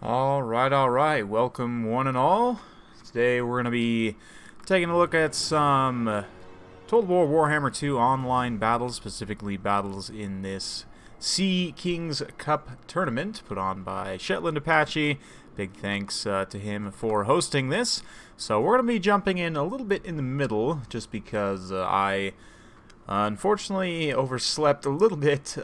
Alright. Welcome one and all. Today we're going to be taking a look at some Total War Warhammer 2 online battles, specifically battles in this Sea Kings Cup tournament put on by Shetland Apache. Big thanks to him for hosting this. So we're going to be jumping in a little bit in the middle just because I unfortunately overslept a little bit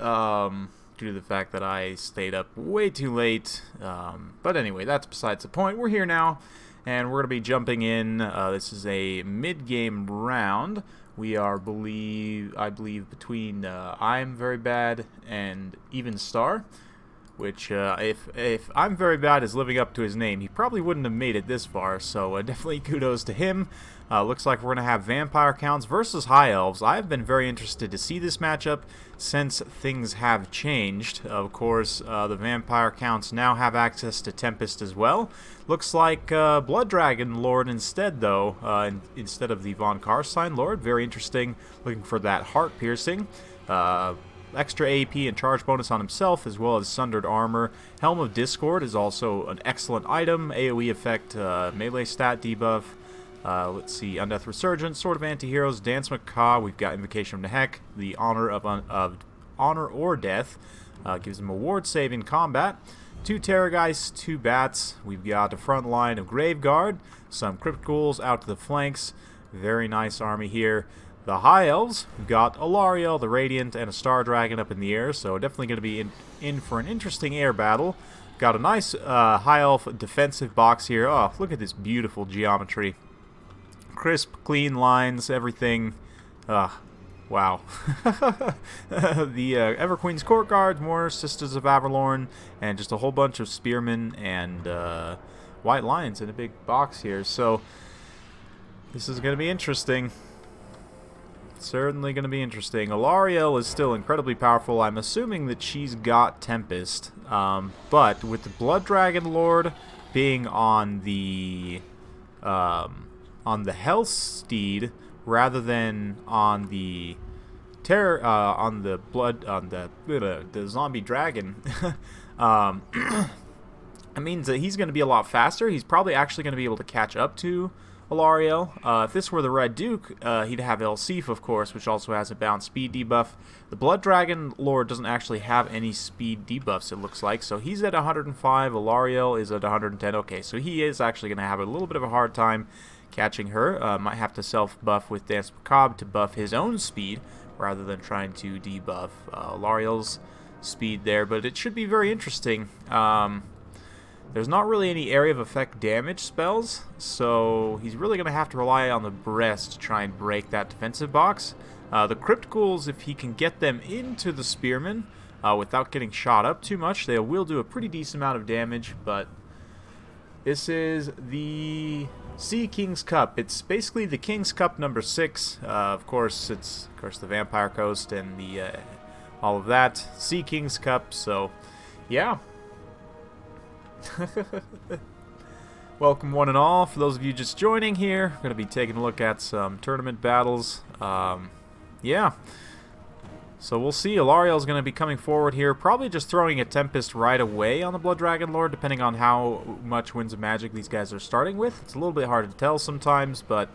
due to the fact that I stayed up way too late. But anyway, that's besides the point. We're here now, and we're going to be jumping in. This is a mid-game round. We are, I believe, between I'm Very Bad and Even Star, which, if I'm Very Bad is living up to his name, he probably wouldn't have made it this far, so definitely kudos to him. Looks like we're going to have Vampire Counts versus High Elves. I've been very interested to see this matchup since things have changed. Of course, the Vampire Counts now have access to Tempest as well. Looks like Blood Dragon Lord instead, though, instead of the Von Karstein Lord. Very interesting, looking for that Heart Piercing. Extra AP and charge bonus on himself, as well as Sundered Armor. Helm of Discord is also an excellent item. AoE effect, melee stat debuff. Let's see, Undeath Resurgence, Sword of Anti-Heroes, Dance Macaw. We've got Invocation of Nehek, the Honor of Honor or Death. Gives him a ward save in combat. 2 Terrorgeist, 2 Bats. We've got a front line of Graveguard, some Crypt Ghouls out to the flanks. Very nice army here. The High Elves, we've got Alariel, the Radiant, and a Star Dragon up in the air, so definitely going to be in for an interesting air battle. Got a nice High Elf defensive box here. Oh, look at this beautiful geometry. Crisp, clean lines, everything. Wow. The Everqueen's Court Guards, more Sisters of Avalorn, and just a whole bunch of Spearmen and White Lions in a big box here. So, this is going to be interesting. Certainly going to be interesting. Alariel is still incredibly powerful. I'm assuming that she's got Tempest. But with the Blood Dragon Lord being on the Health Steed rather than on the the Zombie Dragon, it means that he's going to be a lot faster. He's probably actually going to be able to catch up to Alariel. If this were the Red Duke, he'd have Elsif, of course, which also has a bound speed debuff. The Blood Dragon Lord doesn't actually have any speed debuffs, it looks like, so he's at 105, Alariel is at 110. Okay, so he is actually going to have a little bit of a hard time catching her. Might have to self-buff with Dance Macabre to buff his own speed, rather than trying to debuff Alariel's speed there, but it should be very interesting. There's not really any area of effect damage spells, so he's really going to have to rely on the breast to try and break that defensive box. The Crypt Ghouls, if he can get them into the Spearmen without getting shot up too much, they will do a pretty decent amount of damage, but this is the Sea Kings Cup. It's basically the Kings Cup number 6. Of course, it's the Vampire Coast and the all of that. Sea Kings Cup, so yeah. Welcome one and all. For those of you just joining here, we're going to be taking a look at some tournament battles. Yeah. So we'll see. Alariel's going to be coming forward here, probably just throwing a Tempest right away on the Blood Dragon Lord, depending on how much Winds of Magic these guys are starting with. It's a little bit hard to tell sometimes, but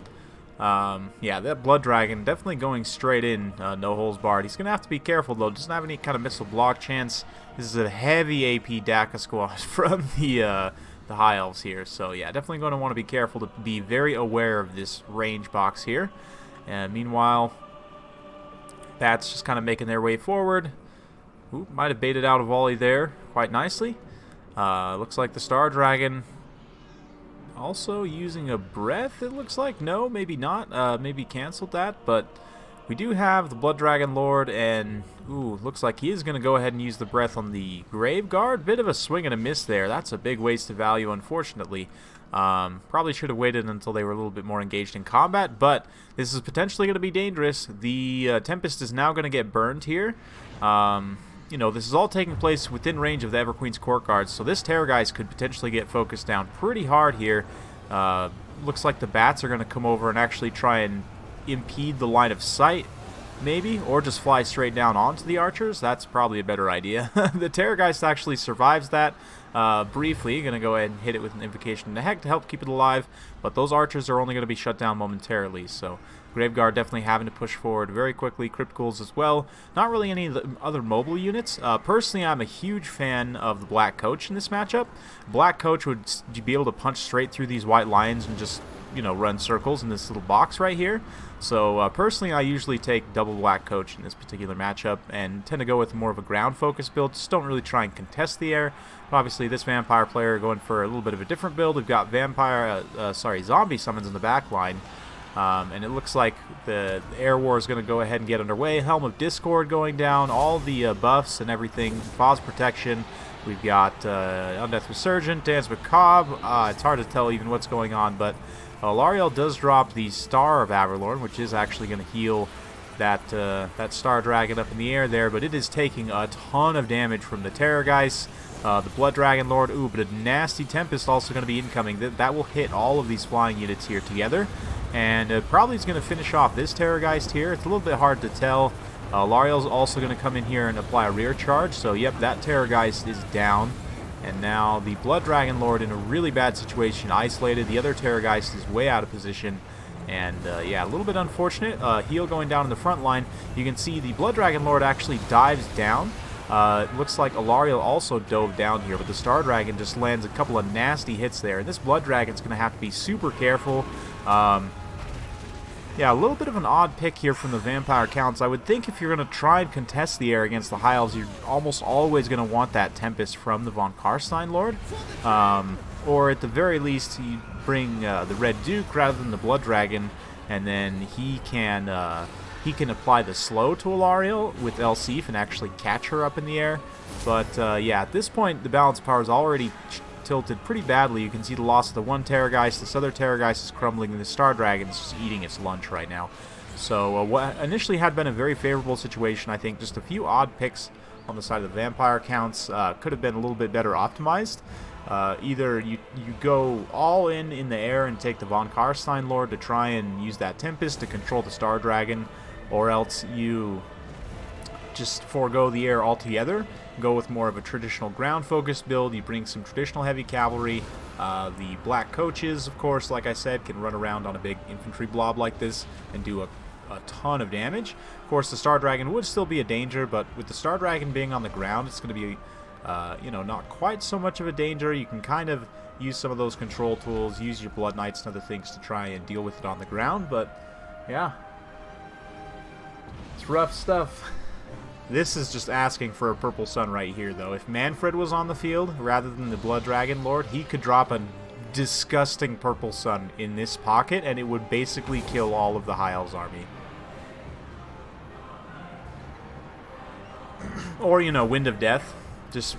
yeah, that Blood Dragon definitely going straight in, no holes barred. He's going to have to be careful, though. Doesn't have any kind of missile block chance. This is a heavy AP DACA squad from the High Elves here. So, yeah, definitely going to want to be careful to be very aware of this range box here. And meanwhile, Bats just kind of making their way forward. Ooh, might have baited out a volley there quite nicely. Looks like the Star Dragon also using a breath, it looks like. No, maybe not. Maybe canceled that, but we do have the Blood Dragon Lord, and ooh, looks like he is going to go ahead and use the breath on the Graveguard. Bit of a swing and a miss there. That's a big waste of value, unfortunately. Probably should have waited until they were a little bit more engaged in combat, but this is potentially going to be dangerous. The Tempest is now going to get burned here. You know, this is all taking place within range of the Everqueen's Court Guards, so this Terrorgeist could potentially get focused down pretty hard here. Looks like the Bats are going to come over and actually try and impede the line of sight maybe, or just fly straight down onto the archers. That's probably a better idea. The Terrorgeist actually survives that briefly. Going to go ahead and hit it with an Invocation to Heck to help keep it alive, but those archers are only going to be shut down momentarily, so Graveguard definitely having to push forward very quickly. Crypticals as well. Not really any of the other mobile units. Personally, I'm a huge fan of the Black Coach in this matchup. Black Coach would be able to punch straight through these white lions and just, you know, run circles in this little box right here. So personally, I usually take double Black Coach in this particular matchup and tend to go with more of a ground focus build. Just don't really try and contest the air. But obviously, this Vampire player going for a little bit of a different build. We've got zombie summons in the back line. And it looks like the air war is going to go ahead and get underway. Helm of Discord going down, all the buffs and everything, Foz protection. We've got Undeath Resurgent, Dance Macabre. It's hard to tell even what's going on, but Lariel does drop the Star of Averlorn, which is actually going to heal that Star Dragon up in the air there, but it is taking a ton of damage from the Terrorgeist. The Blood Dragon Lord, but a nasty Tempest also going to be incoming. That will hit all of these flying units here together. And probably is going to finish off this Terrorgeist here. It's a little bit hard to tell. Lariel's also going to come in here and apply a rear charge. So, yep, that Terrorgeist is down. And now the Blood Dragon Lord in a really bad situation, isolated. The other Terrorgeist is way out of position. And, yeah, a little bit unfortunate. Heal going down in the front line. You can see the Blood Dragon Lord actually dives down. It looks like Alariel also dove down here, but the Star Dragon just lands a couple of nasty hits there. And this Blood Dragon's going to have to be super careful. Yeah, a little bit of an odd pick here from the Vampire Counts. I would think if you're going to try and contest the air against the High Elves, you're almost always going to want that Tempest from the Von Karstein Lord. Or at the very least, you bring the Red Duke rather than the Blood Dragon, and then he can apply the slow to Alariel with Elsif and actually catch her up in the air. But yeah, at this point, the balance power is already tilted pretty badly. You can see the loss of the one Terrorgeist. This other Terrorgeist is crumbling, and the Star Dragon is just eating its lunch right now. So what initially had been a very favorable situation, I think just a few odd picks on the side of the Vampire Counts could have been a little bit better optimized. Either you go all in the air and take the Von Karstein Lord to try and use that Tempest to control the Star Dragon, or else you just forego the air altogether, go with more of a traditional ground-focused build. You bring some traditional heavy cavalry. The Black Coaches, of course, like I said, can run around on a big infantry blob like this and do a ton of damage. Of course, the Star Dragon would still be a danger, but with the Star Dragon being on the ground, it's going to be, you know, not quite so much of a danger. You can kind of use some of those control tools, use your Blood Knights and other things to try and deal with it on the ground, but yeah, it's rough stuff. This is just asking for a Purple Sun right here, though. If Manfred was on the field rather than the Blood Dragon Lord, he could drop a disgusting Purple Sun in this pocket, and it would basically kill all of the High Elves army. Or, you know, Wind of Death. Just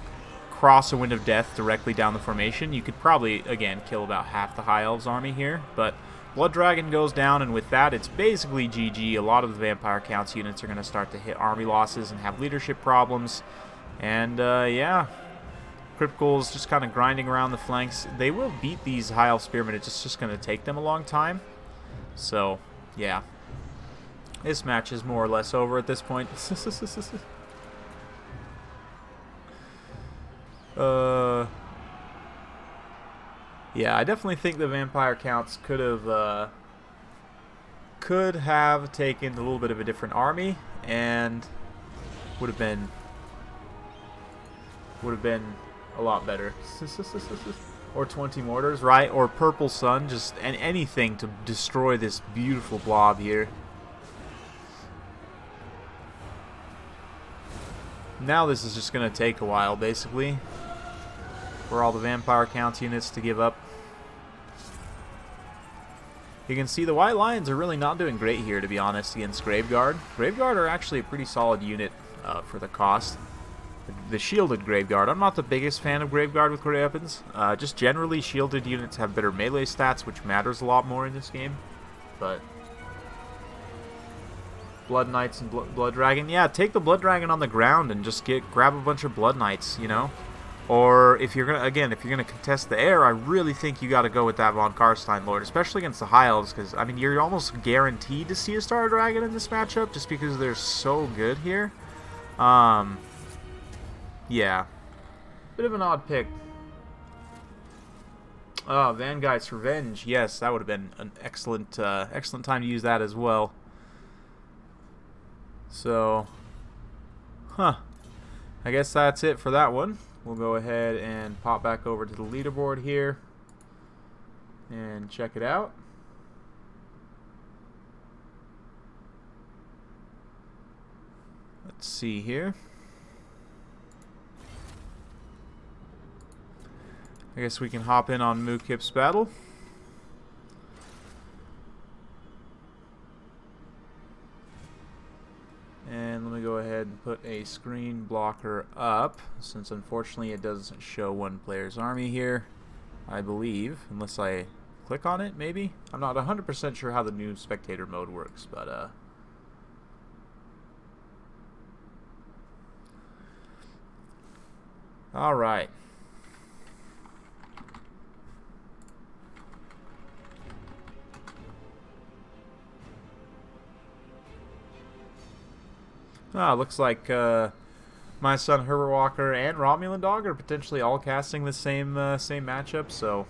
cross a Wind of Death directly down the formation. You could probably, again, kill about half the High Elves army here, but Blood Dragon goes down, and with that, it's basically GG. A lot of the Vampire Counts units are going to start to hit army losses and have leadership problems. And, yeah, Crypticals just kind of grinding around the flanks. They will beat these High Elf Spearmen. It's just going to take them a long time. So, yeah. This match is more or less over at this point. Yeah, I definitely think the Vampire Counts could have taken a little bit of a different army, and would have been a lot better. Or 20 mortars, right? Or Purple Sun, just anything to destroy this beautiful blob here. Now this is just going to take a while, basically, for all the Vampire Counts units to give up. You can see the White Lions are really not doing great here, to be honest, against Graveguard. Graveguard are actually a pretty solid unit for the cost. The shielded Graveguard. I'm not the biggest fan of Graveguard with great weapons. Just generally, shielded units have better melee stats, which matters a lot more in this game. But Blood Knights and Blood Dragon. Yeah, take the Blood Dragon on the ground and just grab a bunch of Blood Knights, you know? Or if you're gonna, again, if you're gonna contest the air, I really think you got to go with that Von Karstein Lord, especially against the High Elves, because I mean you're almost guaranteed to see a Star Dragon in this matchup just because they're so good here. Yeah, bit of an odd pick. Oh, Vanguard's Revenge. Yes, that would have been an excellent, excellent time to use that as well. So, I guess that's it for that one. We'll go ahead and pop back over to the leaderboard here and check it out. Let's see here. I guess we can hop in on Mukip's battle. And let me go ahead and put a screen blocker up, since unfortunately it doesn't show one player's army here, I believe, unless I click on it, maybe? I'm not 100% sure how the new spectator mode works, but alright. Looks like my son Herbert Walker and Romulan Dog are potentially all casting the same matchup, so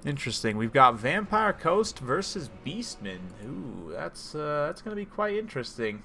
interesting. We've got Vampire Coast versus Beastmen. Ooh, that's gonna be quite interesting.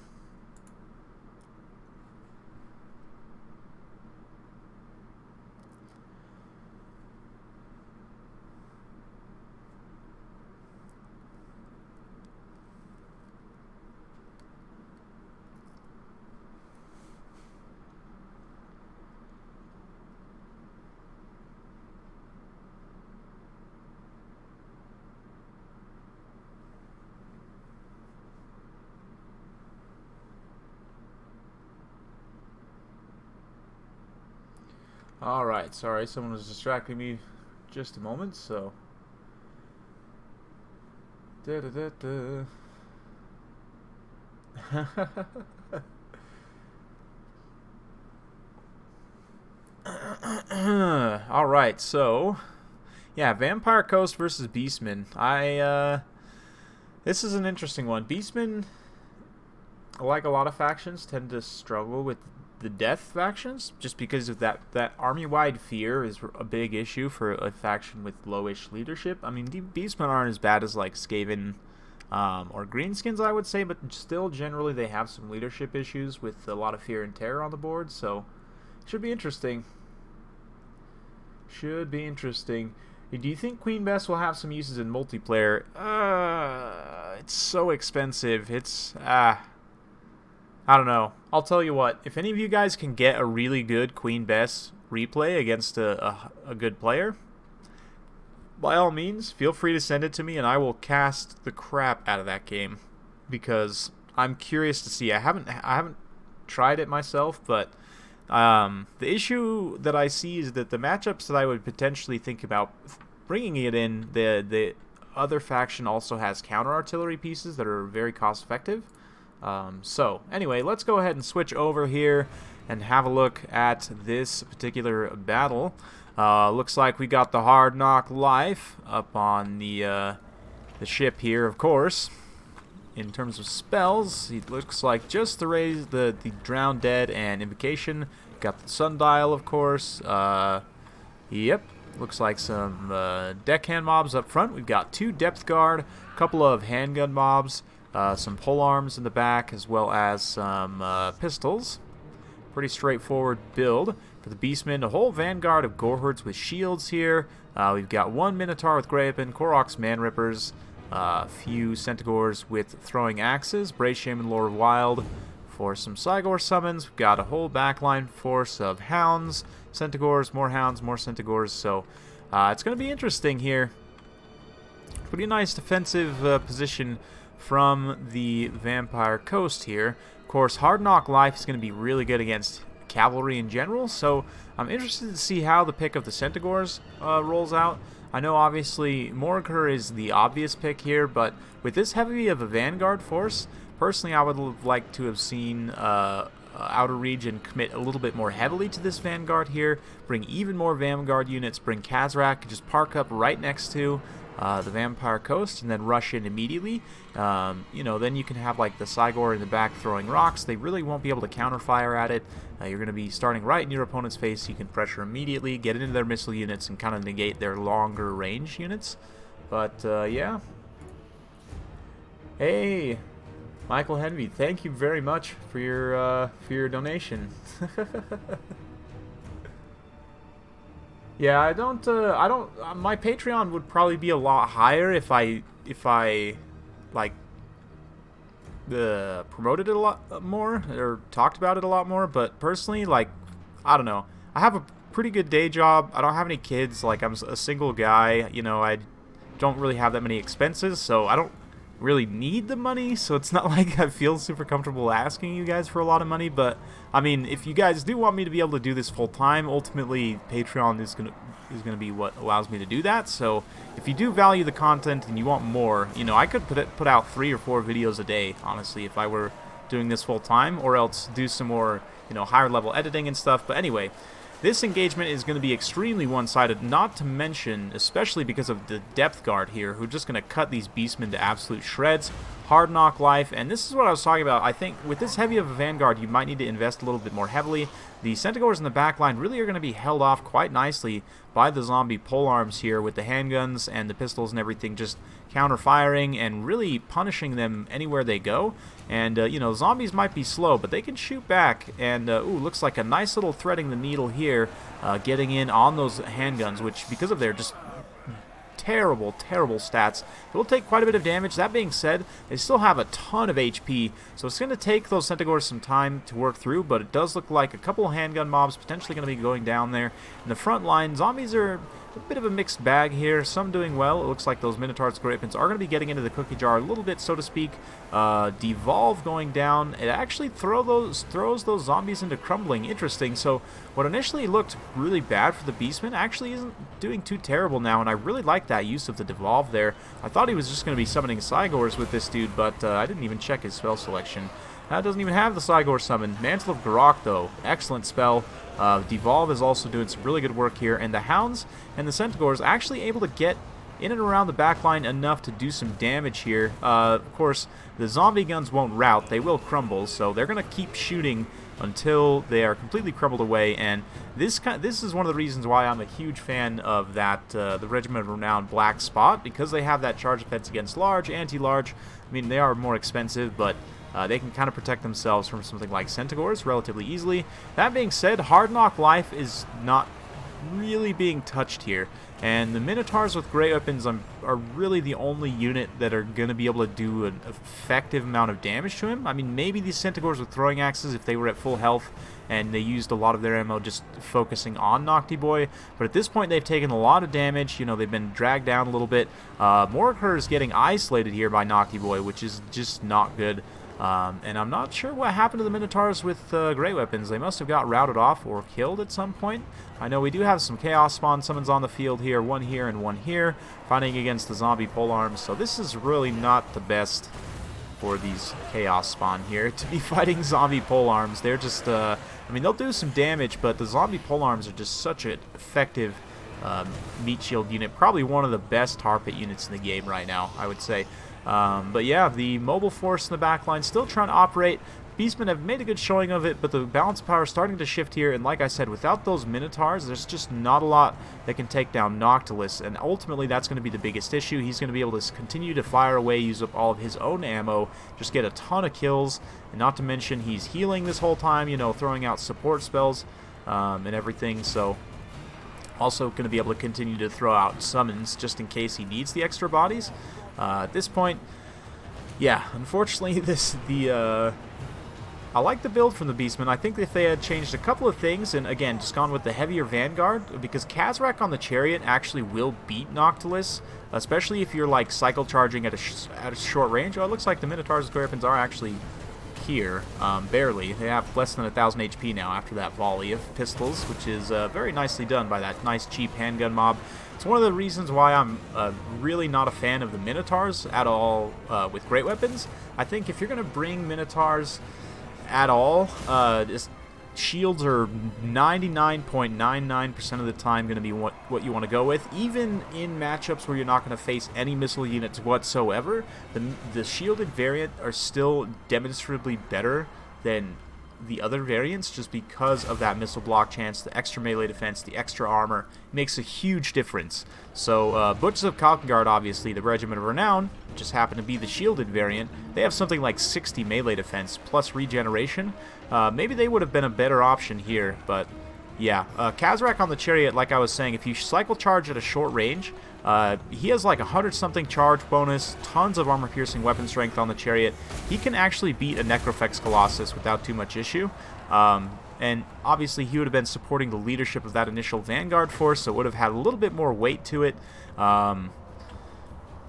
Alright, sorry, someone was distracting me just a moment, so. Alright, so yeah, Vampire Coast versus Beastmen. This is an interesting one. Beastmen, like a lot of factions, tend to struggle with the death factions just because of that army-wide fear is a big issue for a faction with lowish leadership. I mean, Beastmen aren't as bad as like Skaven or Greenskins, I would say, but still generally they have some leadership issues with a lot of fear and terror on the board, so it should be interesting. Should be interesting. Do you think Queen Bess will have some uses in multiplayer? It's so expensive. It's I don't know. I'll tell you what. If any of you guys can get a really good Queen Bess replay against a good player, by all means, feel free to send it to me, and I will cast the crap out of that game because I'm curious to see. I haven't tried it myself, but the issue that I see is that the matchups that I would potentially think about bringing it in, the other faction also has counter artillery pieces that are very cost effective. So anyway, let's go ahead and switch over here and have a look at this particular battle. Looks like we got the Hard Knock Life up on the ship here, of course. In terms of spells, it looks like just the raise the Drown Dead and Invocation. Got the Sundial, of course. Yep, looks like some deckhand mobs up front. We've got 2 Depth Guard, a couple of handgun mobs. Some pole arms in the back, as well as some pistols. Pretty straightforward build for the Beastmen. A whole vanguard of Gorehords with shields here. We've got 1 Minotaur with Graven, Koroks Man-Rippers, a few Centaurs with throwing axes, Brave Shaman Lord Wild for some Cygor summons. We've got a whole backline force of Hounds, Centaurs, more Hounds, more Centaurs. So it's going to be interesting here. Pretty nice defensive position from the Vampire Coast here. Of course, Hard Knock Life is going to be really good against cavalry in general, so I'm interested to see how the pick of the Centaurs rolls out. I know obviously Morgur is the obvious pick here, but with this heavy of a vanguard force, Personally, I would have liked to have seen Outer Region commit a little bit more heavily to this Vanguard here, bring even more Vanguard units, bring Kazrak, just park up right next to the Vampire Coast, and then rush in immediately. You know, then you can have like the Cygor in the back throwing rocks. They really won't be able to counterfire at it. You're going to be starting right in your opponent's face. You can pressure immediately, get into their missile units, and kind of negate their longer range units. But yeah. Hey, Michael Henry, thank you very much for your donation. Yeah, I don't, my Patreon would probably be a lot higher if I like, promoted it a lot more, or talked about it a lot more, but personally, like, I don't know, I have a pretty good day job, I don't have any kids, like, I'm a single guy, you know, I don't really have that many expenses, so I don't really need the money, so it's not like I feel super comfortable asking you guys for a lot of money. But I mean, if you guys do want me to be able to do this full time, ultimately Patreon is gonna be what allows me to do that. So if you do value the content and you want more, you know, I could put out 3 or 4 videos a day, honestly, if I were doing this full time, or else do some more, you know, higher level editing and stuff. But anyway, this engagement is going to be extremely one-sided, not to mention, especially because of the depth guard here, who are just going to cut these Beastmen to absolute shreds. Hard knock life, and this is what I was talking about. I think with this heavy of a Vanguard, you might need to invest a little bit more heavily. The Centaurs in the back line really are going to be held off quite nicely by the zombie polearms here, with the handguns and the pistols and everything just counter-firing and really punishing them anywhere they go. And, you know, zombies might be slow, but they can shoot back. And, ooh, looks like a nice little threading the needle here, getting in on those handguns, which, because of their just terrible, terrible stats, it will take quite a bit of damage. That being said, they still have a ton of HP, so it's going to take those Centaurs some time to work through, but it does look like a couple of handgun mobs potentially going to be going down there. In the front line, zombies are a bit of a mixed bag here, some doing well. It looks like those Minotaurs, Great Weapons are going to be getting into the cookie jar a little bit, so to speak. Devolve going down. It actually throws those zombies into crumbling. Interesting. So what initially looked really bad for the Beastmen actually isn't doing too terrible now, and I really like that use of the Devolve there. I thought he was just going to be summoning Cygors with this dude, but I didn't even check his spell selection. That doesn't even have the Cygor summon. Mantle of Garroch, though. Excellent spell. Devolve is also doing some really good work here, and the Hounds and the Centaurs actually able to get in and around the backline enough to do some damage here. Of course, the zombie guns won't rout. They will crumble, so they're going to keep shooting until they are completely crumbled away, and this is one of the reasons why I'm a huge fan of that the Regiment of Renown Black Spot, because they have that charge defense against large, anti-large. I mean, they are more expensive, but they can kind of protect themselves from something like Centaurs relatively easily. That being said, Hard Knock Life is not really being touched here, and the Minotaurs with Great Weapons are really the only unit that are going to be able to do an effective amount of damage to him. I mean, maybe these Centaurs with throwing axes if they were at full health and they used a lot of their ammo just focusing on Nocti Boy, but at this point they've taken a lot of damage. You know, they've been dragged down a little bit. Mordekaiser is getting isolated here by Nocti Boy, which is just not good. And I'm not sure what happened to the Minotaurs with Great Weapons. They must have got routed off or killed at some point. I know we do have some Chaos Spawn summons on the field here, one here and one here, fighting against the zombie polearms. So this is really not the best for these Chaos Spawn here to be fighting zombie polearms. They're just, I mean, they'll do some damage, but the zombie polearms are just such an effective meat shield unit. Probably one of the best tar pit units in the game right now, I would say. But yeah, the mobile force in the backline still trying to operate. Beastmen have made a good showing of it, but the balance of power is starting to shift here, and like I said, without those Minotaurs, there's just not a lot that can take down Noctilus, and ultimately that's going to be the biggest issue. He's going to be able to continue to fire away, use up all of his own ammo, just get a ton of kills, and not to mention he's healing this whole time, you know, throwing out support spells and everything, so also going to be able to continue to throw out summons just in case he needs the extra bodies. At this point, yeah, unfortunately, I like the build from the Beastmen. I think if they had changed a couple of things, and again, just gone with the heavier Vanguard, because Kazrak on the Chariot actually will beat Noctilus, especially if you're like cycle charging at a short range. Oh, it looks like the Minotaurs' weapons are actually here, barely. They have less than 1,000 HP now after that volley of pistols, which is very nicely done by that nice cheap handgun mob. It's one of the reasons why I'm really not a fan of the Minotaurs at all with great weapons. I think if you're going to bring Minotaurs at all, just shields are 99.99% of the time going to be what you want to go with. Even in matchups where you're not going to face any missile units whatsoever, the shielded variant are still demonstrably better than the other variants just because of that missile block chance, the extra melee defense, the extra armor. It makes a huge difference. So Butchers of Kalkengard, obviously, the Regiment of Renown, just happen to be the shielded variant. They have something like 60 melee defense plus regeneration. Maybe they would have been a better option here, but yeah. Kazrak on the Chariot, like I was saying, if you cycle charge at a short range, he has like 100-something charge bonus, tons of armor-piercing weapon strength on the Chariot. He can actually beat a Necrofex Colossus without too much issue. And obviously he would have been supporting the leadership of that initial Vanguard force, so it would have had a little bit more weight to it.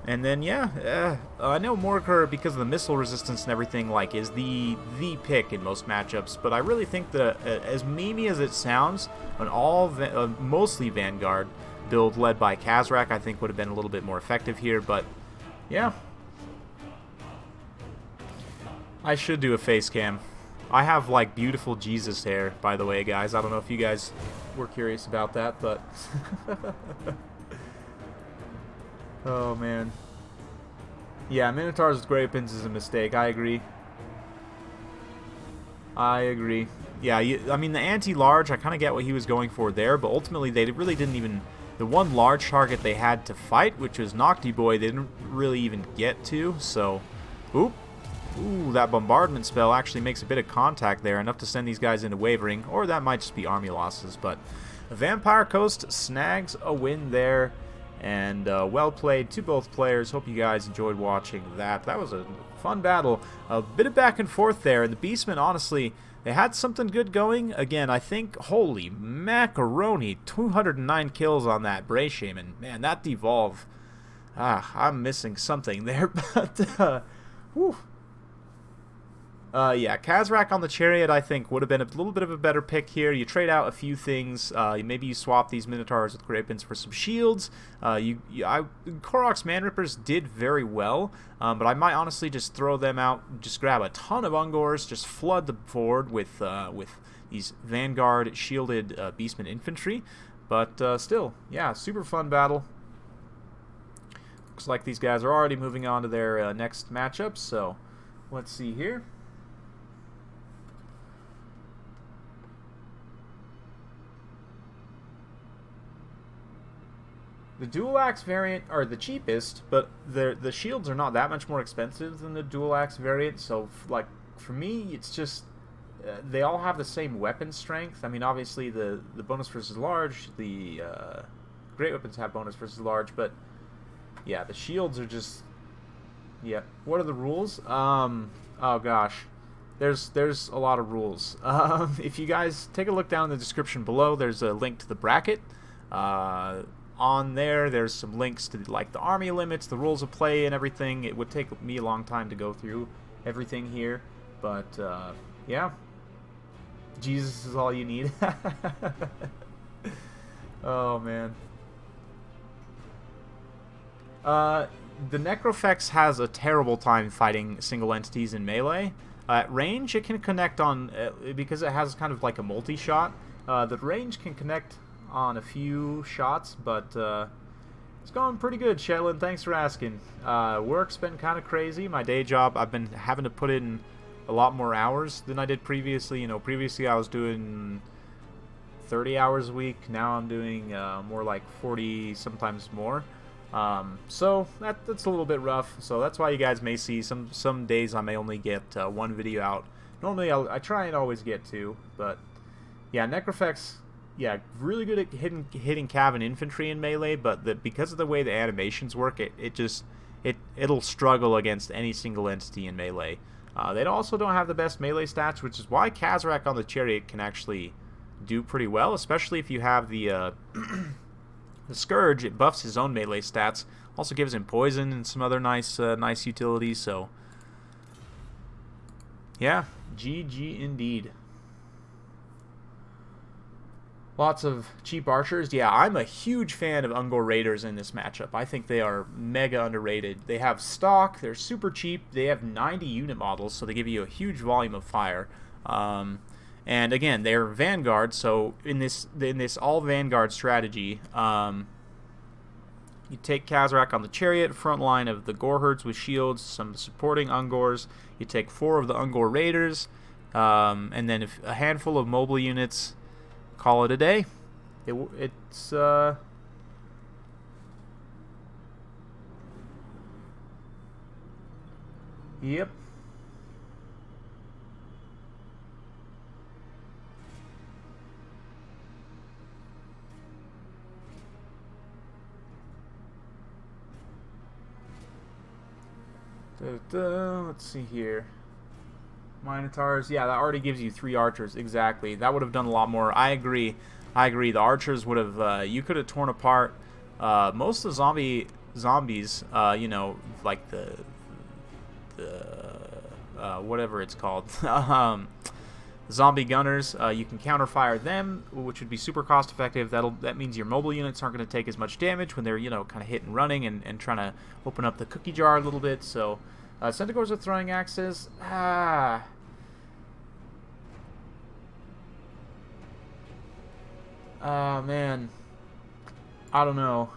And then, yeah, I know Morkar, because of the missile resistance and everything, like, is the pick in most matchups. But I really think that, as memey as it sounds, an mostly Vanguard build led by Kazrak, I think, would have been a little bit more effective here. But, yeah. I should do a face cam. I have, like, beautiful Jesus hair, by the way, guys. I don't know if you guys were curious about that, but... Oh, man. Yeah, Minotaurs with great weapons is a mistake. I agree. Yeah, I mean, the anti-large, I kind of get what he was going for there, but ultimately they really didn't even... The one large target they had to fight, which was Nocti Boy, they didn't really even get to, so... Ooh, that bombardment spell actually makes a bit of contact there, enough to send these guys into wavering, or that might just be army losses, but... Vampire Coast snags a win there. And well played to both players. Hope you guys enjoyed watching that. That was a fun battle. A bit of back and forth there. And the Beastmen, honestly, they had something good going. Again, I think, holy macaroni, 209 kills on that Bray Shaman. Man, that devolve. I'm missing something there. But, whew. Yeah, Kazrak on the Chariot, I think, would have been a little bit of a better pick here. You trade out a few things. Maybe you swap these Minotaurs with Grapins for some shields. Korok's Manrippers did very well, but I might honestly just throw them out, just grab a ton of Ungors, just flood the board with these Vanguard shielded Beastmen infantry. But still, yeah, super fun battle. Looks like these guys are already moving on to their next matchup, so let's see here. The dual axe variant are the cheapest, but the shields are not that much more expensive than the dual axe variant. So, like, for me, it's just they all have the same weapon strength. I mean, obviously the bonus versus large, the great weapons have bonus versus large, but yeah, the shields are just What are the rules? Oh gosh, there's a lot of rules. If you guys take a look down in the description below, there's a link to the bracket. On there's some links to like the army limits, the rules of play, and everything. It would take me a long time to go through everything here, but yeah, Jesus is all you need. Oh man. The Necrofex has a terrible time fighting single entities in melee. At range, it can connect on because it has kind of like a multi-shot. The range can connect on a few shots, but it's going pretty good, Shetlin. Thanks for asking. Work's been kind of crazy. My day job, I've been having to put in a lot more hours than I did previously. You know, previously I was doing 30 hours a week. Now I'm doing more like 40, sometimes more. So that's a little bit rough. So that's why you guys may see some days I may only get one video out. Normally I try and always get two, but yeah, Necrofex. Yeah, really good at hitting cav and infantry in melee, but because of the way the animations work, it'll struggle against any single entity in melee. They also don't have the best melee stats, which is why Kazrak on the Chariot can actually do pretty well, especially if you have the the Scourge. It buffs his own melee stats, also gives him poison and some other nice utilities. So Yeah, GG indeed. Lots of cheap archers. Yeah, I'm a huge fan of Ungor Raiders in this matchup. I think they are mega underrated. They have stock. They're super cheap. They have 90 unit models, so they give you a huge volume of fire. And again, they're Vanguard. So in this all Vanguard strategy, you take Kazrak on the chariot, front line of the Gorherds with shields, some supporting Ungors. You take 4 of the Ungor Raiders, and then a handful of mobile units. Call it a day. It's yep. Let's see here. Minotaurs, yeah, that already gives you 3 archers. Exactly. That would have done a lot more. I agree. The archers would have, you could have torn apart most of the zombies, you know, like the whatever it's called. Zombie gunners, you can counterfire them, which would be super cost effective. That means your mobile units aren't going to take as much damage when they're, you know, kind of hit and running and trying to open up the cookie jar a little bit. So Centaurs with throwing axes. Man, I don't know.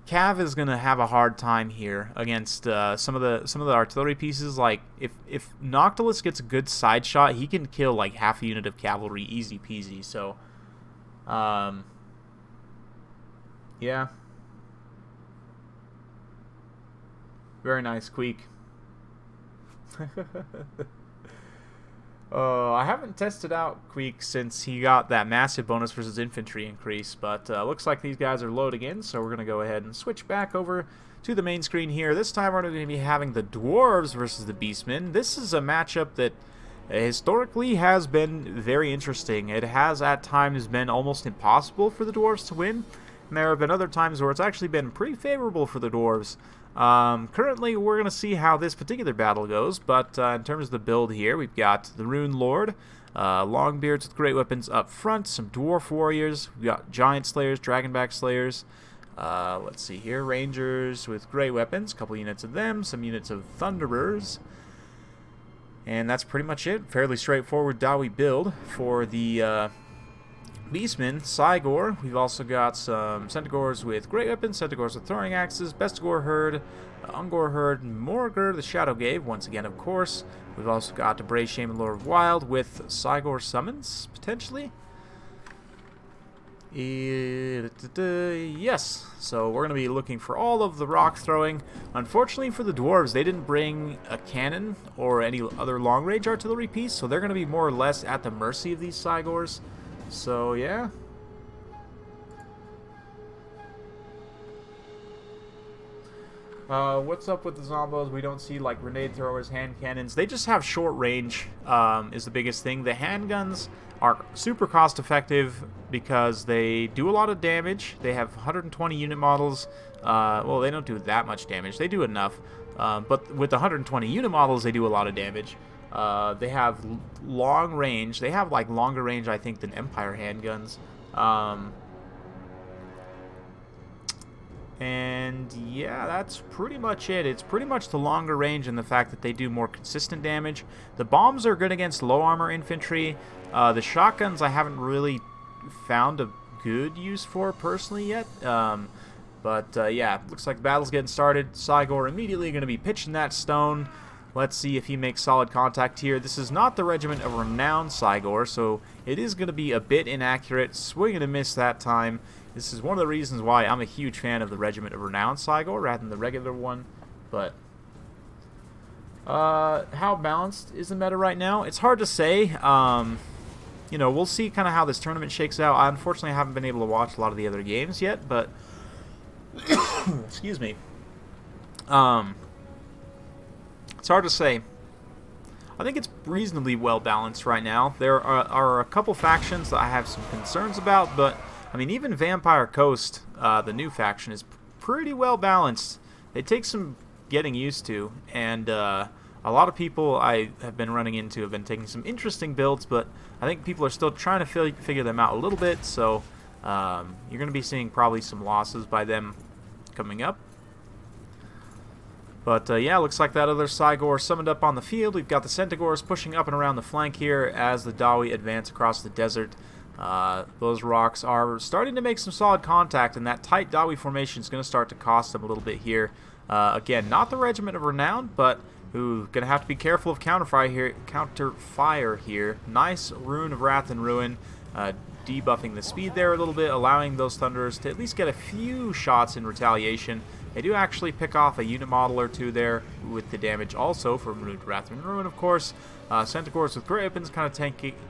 Cav is gonna have a hard time here against some of the artillery pieces. Like if Noctilus gets a good side shot, he can kill like half a unit of cavalry easy peasy. So, yeah, very nice, Queek. I haven't tested out Queek since he got that massive bonus versus infantry increase, but looks like these guys are loading in, so we're going to go ahead and switch back over to the main screen here. This time we're going to be having the Dwarves versus the Beastmen. This is a matchup that historically has been very interesting. It has at times been almost impossible for the Dwarves to win, and there have been other times where it's actually been pretty favorable for the Dwarves. Currently, we're going to see how this particular battle goes, but in terms of the build here, we've got the Rune Lord, Longbeards with great weapons up front, some Dwarf Warriors, we've got Giant Slayers, Dragonback Slayers, let's see here, Rangers with great weapons, a couple units of them, some units of Thunderers, and that's pretty much it. Fairly straightforward Dawi build for the Beastmen, Cygor. We've also got some Centaurs with great weapons, Centaurs with throwing axes, Bestigor Herd, Ungor Herd, Morgur the Shadow Gave, once again, of course. We've also got the Bray Shaman Lord of Wild with Cygor summons, potentially. Yes, so we're going to be looking for all of the rock throwing. Unfortunately for the Dwarves, they didn't bring a cannon or any other long-range artillery piece, so they're going to be more or less at the mercy of these Cygors. So, yeah. What's up with the Zombos? We don't see, like, grenade throwers, hand cannons. They just have short range, is the biggest thing. The handguns are super cost effective because they do a lot of damage. They have 120 unit models. Well, they don't do that much damage. They do enough. But with the 120 unit models, they do a lot of damage. They have long range. They have like longer range, I think, than Empire handguns. And yeah, that's pretty much it. It's pretty much the longer range and the fact that they do more consistent damage. The bombs are good against low armor infantry. The shotguns I haven't really found a good use for personally yet. Yeah, looks like the battle's getting started. Cygor immediately going to be pitching that stone. Let's see if he makes solid contact here. This is not the Regiment of Renown Cygor, so it is going to be a bit inaccurate. Swing and a miss that time. This is one of the reasons why I'm a huge fan of the Regiment of Renown Cygor rather than the regular one. But how balanced is the meta right now? It's hard to say. You know, we'll see kind of how this tournament shakes out. I unfortunately haven't been able to watch a lot of the other games yet, but excuse me. It's hard to say. I think it's reasonably well balanced right now. There are a couple factions that I have some concerns about, but I mean, even Vampire Coast, the new faction, is pretty well balanced. They take some getting used to, and a lot of people I have been running into have been taking some interesting builds, but I think people are still trying to figure them out a little bit, so you're going to be seeing probably some losses by them coming up. But yeah, looks like that other Cygor summoned up on the field. We've got the Centaurs pushing up and around the flank here as the Dawi advance across the desert. Those rocks are starting to make some solid contact, and that tight Dawi formation is going to start to cost them a little bit here. Again, not the Regiment of Renown, but who going to have to be careful of counterfire here. Nice Rune of Wrath and Ruin, debuffing the speed there a little bit, allowing those Thunderers to at least get a few shots in retaliation. They do actually pick off a unit model or two there with the damage also from Rune of Wrath and Ruin, of course. Centaurs with great weapons kind of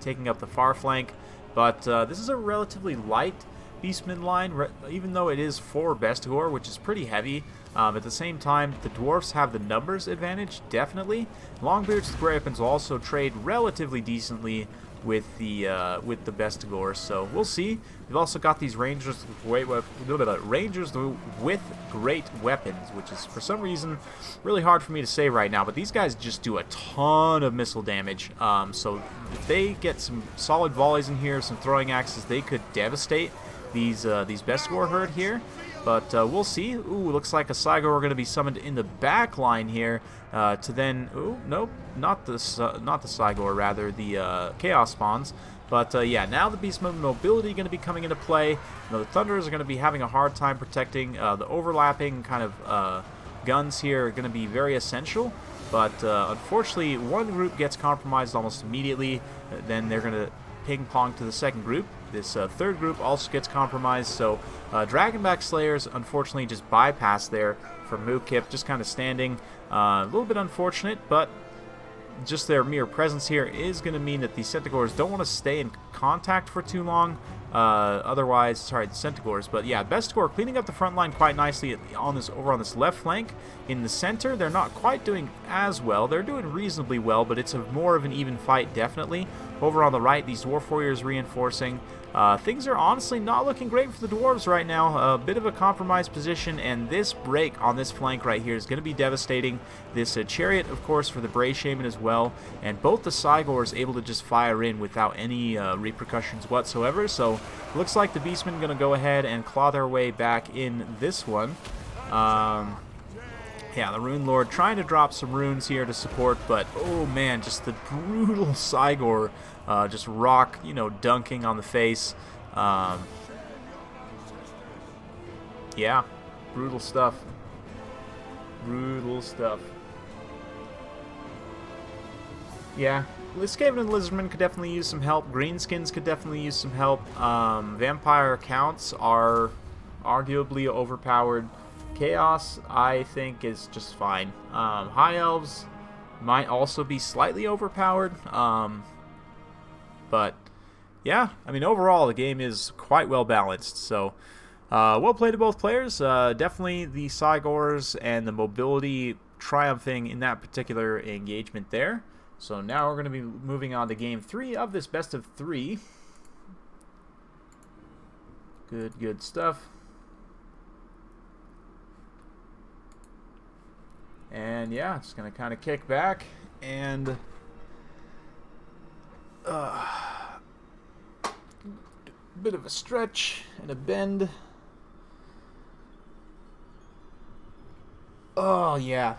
taking up the far flank, but this is a relatively light Beastmen line, even though it is 4 Bestigor, which is pretty heavy. At the same time, the Dwarfs have the numbers advantage, definitely. Longbeards with great weapons will also trade relatively decently with the Bestigor, so we'll see. We've also got these Rangers with great weapons, which is for some reason really hard for me to say right now, but these guys just do a ton of missile damage. So if they get some solid volleys in here, some throwing axes, they could devastate these Bestigor herd here. But we'll see. Ooh, looks like a Cygor going to be summoned in the back line here to then... Ooh, nope, not the Cygor, rather the Chaos Spawns. But yeah, now the Beastmen mobility going to be coming into play. You know, the Thunderers are going to be having a hard time protecting the overlapping kind of guns here are going to be very essential. But unfortunately, one group gets compromised almost immediately. Then they're going to ping-pong to the second group. This third group also gets compromised, so Dragonback Slayers unfortunately just bypass there from Mookip, just kind of standing. A little bit unfortunate, but just their mere presence here is going to mean that the Centaurs don't want to stay in contact for too long. Otherwise, sorry, the Centaurs, but yeah, Bestigor cleaning up the front line quite nicely over on this left flank. In the center, they're not quite doing as well. They're doing reasonably well, but it's more of an even fight, definitely. Over on the right, these Dwarf Warriors reinforcing. Things are honestly not looking great for the Dwarves right now. A bit of a compromised position, and this break on this flank right here is going to be devastating. This Chariot, of course, for the Bray Shaman as well, and both the Cygors able to just fire in without any repercussions whatsoever. So looks like the Beastmen going to go ahead and claw their way back in this one. Yeah, the Rune Lord trying to drop some runes here to support, but oh man, just the brutal Cygor just rock, dunking on the face. Yeah, brutal stuff. Brutal stuff. Yeah, Skaven and Lizardmen could definitely use some help. Greenskins could definitely use some help. Vampire counts are arguably overpowered. Chaos, I think, is just fine. High Elves might also be slightly overpowered. But, yeah, I mean, overall, the game is quite well balanced. So, well played to both players. Definitely the Cygors and the mobility triumphing in that particular engagement there. So now we're going to be moving on to Game 3 of this best of 3. Good stuff. And yeah, just going to kind of kick back and bit of a stretch and a bend. Oh yeah.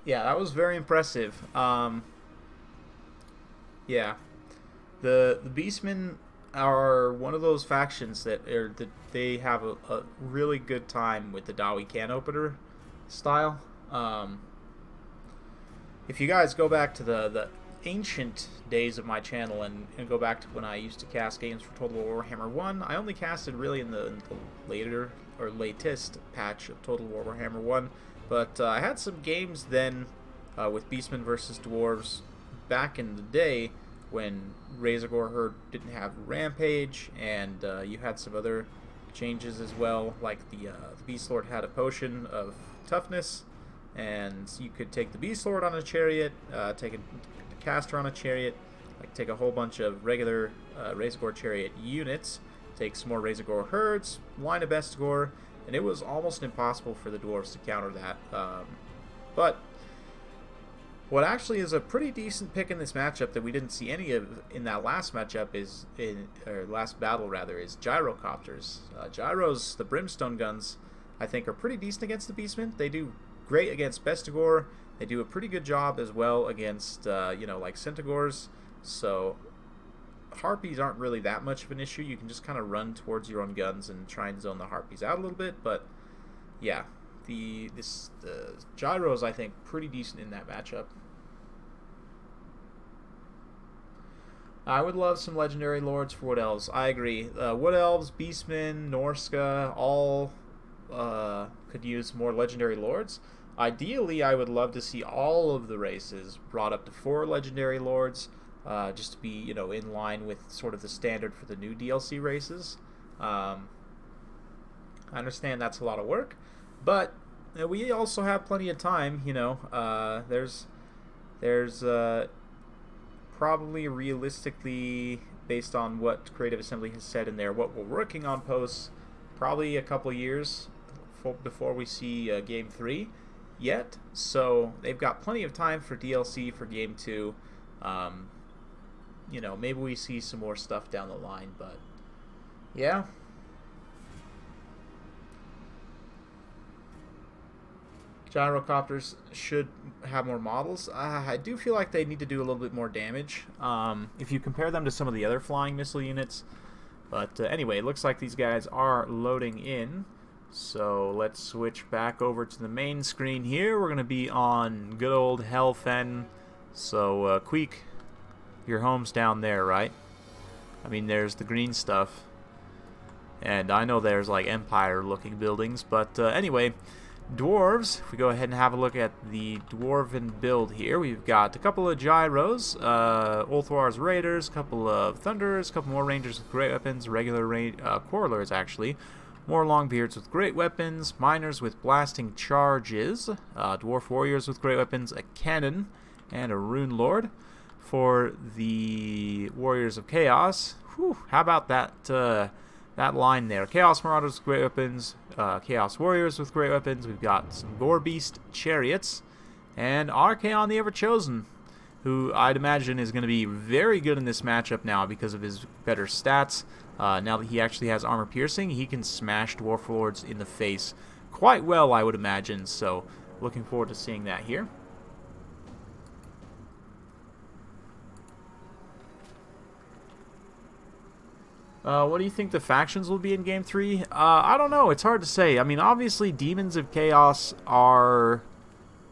Yeah, that was very impressive. Yeah. The Beastmen are one of those factions that they have a really good time with the Dawi can opener style. If you guys go back to the ancient days of my channel and go back to when I used to cast games for Total War Warhammer 1, I only casted really in the later or latest patch of Total War Warhammer 1, but I had some games then with Beastmen versus Dwarves back in the day when Razorgore Herd didn't have Rampage, and you had some other changes as well, like the Beast Lord had a potion of toughness, and you could take the Beast Lord on a chariot, take a caster on a chariot, like take a whole bunch of regular Razorgore chariot units, take some more Razorgore herds, line of Bestigor, and it was almost impossible for the dwarves to counter that. But What actually is a pretty decent pick in this matchup that we didn't see any of in that last matchup or last battle rather, is gyrocopters. Gyros, the brimstone guns, I think are pretty decent against the Beastmen. They do great against Bestigor. They do a pretty good job as well against like Centigors. So Harpies aren't really that much of an issue. You can just kind of run towards your own guns and try and zone the Harpies out a little bit. But yeah, the Gyros, I think, pretty decent in that matchup. I would love some Legendary Lords for Wood Elves. I agree. Wood Elves, Beastmen, Norska, all could use more Legendary Lords. Ideally, I would love to see all of the races brought up to 4 Legendary Lords, just to be, in line with sort of the standard for the new DLC races. I understand that's a lot of work, but we also have plenty of time. There's probably realistically, based on what Creative Assembly has said in there, what we're working on posts, probably a couple years before we see Game 3 yet. So they've got plenty of time for DLC for Game 2. Maybe we see some more stuff down the line, but yeah. Gyrocopters should have more models. I do feel like they need to do a little bit more damage if you compare them to some of the other flying missile units. But anyway, it looks like these guys are loading in. So let's switch back over to the main screen here. We're going to be on good old Helfen. So Queek, your home's down there, right? I mean, there's the green stuff. And I know there's like Empire-looking buildings. But anyway, Dwarves, if we go ahead and have a look at the Dwarven build here, we've got a couple of Gyros, Ulthuar's Raiders, a couple of Thunderers, a couple more Rangers with great weapons, regular Quarrelers actually, more Longbeards with great weapons, Miners with blasting charges, Dwarf Warriors with great weapons, a Cannon, and a Rune Lord. For the Warriors of Chaos, how about that line there? Chaos Marauders with great weapons, Chaos Warriors with great weapons. We've got some Gore Beast Chariots, and Archaon the Everchosen, who I'd imagine is going to be very good in this matchup now because of his better stats. Now that he actually has armor piercing, he can smash Dwarf Lords in the face quite well, I would imagine. So looking forward to seeing that here. What do you think the factions will be in Game 3? I don't know. It's hard to say. I mean, obviously, Demons of Chaos are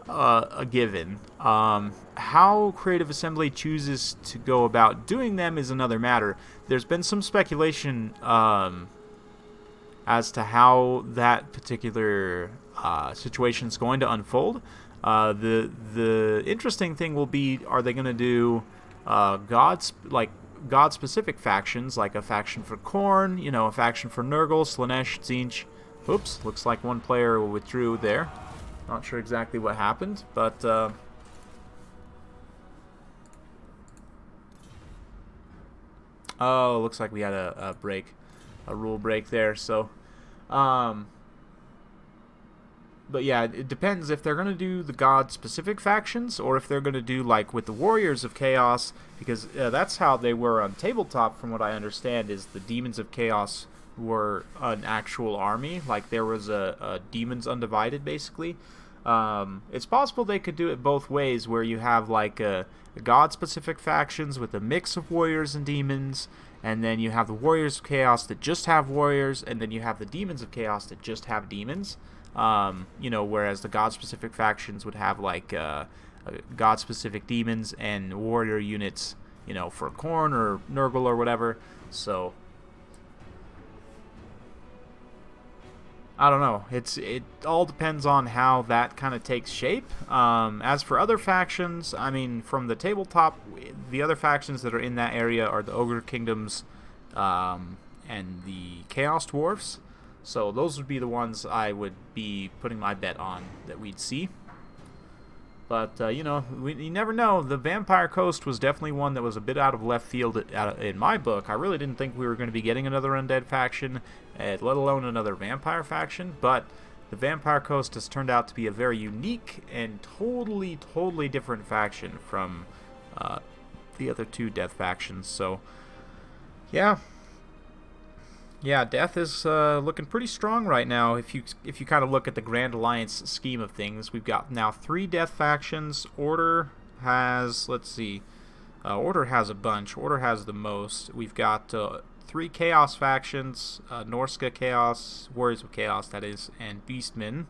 a given. How Creative Assembly chooses to go about doing them is another matter. There's been some speculation as to how that particular situation is going to unfold. The interesting thing will be, are they going to do God-specific factions, like a faction for Khorne, a faction for Nurgle, Slaanesh, Tzeentch. Oops, looks like one player withdrew there. Not sure exactly what happened, but oh, looks like we had a rule break there. So, but yeah, it depends if they're going to do the God-specific factions or if they're going to do like with the Warriors of Chaos, because that's how they were on tabletop, from what I understand, is the Demons of Chaos were an actual army. Like there was a Demons Undivided, basically. It's possible they could do it both ways, where you have like a God-specific factions with a mix of Warriors and Demons, and then you have the Warriors of Chaos that just have Warriors, and then you have the Demons of Chaos that just have Demons. Whereas the God-specific factions would have like God-specific demons and warrior units, for Khorne or Nurgle or whatever. So I don't know. It all depends on how that kind of takes shape. As for other factions, I mean, from the tabletop, the other factions that are in that area are the Ogre Kingdoms and the Chaos Dwarfs. So those would be the ones I would be putting my bet on that we'd see. But, you never know. The Vampire Coast was definitely one that was a bit out of left field in my book. I really didn't think we were going to be getting another undead faction, let alone another vampire faction. But the Vampire Coast has turned out to be a very unique and totally different faction from the other two Death factions. So, yeah. Yeah, Death is looking pretty strong right now. If you kind of look at the Grand Alliance scheme of things, we've got now 3 Death factions. Order has, let's see, Order has a bunch. Order has the most. We've got 3 Chaos factions, Norska Chaos, Warriors of Chaos, that is, and Beastmen.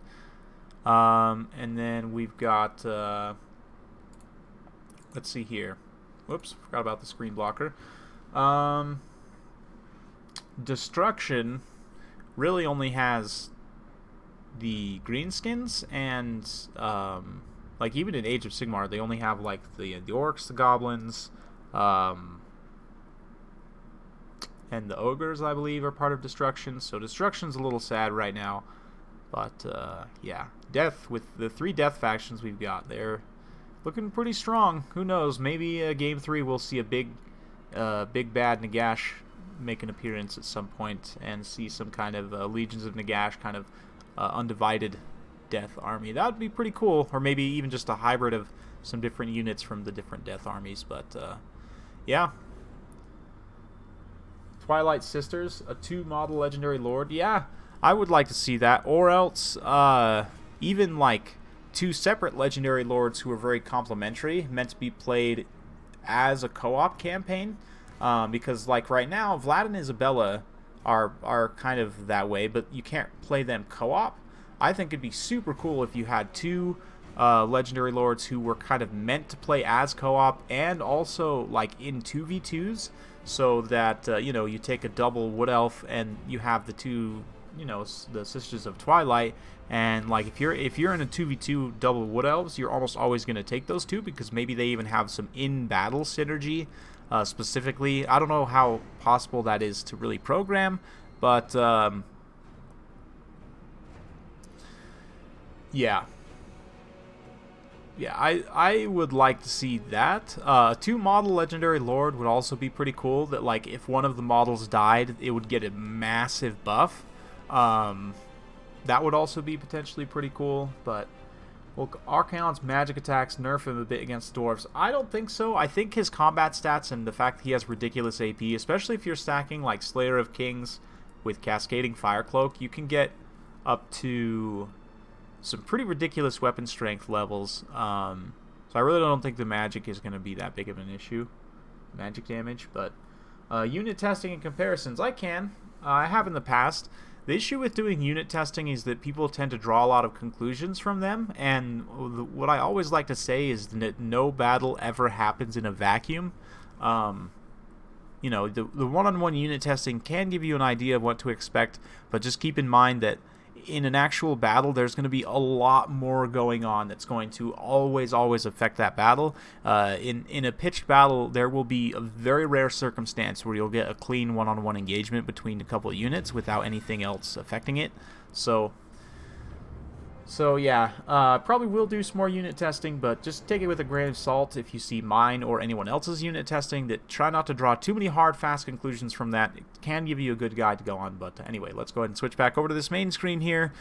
And then we've got, let's see here. Whoops, forgot about the screen blocker. Destruction really only has the greenskins, and like even in Age of Sigmar, they only have like the orcs, the goblins, and the ogres, I believe, are part of Destruction. So Destruction's a little sad right now, but yeah, Death, with the 3 Death factions we've got, they're looking pretty strong. Who knows? Maybe Game 3 we'll see a big bad Nagash make an appearance at some point and see some kind of Legions of Nagash kind of undivided Death army. That would be pretty cool, or maybe even just a hybrid of some different units from the different Death armies. But yeah, Twilight Sisters, a 2-model Legendary Lord. Yeah, I would like to see that, or else even like 2 separate Legendary Lords who are very complementary, meant to be played as a co-op campaign. Because like right now, Vlad and Isabella are kind of that way, but you can't play them co-op. I think it'd be super cool if you had 2 Legendary Lords who were kind of meant to play as co-op, and also like in 2v2s, so that you know, you take a double Wood Elf and you have the 2, you know, the Sisters of Twilight, and like if you're in a 2v2 double Wood Elves, you're almost always going to take those 2 because maybe they even have some in-battle synergy. Specifically, I don't know how possible that is to really program, but yeah, I would like to see that. 2-model Legendary Lord would also be pretty cool. That like if one of the models died, it would get a massive buff. That would also be potentially pretty cool, but. Well, Archaon's magic attacks nerf him a bit against Dwarfs. I don't think so. I think his combat stats and the fact that he has ridiculous AP, especially if you're stacking like Slayer of Kings with Cascading Firecloak, you can get up to some pretty ridiculous weapon strength levels. So I really don't think the magic is going to be that big of an issue, magic damage. But unit testing and comparisons, I have in the past. The issue with doing unit testing is that people tend to draw a lot of conclusions from them, and what I always like to say is that no battle ever happens in a vacuum. You know, the one-on-one unit testing can give you an idea of what to expect, but just keep in mind that in an actual battle, there's going to be a lot more going on that's going to always affect that battle. In a pitched battle, there will be a very rare circumstance where you'll get a clean one-on-one engagement between a couple of units without anything else affecting it. So yeah, probably will do some more unit testing, but just take it with a grain of salt if you see mine or anyone else's unit testing. That try not to draw too many hard, fast conclusions from that. It can give you a good guide to go on, but anyway, let's go ahead and switch back over to this main screen here.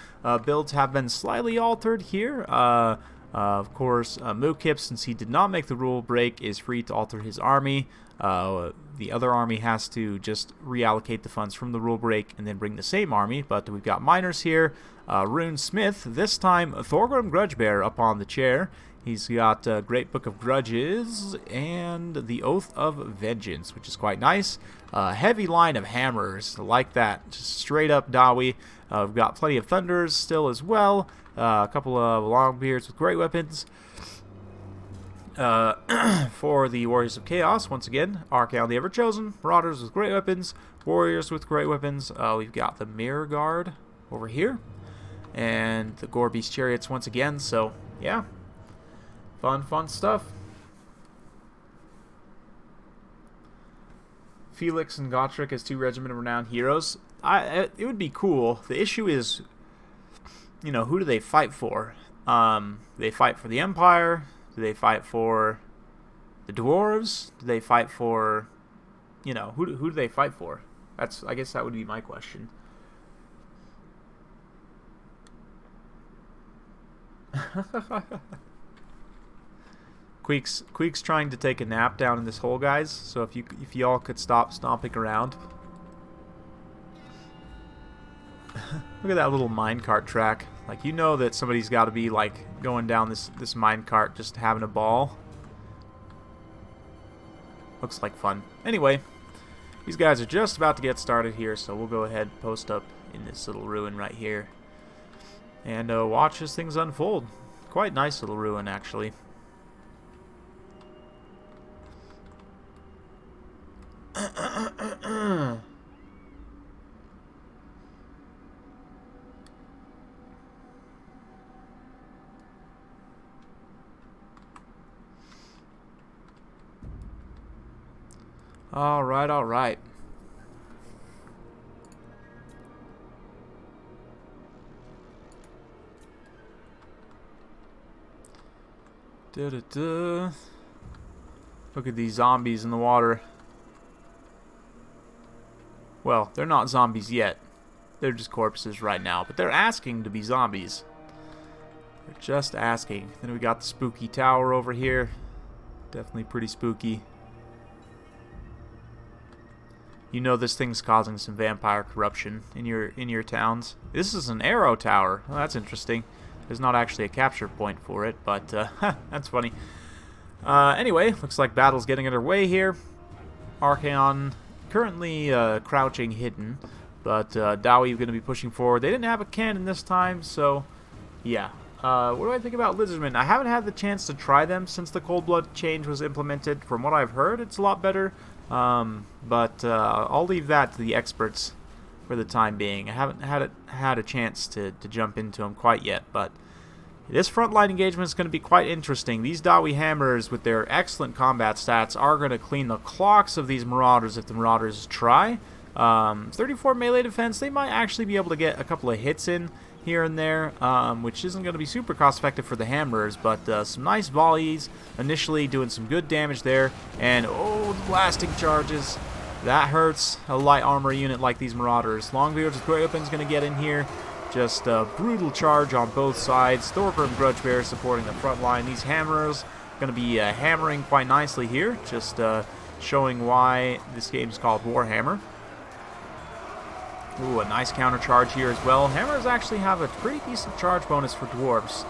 Builds have been slightly altered here. Of course, Mookip, since he did not make the rule break, is free to alter his army. The other army has to just reallocate the funds from the rule break and then bring the same army, but we've got miners here. Rune Smith, this time Thorgrim Grudgebear up on the chair. He's got Great Book of Grudges and the Oath of Vengeance, which is quite nice. Heavy line of hammers, like that, just straight up Dawi. We've got plenty of Thunders still as well. A couple of Longbeards with great weapons. For the Warriors of Chaos, once again, Archaon the Everchosen, Marauders with great weapons, Warriors with great weapons. We've got the Mirror Guard over here, and the Gore Beast Chariots once again. So yeah, fun stuff. Felix and Gotrek as 2 Regiment of Renowned Heroes. It would be cool. The issue is, you know, who do they fight for? Do they fight for the Empire? Do they fight for the Dwarves? Do they fight for, you know, who do they fight for? I guess that would be my question. Queek's trying to take a nap down in this hole, guys. So if y'all could stop stomping around. Look at that little minecart track. Like, you know that somebody's got to be like going down this minecart just having a ball. Looks like fun. Anyway, these guys are just about to get started here, so we'll go ahead and post up in this little ruin right here and watch as things unfold. Quite nice little ruin, actually. All right, all right. Da-da-da. Look at these zombies in the water. Well, they're not zombies yet. They're just corpses right now, but they're asking to be zombies. They're just asking. Then we got the spooky tower over here. Definitely pretty spooky. You know this thing's causing some vampire corruption in your towns. This is an arrow tower. Well, that's interesting. There's not actually a capture point for it, but that's funny. Anyway, looks like battle's getting underway here. Archaon currently crouching hidden, but Dowie going to be pushing forward. They didn't have a cannon this time, so yeah. What do I think about lizardmen? I haven't had the chance to try them since the cold blood change was implemented. From what I've heard, it's a lot better. But I'll leave that to the experts for the time being. I haven't had a chance to jump into them quite yet, but this frontline engagement is going to be quite interesting. These Dowie hammers with their excellent combat stats are going to clean the clocks of these marauders if the marauders try. 34 melee defense, they might actually be able to get a couple of hits in here and there, which isn't going to be super cost effective for the hammerers, but some nice volleys initially doing some good damage there. And oh, the blasting charges, that hurts a light armor unit like these marauders. Longbeard's Great Open's going to get in here. Just a brutal charge on both sides. Thorgrim Grudgebear supporting the front line. These hammerers going to be hammering quite nicely here, just showing why this game is called Warhammer. Ooh, a nice counter charge here as well. Hammers actually have a pretty decent charge bonus for dwarves.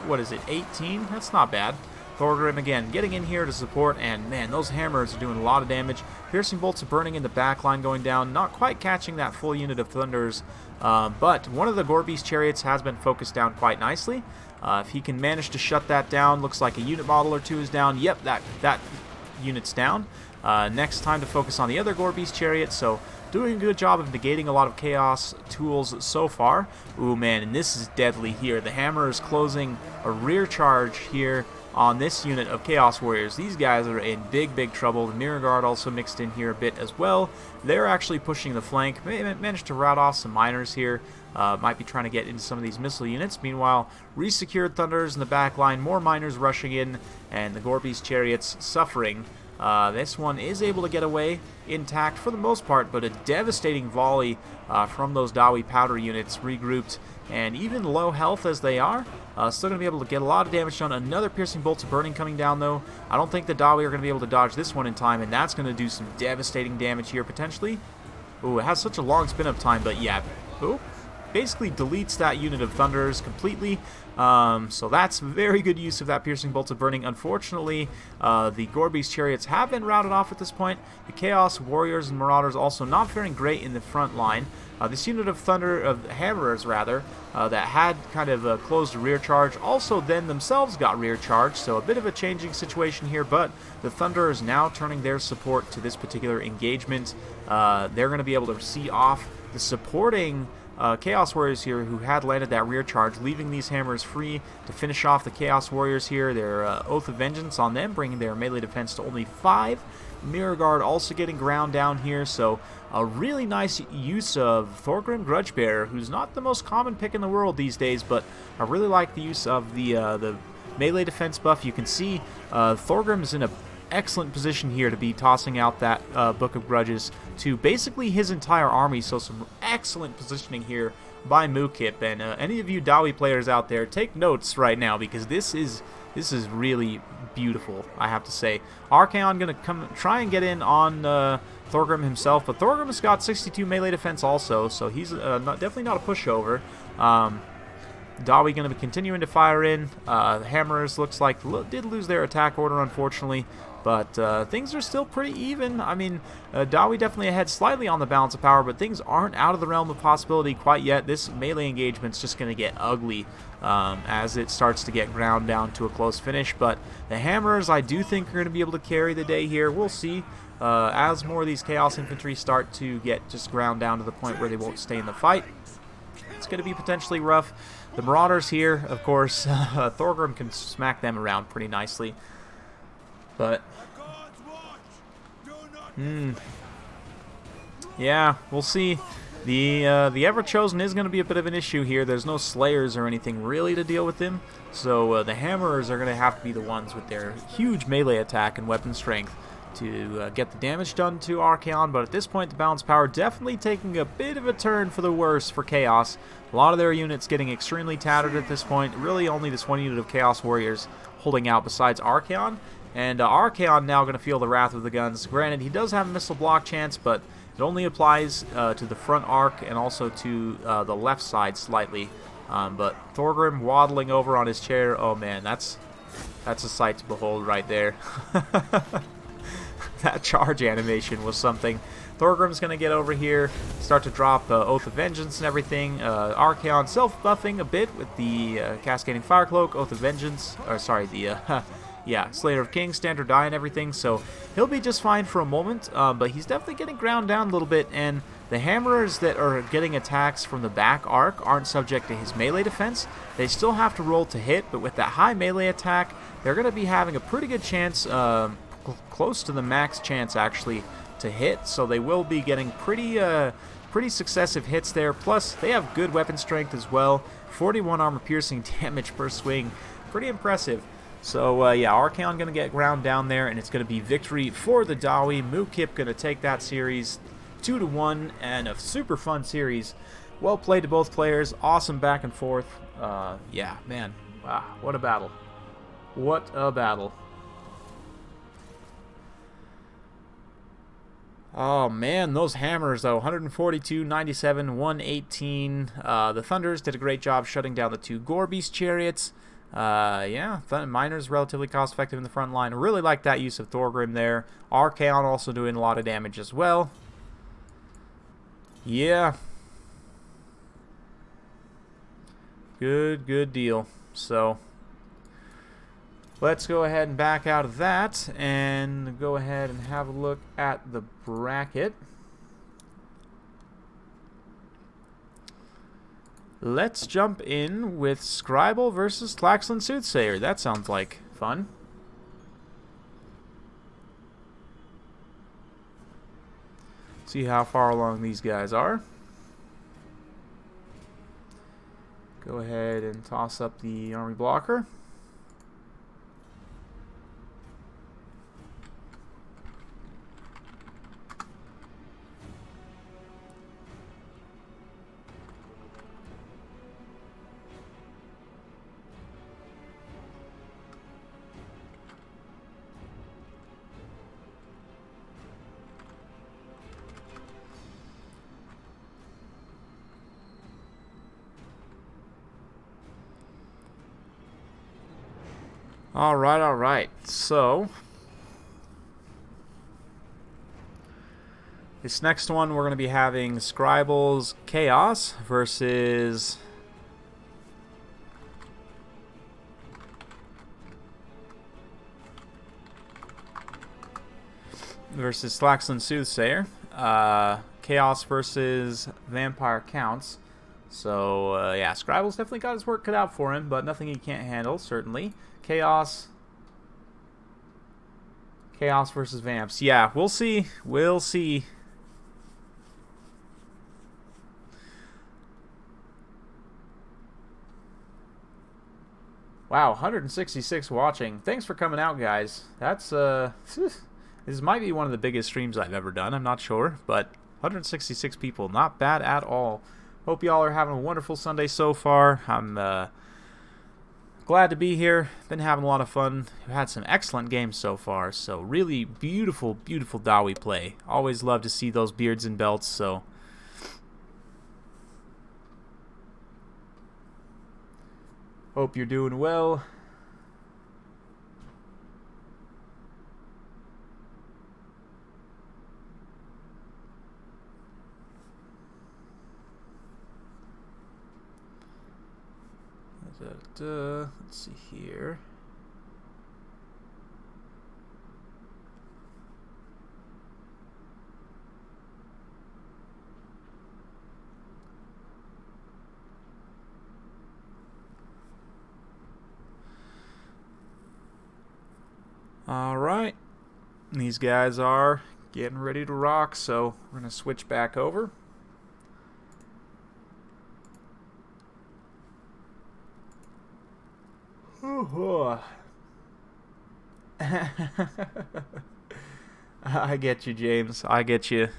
What is it, 18? That's not bad. Thorgrim again getting in here to support, and man, those hammers are doing a lot of damage. Piercing bolts of burning in the back line going down, not quite catching that full unit of thunders, but one of the Gorbeast chariots has been focused down quite nicely. If he can manage to shut that down, looks like a unit model or two is down. Yep, that unit's down. Next time to focus on the other Gorbeast chariot, so doing a good job of negating a lot of chaos tools so far. Ooh, man, and this is deadly here. The hammer is closing a rear charge here on this unit of Chaos Warriors. These guys are in big trouble. The Mirror Guard also mixed in here a bit as well. They're actually pushing the flank. Managed to rout off some miners here. Might be trying to get into some of these missile units. Meanwhile, resecured Thunders in the back line. More miners rushing in, and the Gorbeast chariots suffering. This one is able to get away intact for the most part, but a devastating volley from those Dowie powder units regrouped, and even low health as they are, still going to be able to get a lot of damage done. Another piercing bolts of burning coming down, though. I don't think the Dowie are going to be able to dodge this one in time, and that's going to do some devastating damage here potentially. Ooh, it has such a long spin-up time, but yeah. Ooh. Basically deletes that unit of Thunders completely, so that's very good use of that piercing bolts of burning. Unfortunately, the Gorbeast chariots have been routed off at this point. The Chaos Warriors and Marauders also not faring great in the front line. This unit of Hammerers rather, that had kind of closed a rear charge, also then themselves got rear charged, so a bit of a changing situation here, but the Thunder is now turning their support to this particular engagement. They're going to be able to see off the supporting Chaos Warriors here who had landed that rear charge, leaving these hammers free to finish off the Chaos Warriors here. Their Oath of Vengeance on them, bringing their melee defense to only 5. Mirror Guard also getting ground down here, so a really nice use of Thorgrim Grudgebearer, who's not the most common pick in the world these days, but I really like the use of the melee defense buff. You can see Thorgrim is in a excellent position here to be tossing out that Book of Grudges to basically his entire army, so some excellent positioning here by Mookip. And any of you Dawi players out there, take notes right now, because this is really beautiful, I have to say. Archaon going to come try and get in on Thorgrim himself, but Thorgrim has got 62 melee defense also, so he's definitely not a pushover. Dawi going to be continuing to fire in. Hammers looks like did lose their attack order, unfortunately, but things are still pretty even. I mean, Dawi definitely ahead slightly on the balance of power, but things aren't out of the realm of possibility quite yet. This melee engagement's just going to get ugly as it starts to get ground down to a close finish, but the Hammers, I do think, are going to be able to carry the day here. We'll see. As more of these Chaos Infantry start to get just ground down to the point where they won't stay in the fight, it's going to be potentially rough. The Marauders here, of course, Thorgrim can smack them around pretty nicely. But, yeah, we'll see. The Ever-Chosen is going to be a bit of an issue here. There's no Slayers or anything really to deal with him. So the Hammerers are going to have to be the ones with their huge melee attack and weapon strength to get the damage done to Archaon, but at this point the balance power definitely taking a bit of a turn for the worse for Chaos. A lot of their units getting extremely tattered at this point. Really only this one unit of Chaos Warriors holding out besides Archaon, and Archaon now going to feel the wrath of the guns. Granted, he does have a missile block chance, but it only applies to the front arc and also to the left side slightly. But Thorgrim waddling over on his chair, oh man, that's a sight to behold right there. That charge animation was something. Thorgrim's going to get over here, start to drop Oath of Vengeance and everything. Archaon self-buffing a bit with the Cascading Fire Cloak, Oath of Vengeance, or sorry, the, yeah, Slayer of Kings, Standard Die and everything, so he'll be just fine for a moment, but he's definitely getting ground down a little bit, and the Hammerers that are getting attacks from the back arc aren't subject to his melee defense. They still have to roll to hit, but with that high melee attack, they're going to be having a pretty good chance, close to the max chance actually to hit, so they will be getting pretty successive hits there. Plus they have good weapon strength as well, 41 armor piercing damage per swing, pretty impressive. So yeah, Archaon gonna get ground down there, and it's gonna be victory for the Dawi. Mookip gonna take that series 2-1, and a super fun series. Well played to both players, awesome back and forth. Yeah, man, wow, what a battle, what a battle. Oh man, those Hammers though, 142, 97, 118. The Thunders did a great job shutting down the two Gore Beast Chariots. Yeah, Miners relatively cost effective in the front line. Really like that use of Thorgrim there. Archaon also doing a lot of damage as well. Yeah. Good deal. So let's go ahead and back out of that and go ahead and have a look at the bracket. Let's jump in with Scribble versus Tlaxlan Soothsayer. That sounds like fun. See how far along these guys are. Go ahead and toss up the army blocker. Alright. So, this next one we're going to be having Scribbles Chaos versus Tlaxlan Soothsayer. Chaos versus Vampire Counts. So, yeah, Scribbles definitely got his work cut out for him, but nothing he can't handle, certainly. Chaos versus Vamps. Yeah, we'll see. We'll see. Wow, 166 watching. Thanks for coming out, guys. That's, this might be one of the biggest streams I've ever done. I'm not sure, but 166 people. Not bad at all. Hope y'all are having a wonderful Sunday so far. I'm glad to be here. Been having a lot of fun. We've had some excellent games so far. So really beautiful, beautiful Dawi play. Always love to see those beards and belts. So hope you're doing well. Let's see here. All right, these guys are getting ready to rock, so we're gonna switch back over. I get you, James. I get you.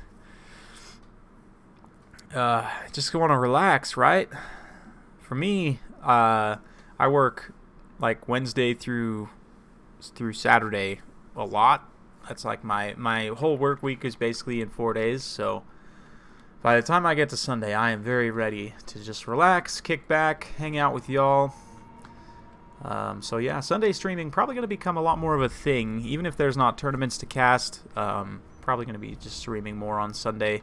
Just want to relax, right? For me, I work like Wednesday through Saturday a lot. That's like my whole work week is basically in 4 days. So by the time I get to Sunday, I am very ready to just relax, kick back, hang out with y'all. So yeah, Sunday streaming probably going to become a lot more of a thing, even if there's not tournaments to cast. Probably going to be just streaming more on Sunday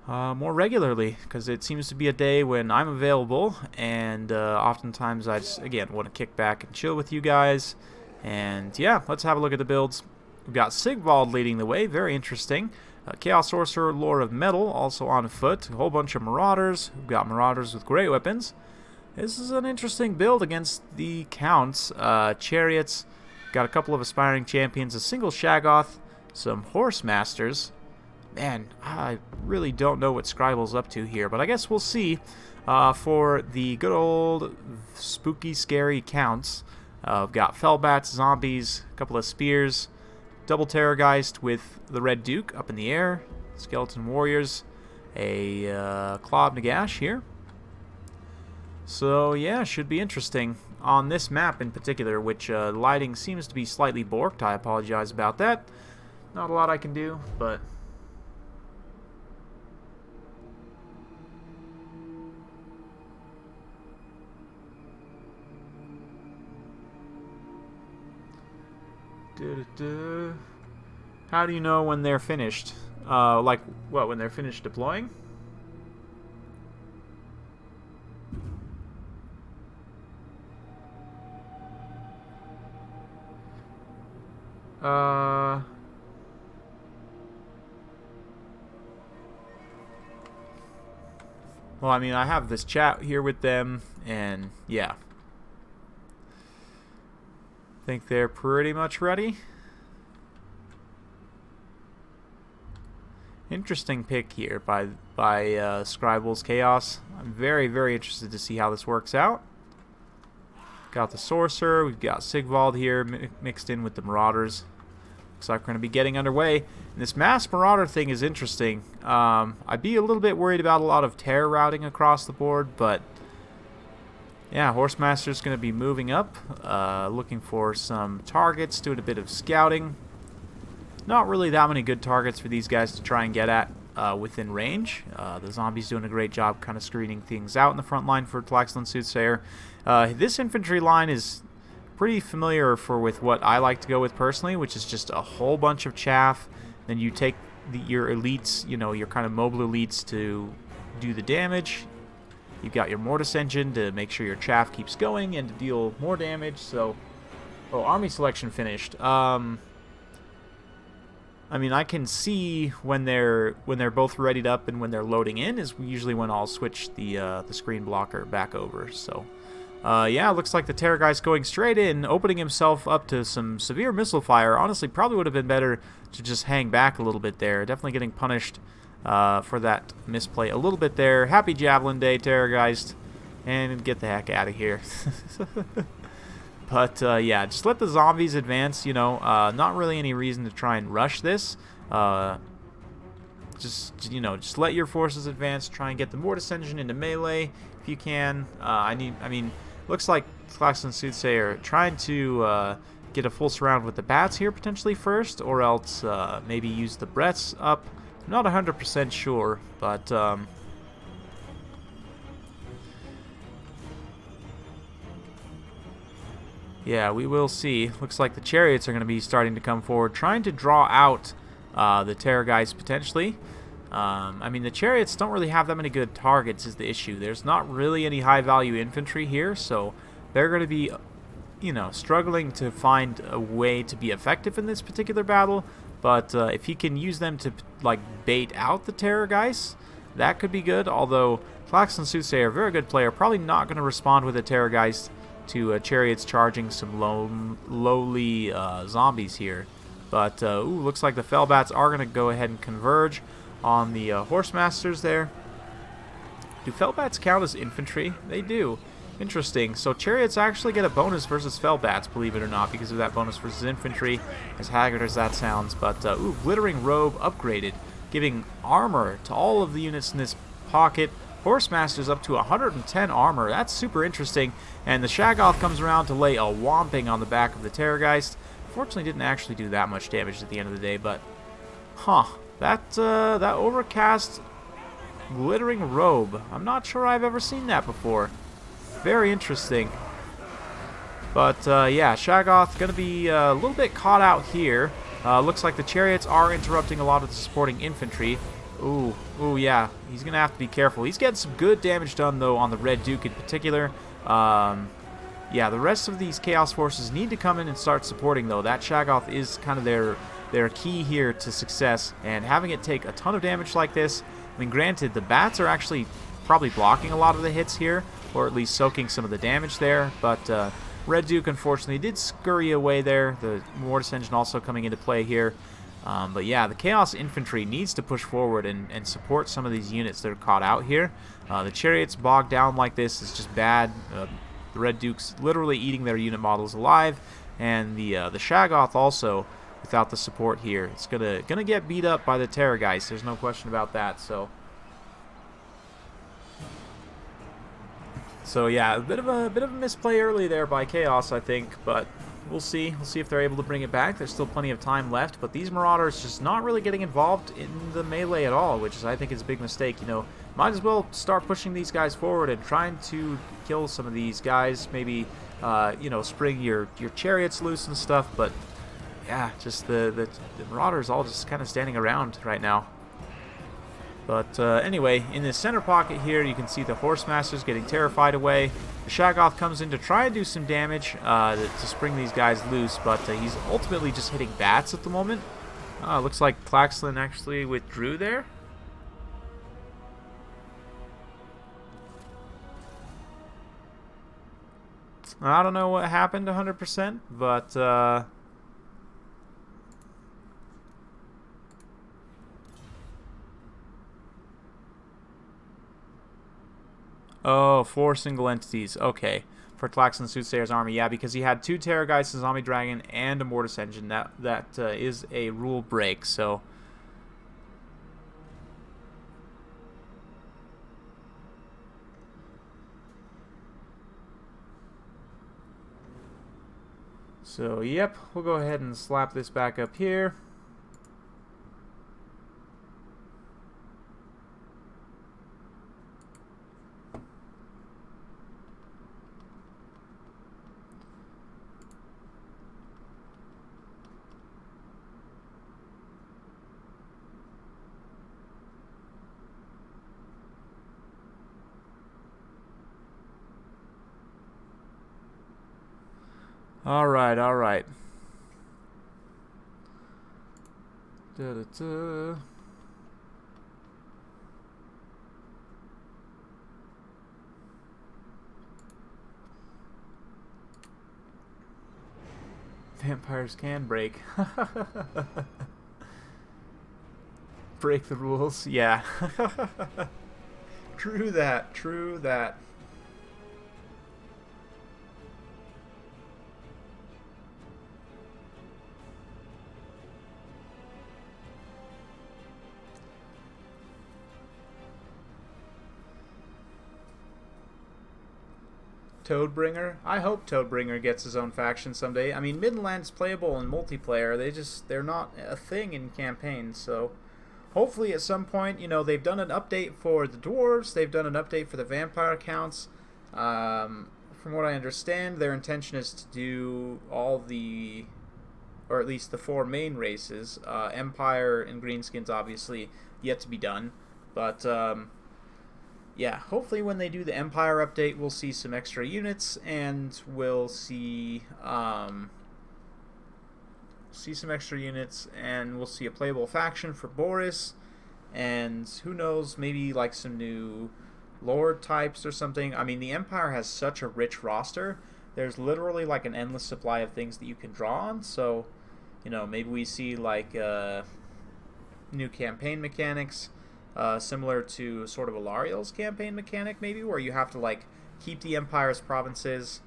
more regularly, because it seems to be a day when I'm available, and oftentimes I just, again, want to kick back and chill with you guys. And yeah, let's have a look at the builds. We've got Sigvald leading the way, very interesting. Chaos Sorcerer, Lore of Metal, also on foot. A whole bunch of Marauders. We've got Marauders with great weapons. This is an interesting build against the Counts. Chariots, got a couple of Aspiring Champions, a single Shaggoth, some Horse Masters. Man, I really don't know what Scrible's up to here, but I guess we'll see. For the good old spooky, scary Counts, we've got Fellbats, Zombies, a couple of Spears, Double Terrorgeist with the Red Duke up in the air, Skeleton Warriors, a Claw of Nagash here. So yeah, should be interesting on this map in particular, which lighting seems to be slightly borked. I apologize about that. Not a lot I can do, but how do you know when they're finished? Like what, when they're finished deploying? Well, I mean, I have this chat here with them, and yeah. I think they're pretty much ready. Interesting pick here by Scrible's Chaos. I'm very, very interested to see how this works out. Got the Sorcerer, we've got Sigvald here mixed in with the Marauders. Looks like we're going to be getting underway. And this mass Marauder thing is interesting. I'd be a little bit worried about a lot of terror routing across the board, but yeah, Horsemaster's going to be moving up, looking for some targets, doing a bit of scouting. Not really that many good targets for these guys to try and get at within range. The Zombies doing a great job kind of screening things out in the front line for Tlaxlan Soothsayer. This infantry line is pretty familiar with what I like to go with personally, which is just a whole bunch of chaff. Then you take your elites, your kind of mobile elites to do the damage. You've got your Mortis engine to make sure your chaff keeps going and to deal more damage. So, army selection finished. I mean, I can see when they're both readied up and when they're loading in is usually when I'll switch the screen blocker back over. So, yeah, looks like the Terrorgeist going straight in, opening himself up to some severe missile fire. Honestly, probably would have been better to just hang back a little bit there. Definitely getting punished for that misplay a little bit there. Happy Javelin Day, Terrorgeist, and get the heck out of here. But, yeah, just let the zombies advance, not really any reason to try and rush this. just let your forces advance. Try and get the Mortis Engine into melee if you can. Looks like Klaxon Soothsayer trying to get a full surround with the bats here potentially first, or else maybe use the breaths up. I'm not 100% sure, but yeah, we will see. Looks like the chariots are going to be starting to come forward, trying to draw out the Terrorgeist potentially. The chariots don't really have that many good targets is the issue. There's not really any high-value infantry here, so they're going to be, struggling to find a way to be effective in this particular battle. But if he can use them to, bait out the Terrorgeist, that could be good. Although Klaxon Soothsayer, very good player, probably not going to respond with a Terrorgeist to chariots charging some lowly zombies here. But, looks like the Fellbats are going to go ahead and converge on the Horsemasters there. Do Fellbats count as infantry? They do. Interesting. So chariots actually get a bonus versus Fellbats, believe it or not, because of that bonus versus infantry, as haggard as that sounds. But, Glittering Robe upgraded, giving armor to all of the units in this pocket. Horsemasters up to 110 armor. That's super interesting. And the Shaggoth comes around to lay a whomping on the back of the Terrorgeist. Fortunately, didn't actually do that much damage at the end of the day, but that overcast glittering robe. I'm not sure I've ever seen that before. Very interesting. But yeah, Shaggoth gonna be a little bit caught out here. Looks like the chariots are interrupting a lot of the supporting infantry. Ooh, yeah, he's gonna have to be careful. He's getting some good damage done though on the Red Duke in particular. Yeah, the rest of these Chaos Forces need to come in and start supporting, though. That Shaggoth is kind of their key here to success, and having it take a ton of damage like this, granted, the bats are actually probably blocking a lot of the hits here, or at least soaking some of the damage there, but Red Duke, unfortunately, did scurry away there. The Mortis Engine also coming into play here. But yeah, the Chaos Infantry needs to push forward and support some of these units that are caught out here. The Chariots bogged down like this is just bad. The Red Duke's literally eating their unit models alive, and the Shaggoth also, without the support here, it's gonna get beat up by the Terrorgeist. There's no question about that. So yeah, a bit of a misplay early there by Chaos, I think, but we'll see. We'll see if they're able to bring it back. There's still plenty of time left, but these Marauders just not really getting involved in the melee at all, which I think is a big mistake. Might as well start pushing these guys forward and trying to kill some of these guys. Maybe, spring your chariots loose and stuff. But yeah, just the Marauders all just kind of standing around right now. But anyway, in the center pocket here, you can see the Horsemasters getting terrified away. The Shaggoth comes in to try and do some damage to spring these guys loose, but he's ultimately just hitting bats at the moment. Looks like Klaxon actually withdrew there. I don't know what happened 100%, but oh, 4 single entities. Okay. For Klaxon Soothsayer's army. Yeah, because he had 2 Terrorgeists, a Zombie Dragon, and a Mortis Engine. That is a rule break, so... So, yep, we'll go ahead and slap this back up here. Alright, alright. Da-da-da. Vampires can break. Break the rules, yeah. True that, true that. Toadbringer. I hope Toadbringer gets his own faction someday. I mean, Midland's playable in multiplayer. They're not a thing in campaign, so hopefully at some point, you know, they've done an update for the Dwarves, they've done an update for the vampire counts. From what I understand, their intention is to do all the, or at least the 4 main races. Empire and Greenskins obviously yet to be done, but yeah, hopefully when they do the Empire update, we'll see some extra units, and we'll see some extra units, and we'll see a playable faction for Boris, and who knows, maybe like some new Lord types or something. I mean, the Empire has such a rich roster. There's literally like an endless supply of things that you can draw on, so, you know, maybe we see like new campaign mechanics, similar to sort of Alariel's campaign mechanic, maybe, where you have to like keep the Empire's provinces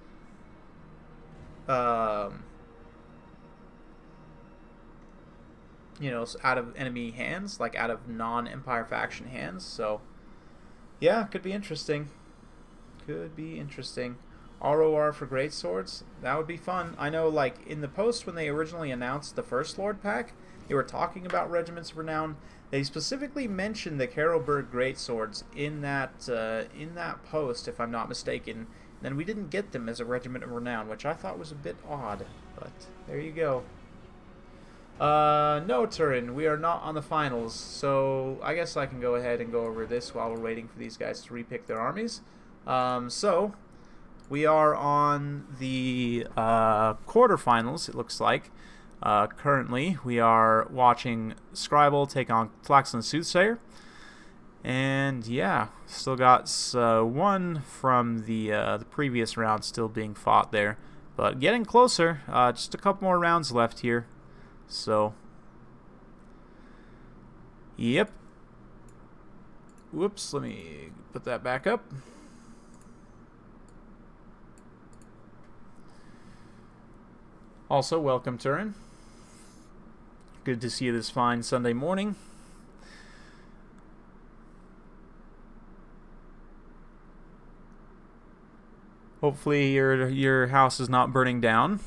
you know, out of enemy hands, like out of non-Empire faction hands. So yeah, could be interesting. Could be interesting. ROR for greatswords, that would be fun. I know, like, in the post when they originally announced the First Lord pack, they were talking about Regiments of Renown. They specifically mentioned the Carolberg greatswords in that post, if I'm not mistaken. Then we didn't get them as a Regiment of Renown, which I thought was a bit odd. But there you go. No, Turin, we are not on the finals, so I guess I can go ahead and go over this while we're waiting for these guys to repick their armies. So we are on the quarterfinals, it looks like. Currently, we are watching Scribble take on Flaxland Soothsayer. And yeah, still got one from the previous round still being fought there. But getting closer, just a couple more rounds left here. So, yep. Whoops, let me put that back up. Also, welcome, Turin. Good to see you this fine Sunday morning. Hopefully your house is not burning down.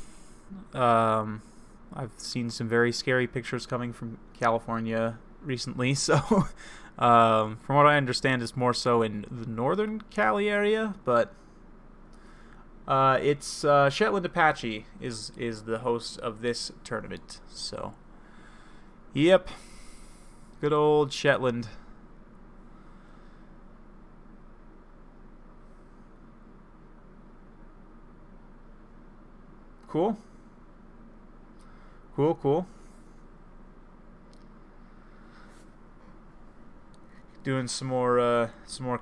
I've seen some very scary pictures coming from California recently, so from what I understand, it's more so in the northern Cali area, but it's Shetland Apache is the host of this tournament, so yep, good old Shetland. Cool. Cool. Doing some more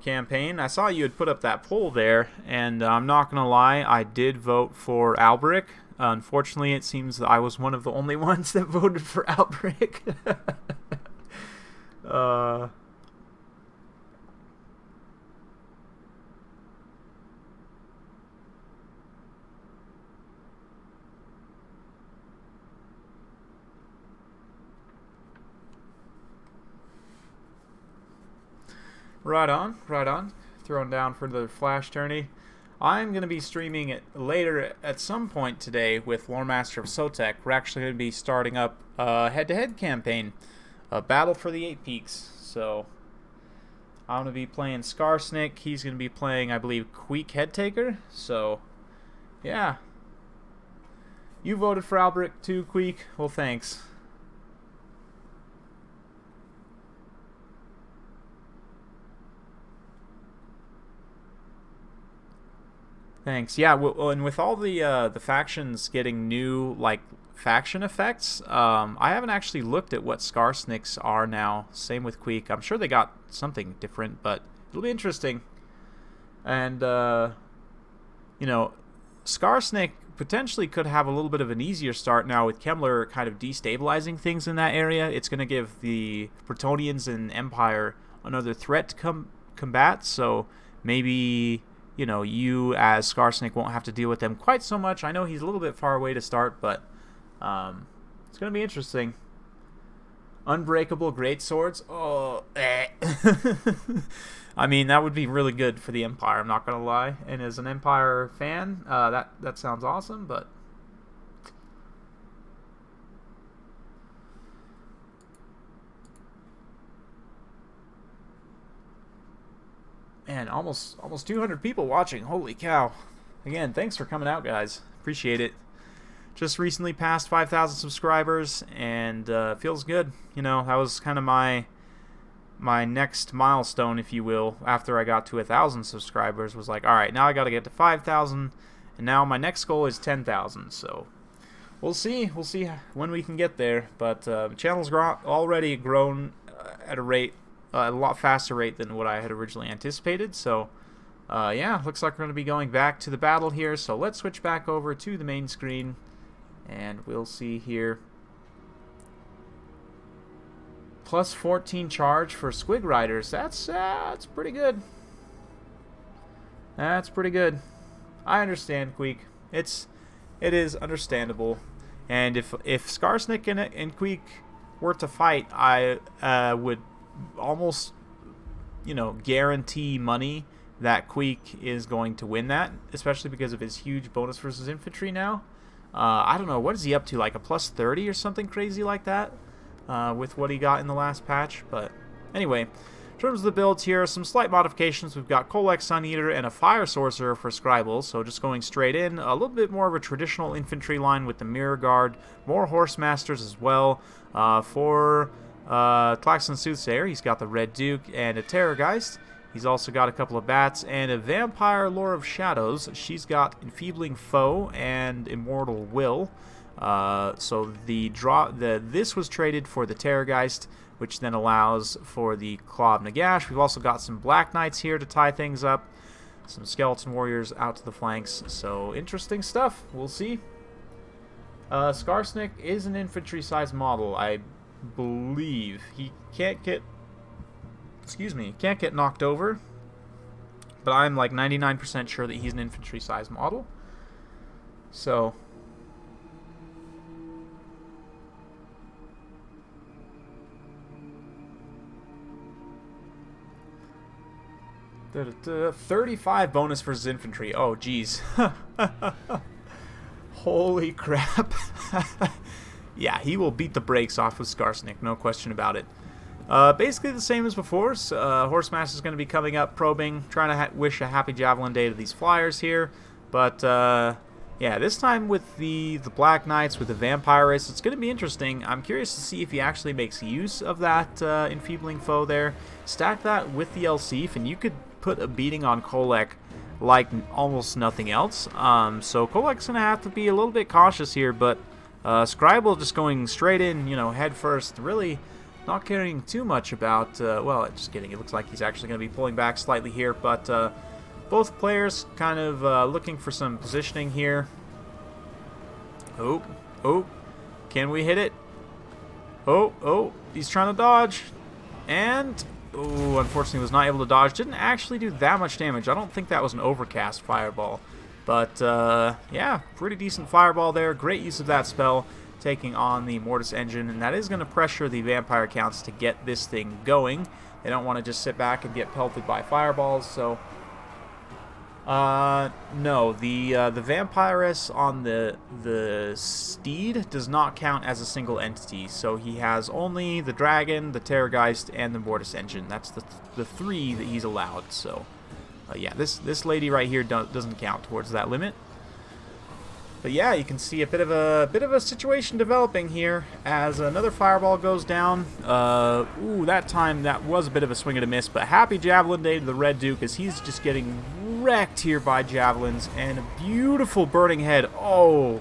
campaign. I saw you had put up that poll there, and I'm not gonna lie, I did vote for Alberic. Unfortunately, it seems that I was one of the only ones that voted for Alberic. Right on. Throwing down for the Flash tourney. I'm going to be streaming it later at some point today with Lore Master of Sotek. We're actually going to be starting up a head-to-head campaign, a battle for the 8 Peaks. So I'm going to be playing Skarsnik. He's going to be playing, I believe, Queek Headtaker. So yeah. You voted for Alberic too, Queek? Well, thanks. Thanks. Yeah, and with all the factions getting new like faction effects, I haven't actually looked at what Skarsniks are now. Same with Queek. I'm sure they got something different, but it'll be interesting. And you know, Skarsnik potentially could have a little bit of an easier start now with Kemmler kind of destabilizing things in that area. It's going to give the Bretonnians and Empire another threat to combat. So maybe, you know, you as Skarsnik won't have to deal with them quite so much. I know he's a little bit far away to start, but it's going to be interesting. Unbreakable greatswords. Oh, I mean, that would be really good for the Empire, I'm not going to lie. And as an Empire fan, that sounds awesome, but... Man, almost 200 people watching. Holy cow. Again, thanks for coming out, guys. Appreciate it. Just recently passed 5,000 subscribers, and feels good. You know, that was kind of my next milestone, if you will, after I got to 1,000 subscribers. Was like, all right, now I got to get to 5,000, and now my next goal is 10,000. So we'll see when we can get there. But the channel's already grown at a lot faster rate than what I had originally anticipated. So yeah, looks like we're going to be going back to the battle here. So let's switch back over to the main screen, and we'll see here. Plus 14 charge for Squig Riders. That's pretty good. That's pretty good. I understand, Queek. It is understandable. And if Skarsnik and Queek were to fight, I would almost, you know, guarantee money that Queek is going to win that, especially because of his huge bonus versus infantry now. I don't know, what is he up to, like a plus 30 or something crazy like that, with what he got in the last patch. But anyway, in terms of the builds here, some slight modifications. We've got Kolek Sun Eater and a Fire Sorcerer for Scribble, so just going straight in. A little bit more of a traditional infantry line with the Mirror Guard, more Horse Masters as well. For Tlaxon Soothsayer, he's got the Red Duke and a Terrorgeist. He's also got a couple of bats and a Vampire Lore of Shadows. She's got Enfeebling Foe and Immortal Will. So this was traded for the Terrorgeist, which then allows for the Claw of Nagash. We've also got some Black Knights here to tie things up. Some Skeleton Warriors out to the flanks. So interesting stuff. We'll see. Skarsnik is an infantry-sized model, I believe. He can't get... can't get knocked over, but I'm like 99% sure that he's an infantry-sized model. So, $35 bonus versus infantry. Oh, geez. Holy crap. Yeah, he will beat the brakes off with Skarsnik, no question about it. Basically the same as before. Horsemaster is going to be coming up, probing, trying to wish a happy Javelin Day to these flyers here. But yeah, this time with the Black Knights, with the Vampires, it's going to be interesting. I'm curious to see if he actually makes use of that Enfeebling Foe there. Stack that with the Elseef, and you could put a beating on Kolek like almost nothing else. So Kolek's going to have to be a little bit cautious here, but Scribble just going straight in, you know, head first, really not caring too much about, well, just kidding. It looks like he's actually going to be pulling back slightly here, but both players kind of looking for some positioning here. Oh, can we hit it? Oh, he's trying to dodge. And, oh, unfortunately was not able to dodge. Didn't actually do that much damage. I don't think that was an overcast fireball. But, yeah, pretty decent fireball there. Great use of that spell, taking on the Mortis Engine, and that is going to pressure the Vampire counts to get this thing going. They don't want to just sit back and get pelted by fireballs, so... no, the Vampiress on the Steed does not count as a single entity, so he has only the Dragon, the Terrorgeist, and the Mortis Engine. That's the three that he's allowed, so... yeah, this lady right here doesn't count towards that limit. But yeah, you can see a bit of a situation developing here as another fireball goes down. Ooh, that time that was a bit of a swing and a miss, but happy Javelin Day to the Red Duke as he's just getting wrecked here by javelins, and a beautiful burning head. Oh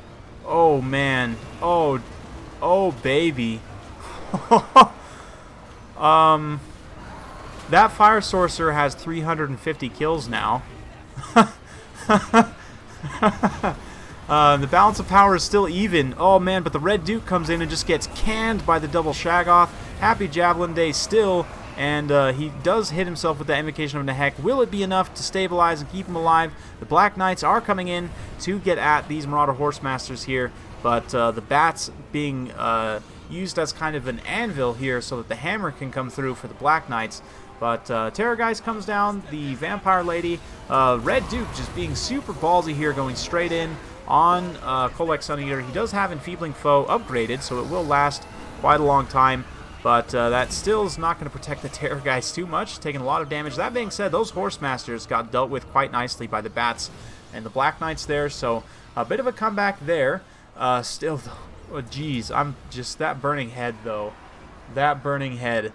man. Oh baby. That Fire Sorcerer has 350 kills now. The balance of power is still even. Oh man, but the Red Duke comes in and just gets canned by the double Shaggoth. Happy Javelin Day still, and he does hit himself with the Invocation of Nehek. Will it be enough to stabilize and keep him alive? The Black Knights are coming in to get at these Marauder Horsemasters here, but the bats being used as kind of an anvil here so that the hammer can come through for the Black Knights. But Terrorgeist comes down, the Vampire Lady. Red Duke just being super ballsy here, going straight in on Kolek Suneater. He does have Enfeebling Foe upgraded, so it will last quite a long time. But that still is not going to protect the Terrorgeist too much, taking a lot of damage. That being said, those Horse Masters got dealt with quite nicely by the Bats and the Black Knights there, so a bit of a comeback there. Still, though, oh, geez, I'm just, that burning head, though. That burning head.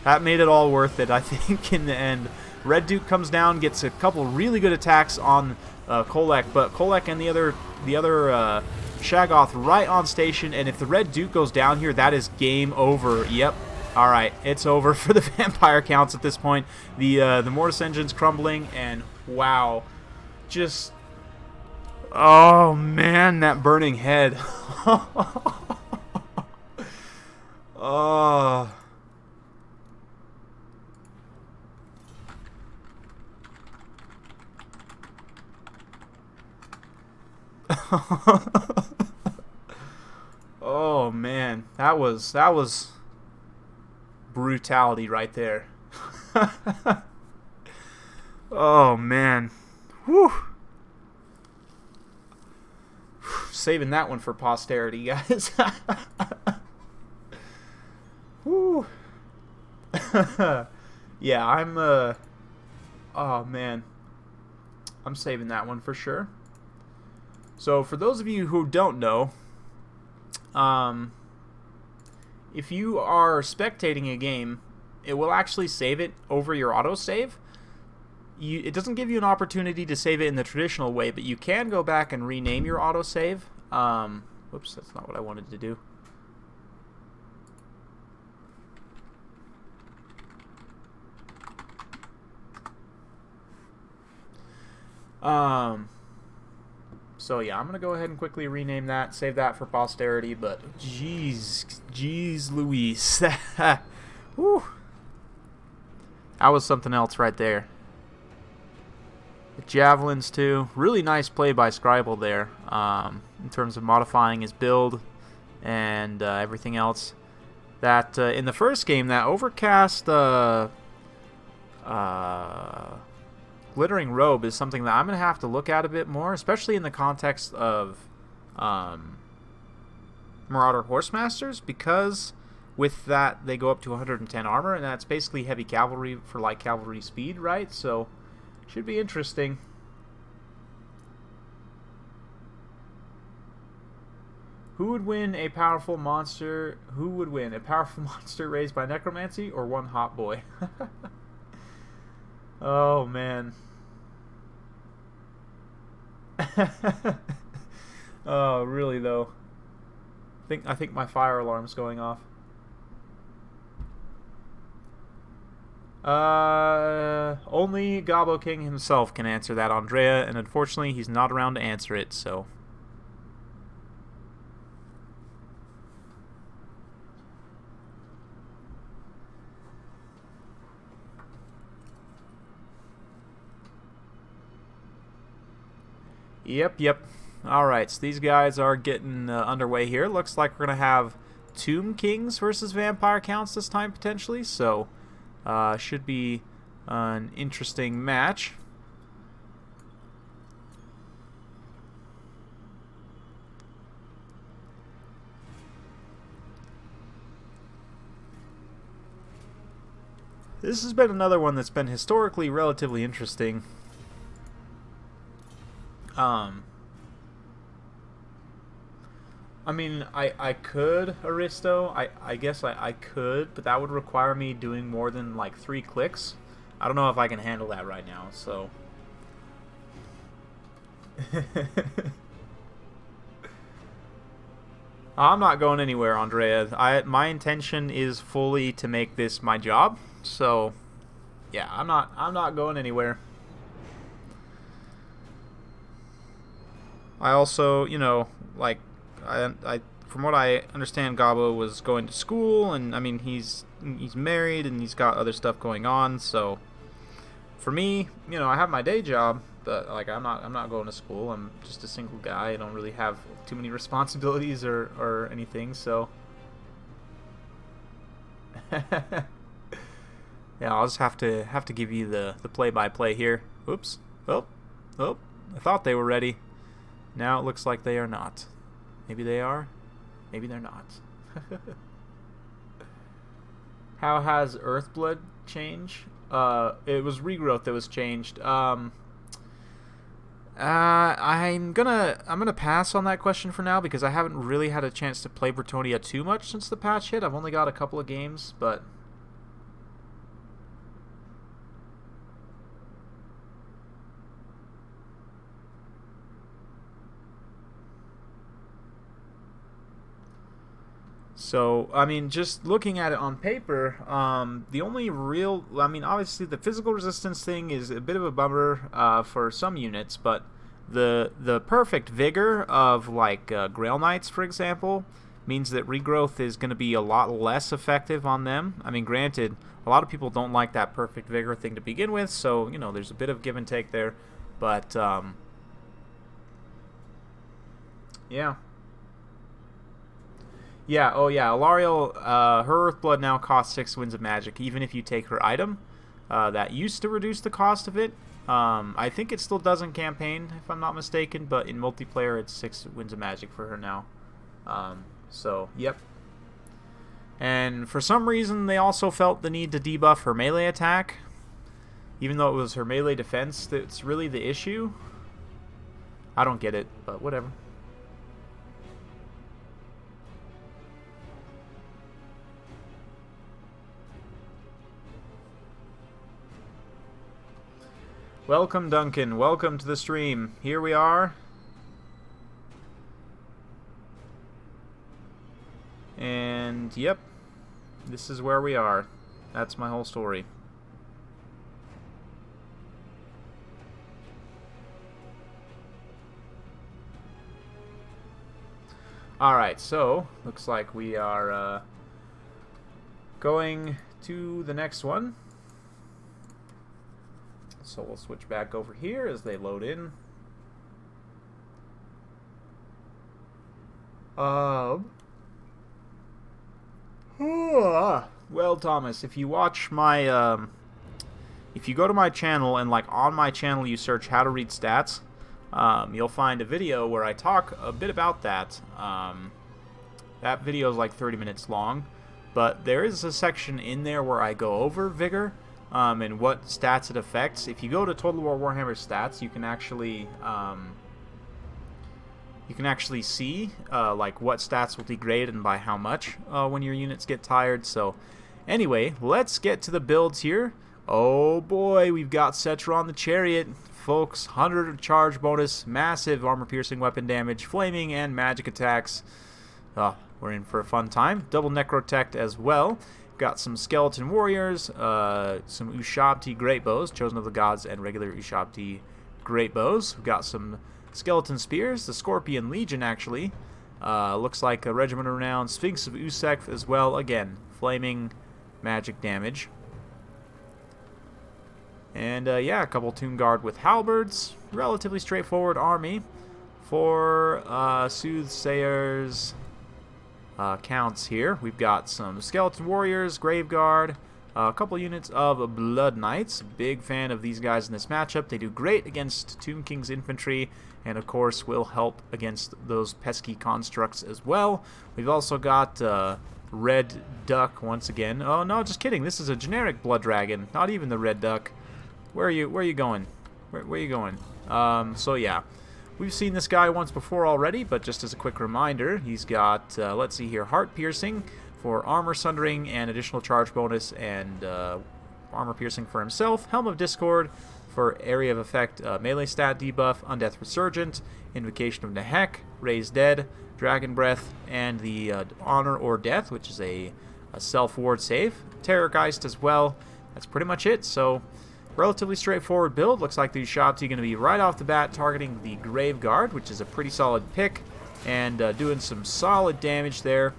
That made it all worth it, I think, in the end. Red Duke comes down, gets a couple really good attacks on Kolek, but Kolek and the other Shaggoth right on station, and if the Red Duke goes down here, that is game over. Yep. All right, it's over for the Vampire Counts at this point. The Mortis Engine's crumbling, and wow. Just, oh man, that burning head. Oh. Oh man, that was brutality right there. Oh man. Whew. Saving that one for posterity, guys. Whew. Yeah, I'm oh man. I'm saving that one for sure. So for those of you who don't know, if you are spectating a game, it will actually save it over your autosave. It doesn't give you an opportunity to save it in the traditional way, but you can go back and rename your autosave. Whoops, that's not what I wanted to do. So yeah, I'm gonna go ahead and quickly rename that, save that for posterity. But jeez, Louise, whew. That was something else right there. The javelins too, really nice play by Scribble there, in terms of modifying his build and everything else. That in the first game, that overcast glittering robe is something that I'm going to have to look at a bit more, especially in the context of Marauder Horsemasters, because with that they go up to 110 armor, and that's basically heavy cavalry for light cavalry speed, right? So should be interesting. Who would win a powerful monster? Who would win a powerful monster raised by necromancy or one hot boy? Oh man. Oh, really though. I think my fire alarm's going off. Only Gobbo King himself can answer that, Andrea, and unfortunately he's not around to answer it, so. Yep. Alright, so these guys are getting underway here. Looks like we're going to have Tomb Kings versus Vampire Counts this time, potentially. So, should be an interesting match. This has been another one that's been historically relatively interesting. I mean, I could Aristo. I guess I could, but that would require me doing more than like 3 clicks. I don't know if I can handle that right now, so. I'm not going anywhere, Andrea. My intention is fully to make this my job, so yeah, I'm not going anywhere. I also, you know, like I from what I understand, Gobbo was going to school, and I mean he's married and he's got other stuff going on. So for me, you know, I have my day job, but like I'm not going to school. I'm just a single guy. I don't really have too many responsibilities or anything. So Yeah, I'll just have to give you the play-by-play here. Oops. Oh. Oh. I thought they were ready. Now it looks like they are not. Maybe they are. Maybe they're not. How has Earthblood changed? It was regrowth that was changed. I'm gonna pass on that question for now because I haven't really had a chance to play Bretonnia too much since the patch hit. I've only got a couple of games, but so, I mean, just looking at it on paper, the only real... I mean, obviously, the physical resistance thing is a bit of a bummer for some units, but the perfect vigor of, like, Grail Knights, for example, means that regrowth is going to be a lot less effective on them. I mean, granted, a lot of people don't like that perfect vigor thing to begin with, so, you know, there's a bit of give and take there, but, yeah. Yeah, oh yeah, Alariel, her Earthblood now costs 6 Winds of Magic, even if you take her item. That used to reduce the cost of it. I think it still does in campaign, if I'm not mistaken, but in multiplayer it's 6 Winds of Magic for her now. So, yep. And for some reason, they also felt the need to debuff her melee attack, even though it was her melee defense that's really the issue. I don't get it, but whatever. Welcome, Duncan. Welcome to the stream. Here we are. And, yep. This is where we are. That's my whole story. Alright, so, looks like we are going to the next one. So we'll switch back over here as they load in. Well, Thomas, if you watch my, if you go to my channel and, like, on my channel you search how to read stats, you'll find a video where I talk a bit about that. That video is like 30 minutes long, but there is a section in there where I go over Vigor. And what stats it affects. If you go to Total War Warhammer stats, you can actually see like what stats will degrade and by how much when your units get tired. So anyway, let's get to the builds here. Oh boy, we've got Cetra on the Chariot, folks. 100 charge bonus, massive armor piercing weapon damage, flaming and magic attacks. We're in for a fun time. Double Necrotect as well. Got some Skeleton Warriors, some Ushabti Great Bows, Chosen of the Gods, and regular Ushabti Great Bows. We've got some Skeleton Spears, the Scorpion Legion, actually. Looks like a Regiment of Renown, Sphinx of Usek as well. Again, flaming magic damage. And, yeah, a couple Tomb Guard with Halberds. Relatively straightforward army for Soothsayers... counts here. We've got some Skeleton Warriors, Graveguard, a couple units of Blood Knights. Big fan of these guys in this matchup. They do great against Tomb King's infantry, and of course will help against those pesky constructs as well. We've also got Red Duck once again. Oh no, just kidding. This is a generic Blood Dragon, not even the Red Duck. Where are you going? Where are you going? So yeah. We've seen this guy once before already, but just as a quick reminder, he's got, let's see here, Heart Piercing for Armor Sundering and additional charge bonus, and Armor Piercing for himself, Helm of Discord for Area of Effect melee stat debuff, Undeath Resurgent, Invocation of Nehek, Raise Dead, Dragon Breath, and the Honor or Death, which is a self-ward save, Terrorgeist as well. That's pretty much it, so... Relatively straightforward build. Looks like the Ushabti going to be right off the bat targeting the Graveguard, which is a pretty solid pick, and doing some solid damage there.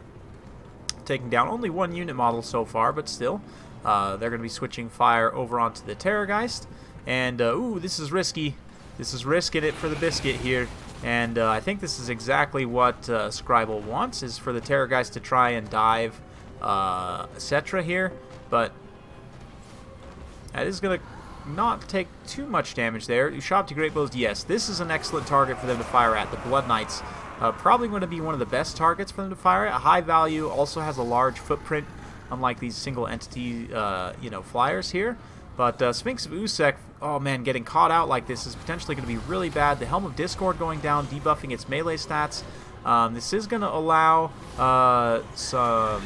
Taking down only one unit model so far, but still. They're going to be switching fire over onto the Terrorgeist. And, ooh, this is risky. This is risking it for the biscuit here. And I think this is exactly what Scribble wants, is for the Terrorgeist to try and dive Cetra here. But... That is going to not take too much damage there. Ushabti Greatbows, yes, this is an excellent target for them to fire at. The Blood Knights, probably going to be one of the best targets for them to fire at. High value, also has a large footprint, unlike these single entity, flyers here. But Sphinx of Usek, oh man, getting caught out like this is potentially going to be really bad. The Helm of Discord going down, debuffing its melee stats. This is going to allow some,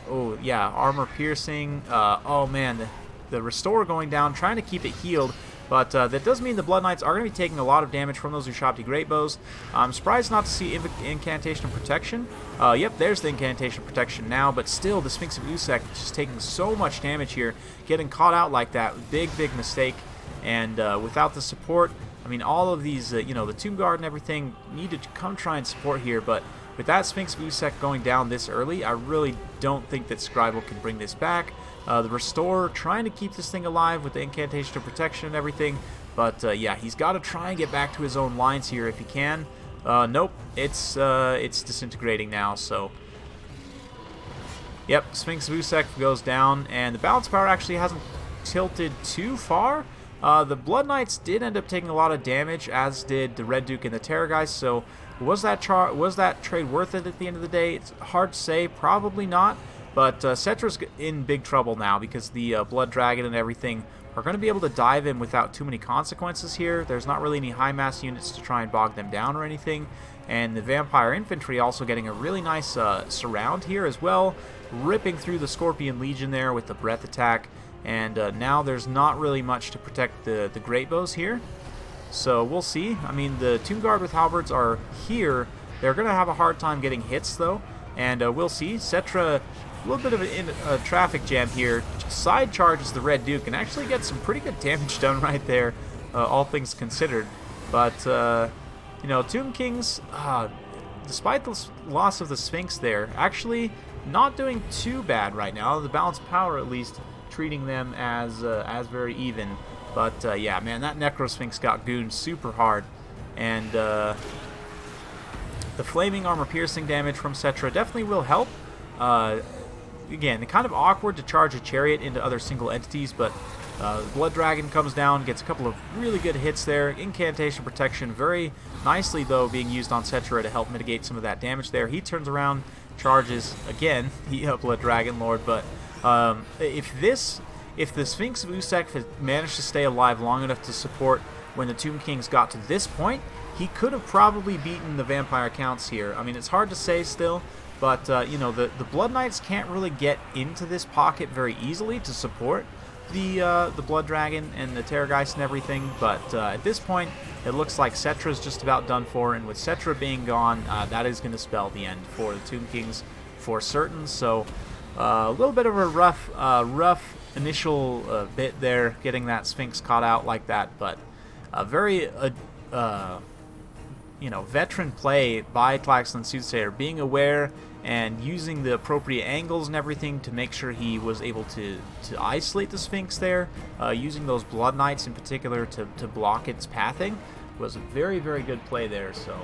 armor piercing. Oh man, the Restore going down, trying to keep it healed. But that does mean the Blood Knights are going to be taking a lot of damage from those Ushabti Greatbows. I'm surprised not to see Incantation of Protection. Yep, there's the Incantation of Protection now, but still, the Sphinx of Usek just taking so much damage here, getting caught out like that. Big, big mistake. And without the support, I mean, all of these, the Tomb Guard and everything needed to come try and support here, but with that Sphinx of Usek going down this early, I really don't think that Scribble can bring this back. The Restore trying to keep this thing alive with the Incantation of Protection and everything, but yeah, he's got to try and get back to his own lines here if he can. Nope, it's disintegrating now, so... Yep, Sphinx of Usek goes down, and the balance power actually hasn't tilted too far. The Blood Knights did end up taking a lot of damage, as did the Red Duke and the Terrorgeist, so was that trade worth it at the end of the day? It's hard to say, probably not. But Cetra's in big trouble now because the Blood Dragon and everything are going to be able to dive in without too many consequences here. There's not really any high mass units to try and bog them down or anything. And the Vampire Infantry also getting a really nice surround here as well, ripping through the Scorpion Legion there with the Breath Attack. And now there's not really much to protect the Greatbows here. So we'll see. I mean, the Tomb Guard with Halberds are here. They're going to have a hard time getting hits, though. And we'll see. Cetra, a little bit of a traffic jam here. Side charges the Red Duke and actually gets some pretty good damage done right there, all things considered. But, Tomb Kings, despite the loss of the Sphinx there, actually not doing too bad right now. The balanced power, at least, treating them as very even. But, yeah, man, that Necro Sphinx got gooned super hard. And, the flaming armor piercing damage from Cetra definitely will help. Again, kind of awkward to charge a chariot into other single entities, but the Blood Dragon comes down, gets a couple of really good hits there. Incantation Protection very nicely, though, being used on Cetra to help mitigate some of that damage there. He turns around, charges again, the Blood Dragon Lord, but if the Sphinx of Usek had managed to stay alive long enough to support when the Tomb Kings got to this point, he could have probably beaten the Vampire Counts here. I mean, it's hard to say still, but, the Blood Knights can't really get into this pocket very easily to support the Blood Dragon and the Terrorgeist and everything, but at this point, it looks like Cetra's just about done for, and with Cetra being gone, that is going to spell the end for the Tomb Kings for certain, so a little bit of a rough initial bit there, getting that Sphinx caught out like that, but a very... veteran play by Tlaxlan Soothsayer, being aware and using the appropriate angles and everything to make sure he was able to isolate the Sphinx there, using those Blood Knights in particular to block its pathing, was a very, very good play there, so...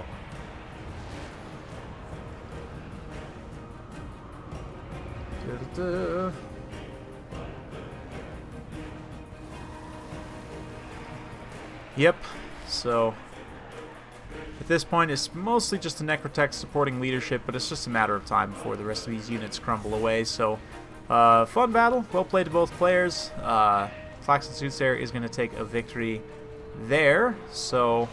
Yep, so... At this point, it's mostly just a Necrotech supporting leadership, but it's just a matter of time before the rest of these units crumble away. So, fun battle. Well played to both players. Tlaxlan Soothsayer is going to take a victory there. So,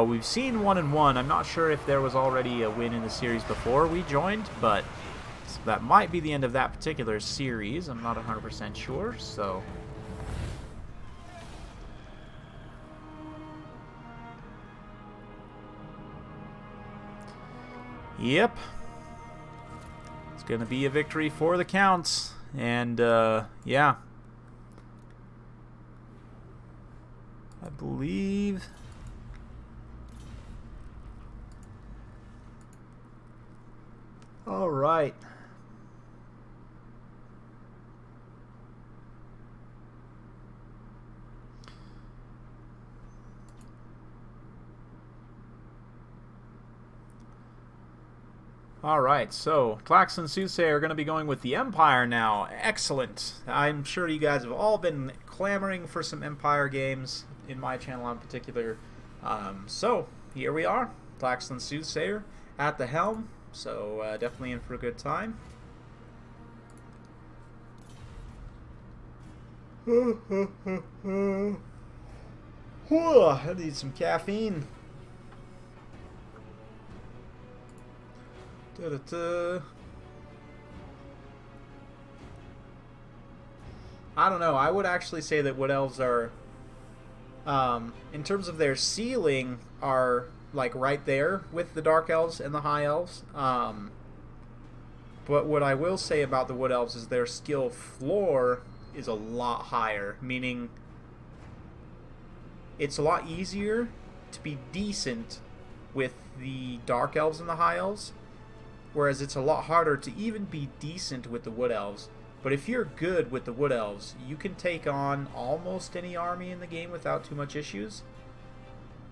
we've seen 1-1. I'm not sure if there was already a win in the series before we joined, but that might be the end of that particular series. I'm not 100% sure, so... Yep. It's going to be a victory for the Counts. And, yeah. I believe... All right. Alright, so Tlax and Soothsayer are going to be going with the Empire now. Excellent. I'm sure you guys have all been clamoring for some Empire games, in my channel in particular. So, here we are. Tlax and Soothsayer at the helm, so definitely in for a good time. I need some caffeine. I don't know. I would actually say that Wood Elves are, in terms of their ceiling, are like right there with the Dark Elves and the High Elves. But what I will say about the Wood Elves is their skill floor is a lot higher, meaning it's a lot easier to be decent with the Dark Elves and the High Elves, whereas it's a lot harder to even be decent with the Wood Elves. But if you're good with the Wood Elves, you can take on almost any army in the game without too much issues.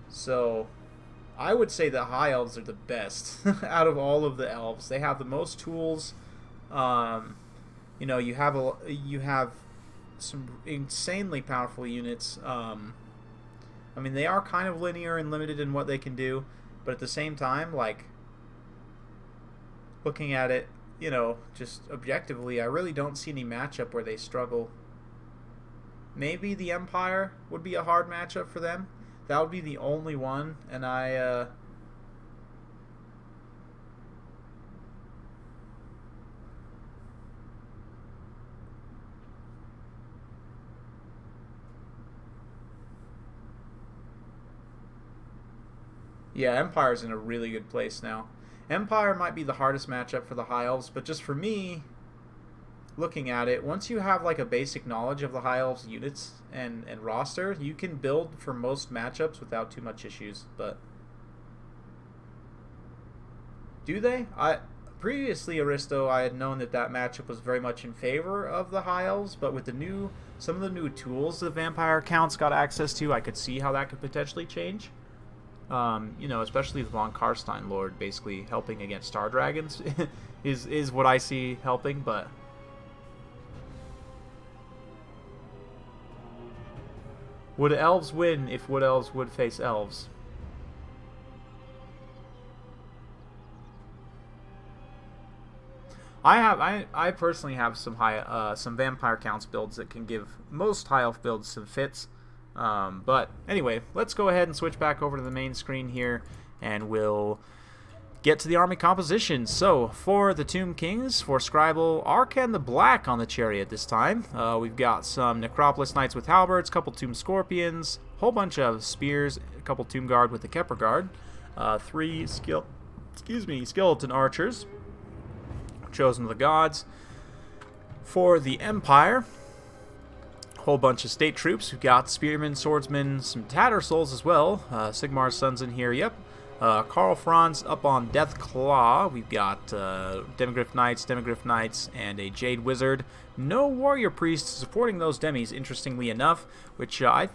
So I would say the High Elves are the best out of all of the Elves. They have the most tools. You know, you have some insanely powerful units. I mean, they are kind of linear and limited in what they can do, but at the same time, like, looking at it, you know, just objectively, I really don't see any matchup where they struggle. Maybe the Empire would be a hard matchup for them. That would be the only one, and yeah, Empire's in a really good place now. Empire might be the hardest matchup for the High Elves, but just for me, looking at it, once you have like a basic knowledge of the High Elves units and roster, you can build for most matchups without too much issues. But do they? Previously, Aristo, I had known that matchup was very much in favor of the High Elves, but with some of the new tools the Vampire accounts got access to, I could see how that could potentially change. You know, especially the Von Karstein Lord basically helping against Star Dragons is what I see helping, but would Elves win if Wood Elves would face Elves? I personally have some some Vampire Counts builds that can give most High Elf builds some fits. But anyway, let's go ahead and switch back over to the main screen here, and we'll get to the army composition. So, for the Tomb Kings, for Scribble, Arkan the Black on the chariot this time. We've got some Necropolis Knights with halberds, couple Tomb Scorpions, whole bunch of spears, a couple Tomb Guard with the Kepler Guard, 3 skeleton archers, Chosen of the Gods. For the Empire, whole bunch of state troops. We've got spearmen, swordsmen, some Tattersouls as well. Sigmar's Sons in here, yep. Karl Franz up on Death Claw. We've got Demigryph Knights, and a Jade Wizard. No Warrior Priest supporting those demis, interestingly enough, which I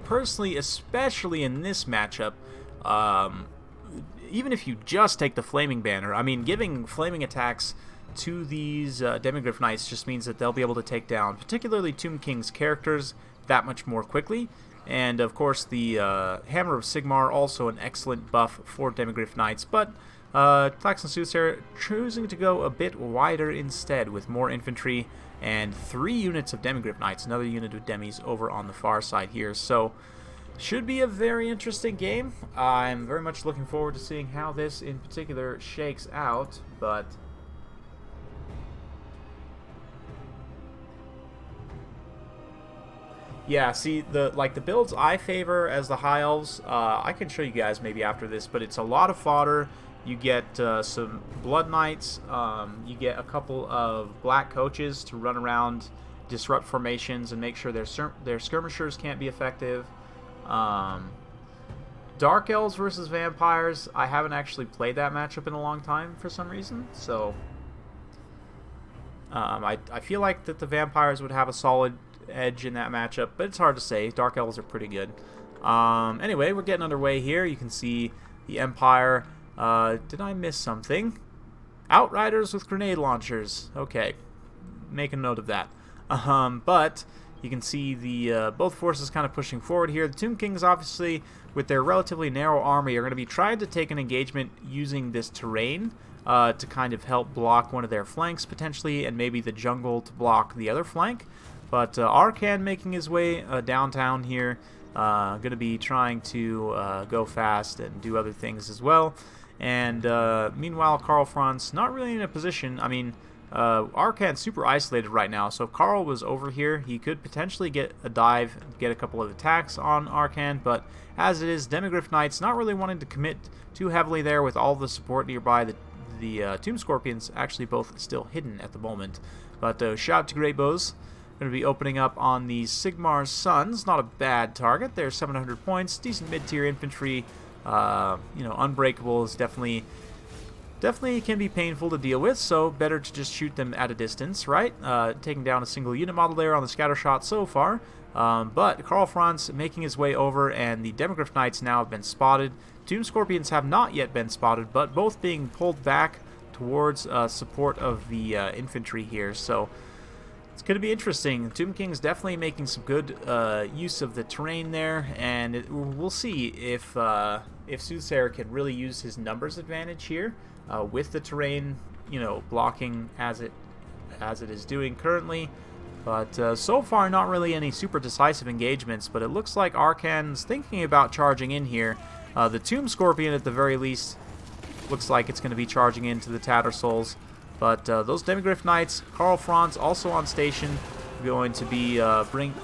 personally, especially in this matchup, even if you just take the Flaming Banner, I mean, giving flaming attacks to these Demigryph Knights just means that they'll be able to take down particularly Tomb King's characters that much more quickly. And of course the Hammer of Sigmar, also an excellent buff for Demigryph Knights, but Tlax and Soothsayer choosing to go a bit wider instead with more infantry and 3 units of Demigryph Knights, another unit of demis over on the far side here. So should be a very interesting game. I'm very much looking forward to seeing how this in particular shakes out, but yeah, see, the builds I favor as the High Elves, I can show you guys maybe after this, but it's a lot of fodder. You get some Blood Knights, you get a couple of Black Coaches to run around, disrupt formations, and make sure their skirmishers can't be effective. Dark Elves versus Vampires, I haven't actually played that matchup in a long time for some reason, so I feel like that the Vampires would have a solid edge in that matchup, but it's hard to say. Dark Elves are pretty good. Anyway, we're getting underway here. You can see the Empire. Did I miss something? Outriders with grenade launchers. Okay, make a note of that. But you can see the both forces kind of pushing forward here. The Tomb Kings, obviously, with their relatively narrow army, are going to be trying to take an engagement using this terrain to kind of help block one of their flanks, potentially, and maybe the jungle to block the other flank. But Arkan making his way downtown here, going to be trying to go fast and do other things as well. And meanwhile, Karl Franz not really in a position. I mean, Arkan's super isolated right now, so if Karl was over here, he could potentially get a dive, get a couple of attacks on Arkan, but as it is, Demigryph Knights not really wanting to commit too heavily there with all the support nearby. The Tomb Scorpions actually both still hidden at the moment. But shout out to Great Bows. Going to be opening up on the Sigmar's Sons. Not a bad target. They're 700 points. Decent mid-tier infantry. Unbreakable is definitely can be painful to deal with, so better to just shoot them at a distance, right? Taking down a single unit model there on the scatter shot so far. But Karl Franz making his way over, and the Demigryph Knights now have been spotted. Tomb Scorpions have not yet been spotted, but both being pulled back towards support of the infantry here, so it's going to be interesting. Tomb King's definitely making some good use of the terrain there, and we'll see if Soothsayer can really use his numbers advantage here with the terrain, blocking as it is doing currently. But so far, not really any super decisive engagements. But it looks like Arkan's thinking about charging in here. The Tomb Scorpion, at the very least, looks like it's going to be charging into the Tattersouls. But those Demigryph Knights, Karl Franz also on station, going to be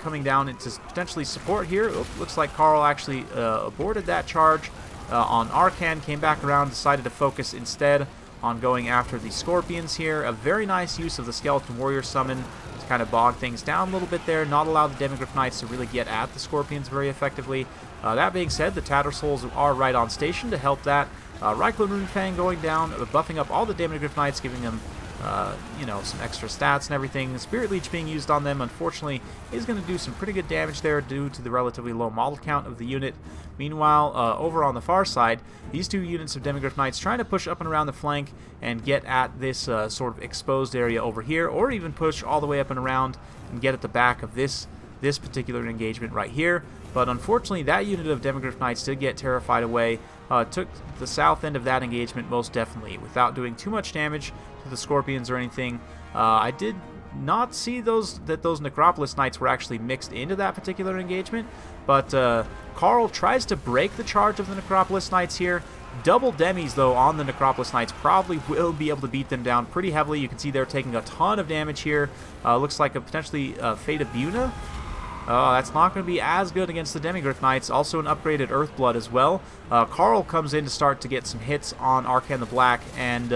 coming down into potentially support here. It looks like Karl actually aborted that charge on Arkan, came back around, decided to focus instead on going after the Scorpions here. A very nice use of the Skeleton Warrior summon to kind of bog things down a little bit there, not allow the Demigryph Knights to really get at the Scorpions very effectively. That being said, the Tattersouls are right on station to help that. Reichland Runefang going down, buffing up all the Demigryph Knights, giving them some extra stats and everything. Spirit Leech being used on them, unfortunately, is going to do some pretty good damage there due to the relatively low model count of the unit. Meanwhile, over on the far side, these two units of Demigryph Knights trying to push up and around the flank and get at this sort of exposed area over here, or even push all the way up and around and get at the back of this particular engagement right here. But unfortunately, that unit of Demigryph Knights did get terrified away. Took the south end of that engagement most definitely, without doing too much damage to the Scorpions or anything. I did not see that those Necropolis Knights were actually mixed into that particular engagement, but Karl tries to break the charge of the Necropolis Knights here. Double demis, though, on the Necropolis Knights probably will be able to beat them down pretty heavily. You can see they're taking a ton of damage here. Looks like a potentially Fate of Buna. That's not going to be as good against the Demigryph Knights. Also an upgraded Earthblood as well. Karl comes in to start to get some hits on Arkan the Black, and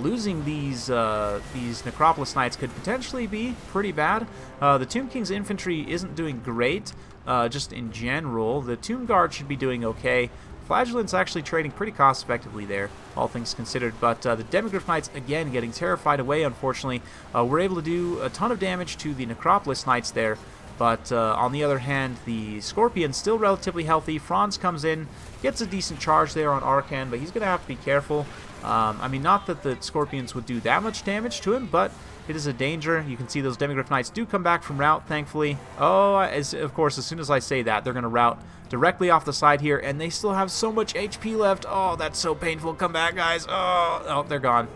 losing these Necropolis Knights could potentially be pretty bad. The Tomb King's infantry isn't doing great, just in general. The Tomb Guard should be doing okay. Flagellant's actually trading pretty cost effectively there, all things considered, but the Demigryph Knights, again, getting terrified away, unfortunately. We're able to do a ton of damage to the Necropolis Knights there. But on the other hand, the Scorpion's still relatively healthy. Franz comes in, gets a decent charge there on Arkan, but he's going to have to be careful. Not that the Scorpions would do that much damage to him, but it is a danger. You can see those Demigryph Knights do come back from rout, thankfully. Of course, as soon as I say that, they're going to rout directly off the side here, and they still have so much HP left. Oh, that's so painful. Come back, guys. Oh, they're gone.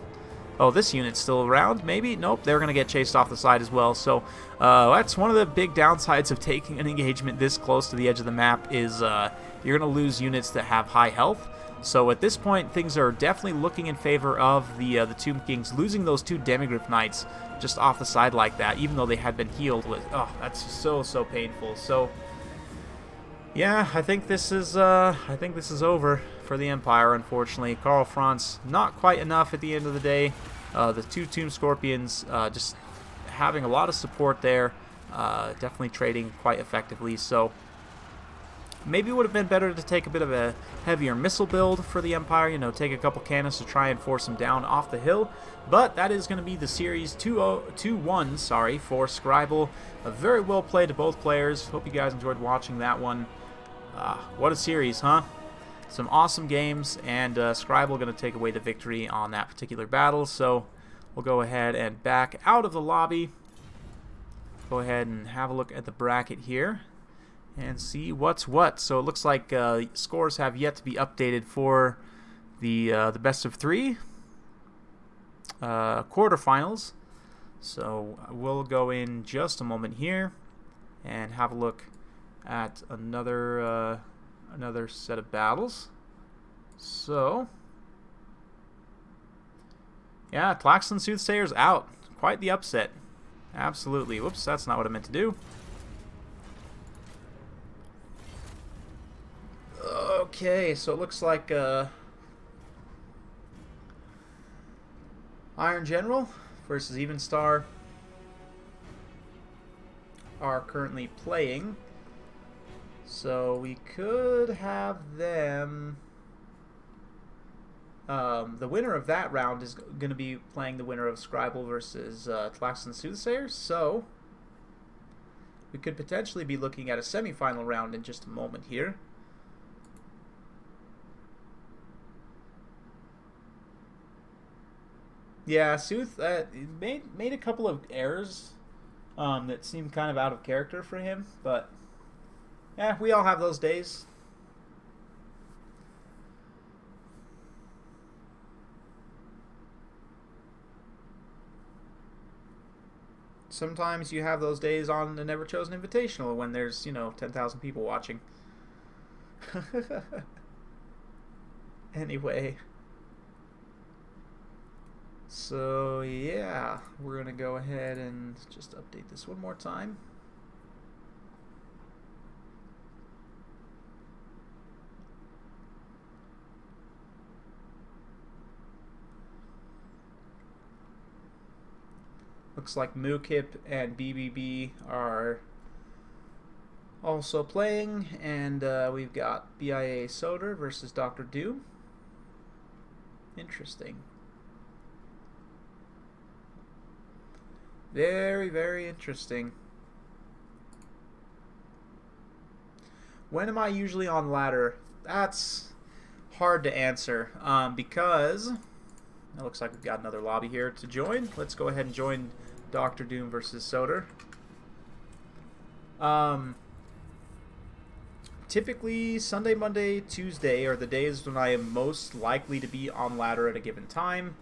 Oh, this unit's still around, maybe? Nope, they're going to get chased off the side as well. So that's one of the big downsides of taking an engagement this close to the edge of the map is you're going to lose units that have high health. So at this point, things are definitely looking in favor of the Tomb Kings losing those two Demigryph Knights just off the side like that, even though they had been healed with. Oh, that's so painful. So yeah, I think this is over for the Empire, unfortunately. Karl Franz, not quite enough at the end of the day. The two Tomb Scorpions just having a lot of support there, definitely trading quite effectively. So maybe it would have been better to take a bit of a heavier missile build for the Empire, take a couple cannons to try and force them down off the hill. But that is going to be the series 2-1, for Scribble. Very well played to both players. Hope you guys enjoyed watching that one. What a series, huh? some awesome games, and Scribble going to take away the victory on that particular battle. So we'll go ahead and back out of the lobby. Go ahead and have a look at the bracket here and see what's what. So it looks like scores have yet to be updated for the best of 3 quarterfinals. So we'll go in just a moment here and have a look at another set of battles. So yeah, Tlaxton Soothsayer's out. Quite the upset. Absolutely. Whoops, that's not what I meant to do. Okay, so it looks like Iron General versus Even Star are currently playing. So we could have them... the winner of that round is going to be playing the winner of Scribble versus Tlaxton Soothsayer. So we could potentially be looking at a semifinal round in just a moment here. Yeah, Sooth made a couple of errors that seemed kind of out of character for him, but yeah, we all have those days. Sometimes you have those days on the Never Chosen Invitational when there's, 10,000 people watching. Anyway. So, yeah, we're going to go ahead and just update this one more time. Looks like Mookip and BBB are also playing, and we've got BIA Soder versus Dr. Doom. Interesting. Very, very interesting. When am I usually on ladder? That's hard to answer because it looks like we've got another lobby here to join. Let's go ahead and join Dr. Doom versus Soder. Typically, Sunday, Monday, Tuesday are the days when I am most likely to be on ladder at a given time.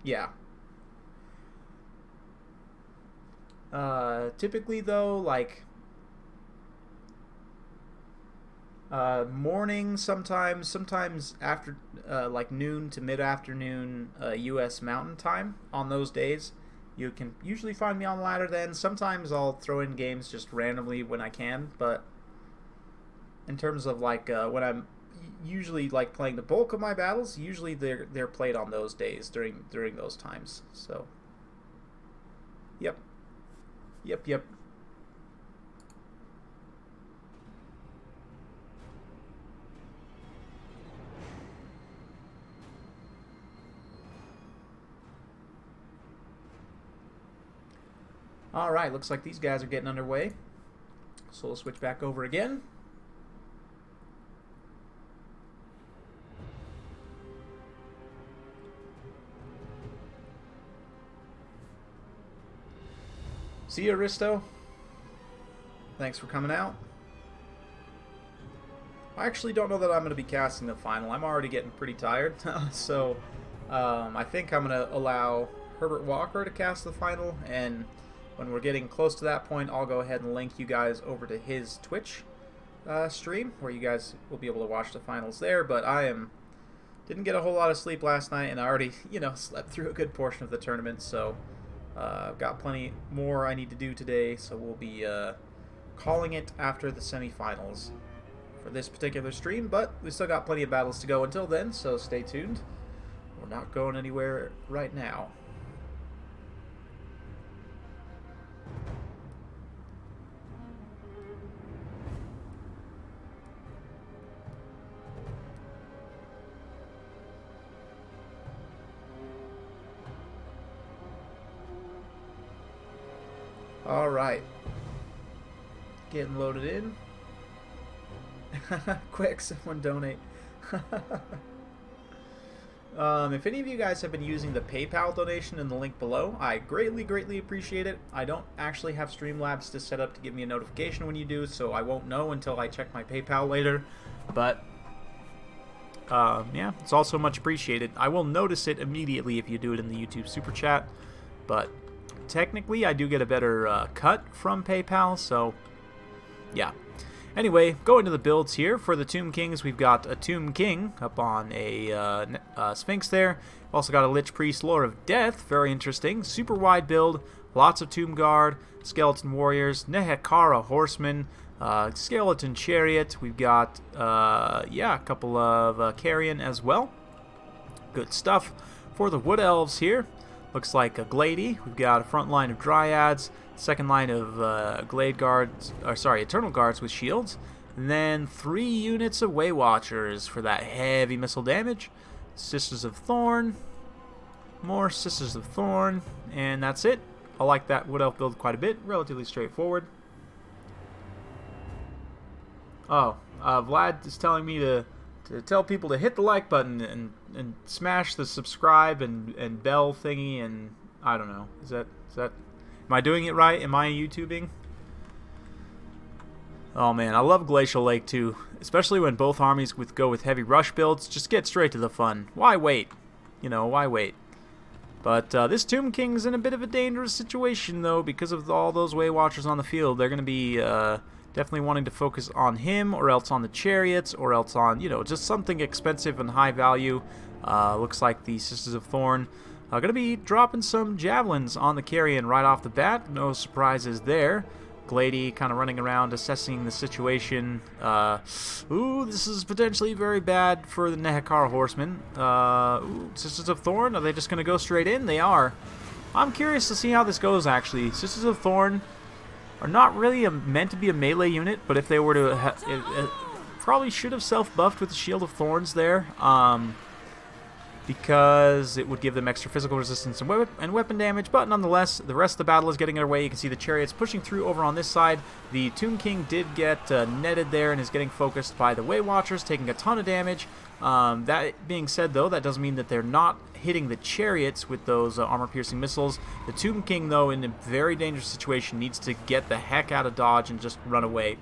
Yeah. Typically, though, like morning sometimes after like noon to mid-afternoon U.S. Mountain Time. On those days, you can usually find me on ladder then. Sometimes I'll throw in games just randomly when I can, but in terms of like when I'm usually like playing the bulk of my battles, usually they're played on those days during those times. So yep. Alright, looks like these guys are getting underway. So we'll switch back over again. See you, Aristo. Thanks for coming out. I actually don't know that I'm going to be casting the final. I'm already getting pretty tired. So I think I'm going to allow Herbert Walker to cast the final, and when we're getting close to that point, I'll go ahead and link you guys over to his Twitch stream, where you guys will be able to watch the finals there. But didn't get a whole lot of sleep last night, and I already, slept through a good portion of the tournament, so I've got plenty more I need to do today, so we'll be calling it after the semifinals for this particular stream, but we still got plenty of battles to go until then, so stay tuned. We're not going anywhere right now. Alright. Getting loaded in. Quick, someone donate. If any of you guys have been using the PayPal donation in the link below, I greatly appreciate it. I don't actually have Streamlabs to set up to give me a notification when you do, so I won't know until I check my PayPal later. But, yeah, it's also much appreciated. I will notice it immediately if you do it in the YouTube Super Chat, but technically I do get a better cut from PayPal, so yeah. Anyway, going to the builds here. For the Tomb Kings, we've got a Tomb King up on a Sphinx there. Also got a Lich Priest, Lore of Death, very interesting. Super wide build, lots of Tomb Guard, Skeleton Warriors, Nehekara Horsemen, Skeleton Chariot. We've got, yeah, a couple of Carrion as well. Good stuff. For the Wood Elves here, looks like a Glady. We've got a front line of Dryads, second line of Glade Guards, or sorry, Eternal Guards with shields, and then 3 units of Waywatchers for that heavy missile damage. Sisters of Thorn, more Sisters of Thorn, and that's it. I like that Wood Elf build quite a bit, relatively straightforward. Oh, Vlad is telling me to tell people to hit the like button and smash the subscribe and bell thingy, and I don't know. Is that am I doing it right? Am I YouTubing? Oh man, I love Glacial Lake too, especially when both armies go with heavy rush builds. Just get straight to the fun. Why wait? You know, why wait? But this Tomb King's in a bit of a dangerous situation though, because of all those Waywatchers on the field. They're going to be definitely wanting to focus on him, or else on the chariots, or else on, you know, just something expensive and high value. Looks like the Sisters of Thorn are going to be dropping some javelins on the Carrion right off the bat. No surprises there. Glady kind of running around assessing the situation. Ooh, this is potentially very bad for the Nehekara Horsemen. Ooh, Sisters of Thorn, are they just going to go straight in? They are. I'm curious to see how this goes, actually. Sisters of Thorn are not really meant to be a melee unit, but if they were to... it probably should have self-buffed with the Shield of Thorns there. Because it would give them extra physical resistance and weapon damage, but nonetheless, the rest of the battle is getting underway. You can see the chariots pushing through over on this side. The Tomb King did get netted there and is getting focused by the Waywatchers, taking a ton of damage. That being said, though, that doesn't mean that they're not hitting the chariots with those armor-piercing missiles. The Tomb King, though, in a very dangerous situation, needs to get the heck out of dodge and just run away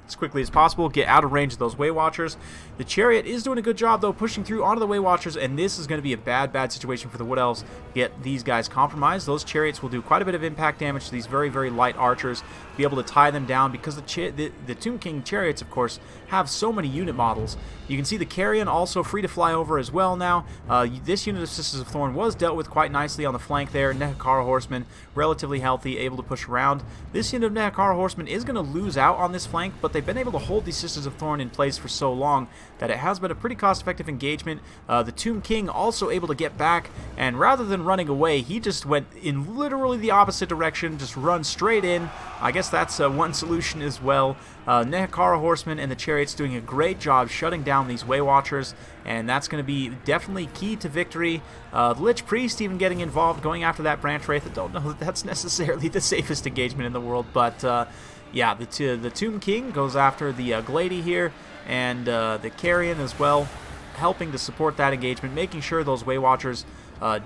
as quickly as possible, get out of range of those Waywatchers. The Chariot is doing a good job, though, pushing through onto the Waywatchers, and this is going to be a bad situation for the Wood Elves. Get these guys compromised. Those Chariots will do quite a bit of impact damage to these very light archers, be able to tie them down, because the Tomb King Chariots, of course, have so many unit models. You can see the Carrion also free to fly over as well now. This unit of Sisters of Thorn was dealt with quite nicely on the flank there. Nehekara Horsemen, relatively healthy, able to push around. This unit of Nehekara Horsemen is going to lose out on this flank, but they've been able to hold these Sisters of Thorn in place for so long that it has been a pretty cost-effective engagement. The Tomb King also able to get back, and rather than running away, he just went in literally the opposite direction, just run straight in. I guess that's one solution as well. Nehekara Horsemen and the Chariots doing a great job shutting down these Waywatchers, and that's going to be definitely key to victory. The Lich Priest even getting involved, going after that Branch Wraith. I don't know that that's necessarily the safest engagement in the world, but yeah, the Tomb King goes after the Glady here, and the Carrion as well, helping to support that engagement, making sure those Waywatchers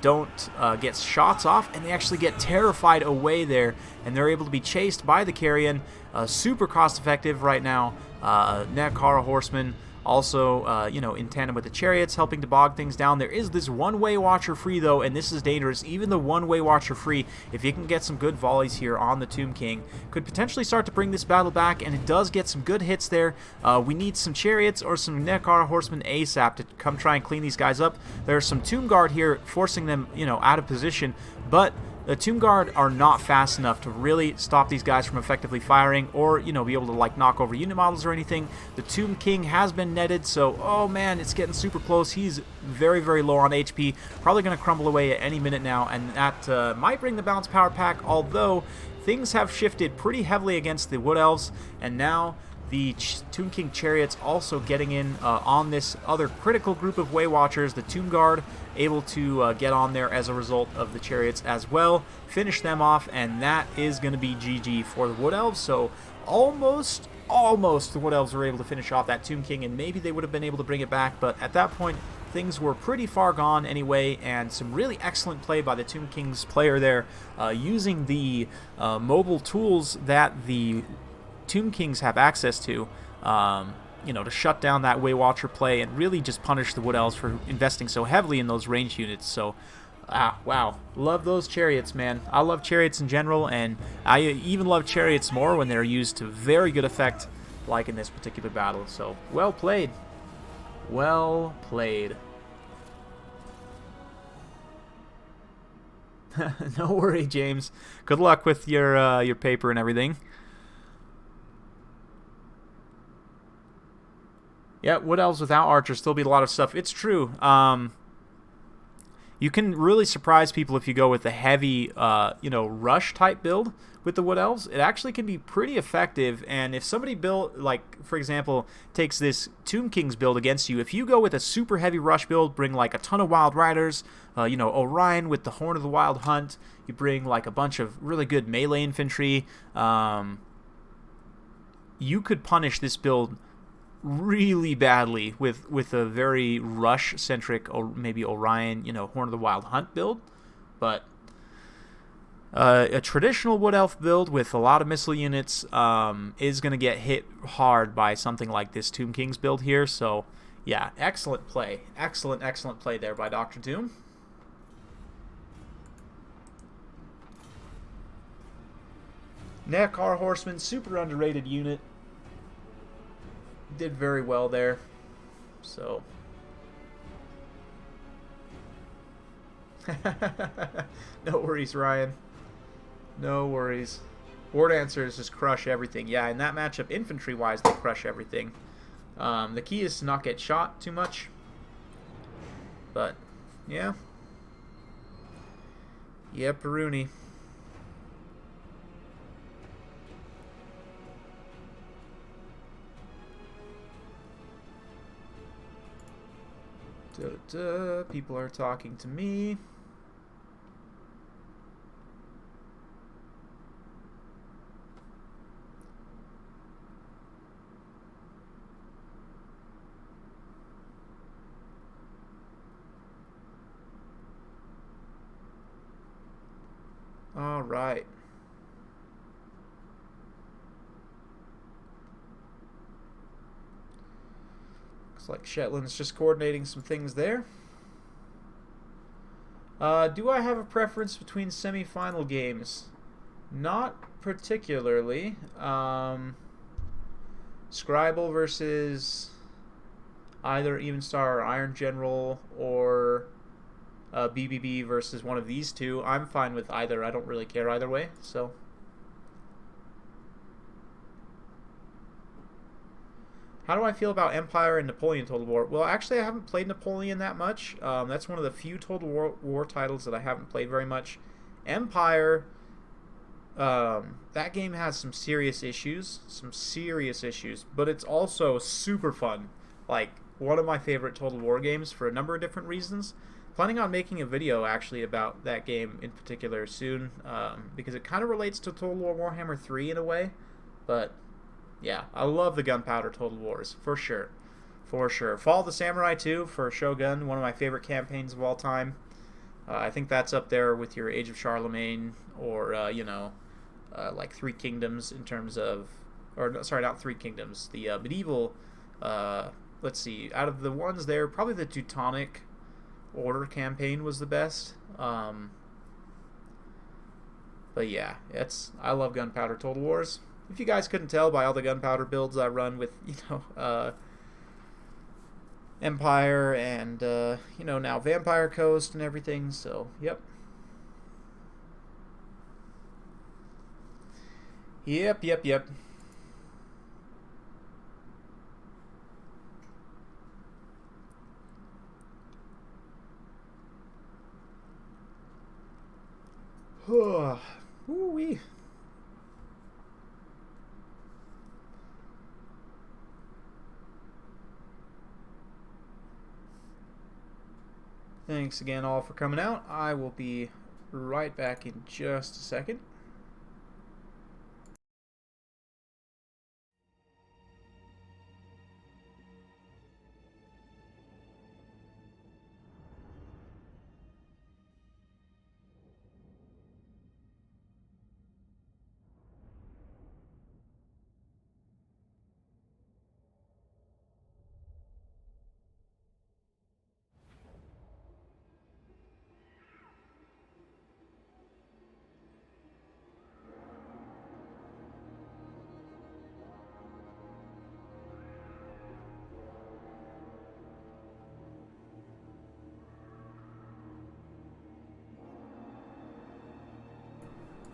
don't get shots off, and they actually get terrified away there, and they're able to be chased by the Carrion. Super cost effective right now. Nehekara Horsemen also, you know, in tandem with the Chariots, helping to bog things down. There is this one Waywatcher free, though, and this is dangerous. Even the one Waywatcher free, if you can get some good volleys here on the Tomb King, could potentially start to bring this battle back, and it does get some good hits there. We need some Chariots or some Nehekara Horsemen ASAP to come try and clean these guys up. There's some Tomb Guard here forcing them, you know, out of position, but the Tomb Guard are not fast enough to really stop these guys from effectively firing, or, you know, be able to, like, knock over unit models or anything. The Tomb King has been netted, so, oh man, it's getting super close. He's very low on HP, probably going to crumble away at any minute now, and that might bring the Bounce Power Pack, although things have shifted pretty heavily against the Wood Elves, and now The Tomb King Chariots also getting in on this other critical group of Way Watchers. The Tomb Guard able to get on there as a result of the Chariots as well. Finish them off, and that is going to be GG for the Wood Elves. So almost the Wood Elves were able to finish off that Tomb King, and maybe they would have been able to bring it back. But at that point, things were pretty far gone anyway, and some really excellent play by the Tomb King's player there, using the mobile tools that the Tomb Kings have access to, to shut down that Way Watcher play and really just punish the Wood Elves for investing so heavily in those ranged units. So, wow. Love those Chariots, man. I love Chariots in general, and I even love Chariots more when they're used to very good effect, like in this particular battle. So, well played. Well played. No worry, James. Good luck with your paper and everything. Yeah, Wood Elves without Archers still beat a lot of stuff. It's true. You can really surprise people if you go with a heavy, rush type build with the Wood Elves. It actually can be pretty effective. And if somebody for example, takes this Tomb King's build against you, if you go with a super heavy rush build, bring like a ton of Wild Riders, Orion with the Horn of the Wild Hunt, you bring like a bunch of really good melee infantry, you could punish this build really badly with a very rush-centric, or maybe Orion, Horn of the Wild Hunt build. But a traditional Wood Elf build with a lot of missile units is going to get hit hard by something like this Tomb King's build here. So, yeah, excellent play. Excellent play there by Dr. Doom. Nekar Horseman, super underrated unit. Did very well there. So no worries, Ryan. No worries. War Dancers just crush everything. Yeah, in that matchup, infantry-wise, they crush everything. The key is to not get shot too much. But, yeah. Yeah, Peruni. People are talking to me. All right. Like Shetland's just coordinating some things there. Do I have a preference between semi-final games? Not particularly. Scribble versus either Evenstar or Iron General, or BBB versus one of these two. I'm fine with either. I don't really care either way. So. How do I feel about Empire and Napoleon Total War? Well, actually, I haven't played Napoleon that much. That's one of the few Total War titles that I haven't played very much. Empire, that game has some serious issues. But it's also super fun. Like, one of my favorite Total War games for a number of different reasons. Planning on making a video, actually, about that game in particular soon. Because it kind of relates to Total War Warhammer 3 in a way. But yeah, I love the Gunpowder Total Wars, for sure. Fall of the Samurai 2 for Shogun, one of my favorite campaigns of all time. I think that's up there with your Age of Charlemagne, or, like Three Kingdoms in terms of, or sorry, not Three Kingdoms, the medieval, let's see, out of the ones there, probably the Teutonic Order campaign was the best. But yeah, I love Gunpowder Total Wars. If you guys couldn't tell by all the Gunpowder builds I run with, Empire and, now Vampire Coast and everything, so, yep. Yep. Ooh-wee. Thanks again all for coming out. I will be right back in just a second.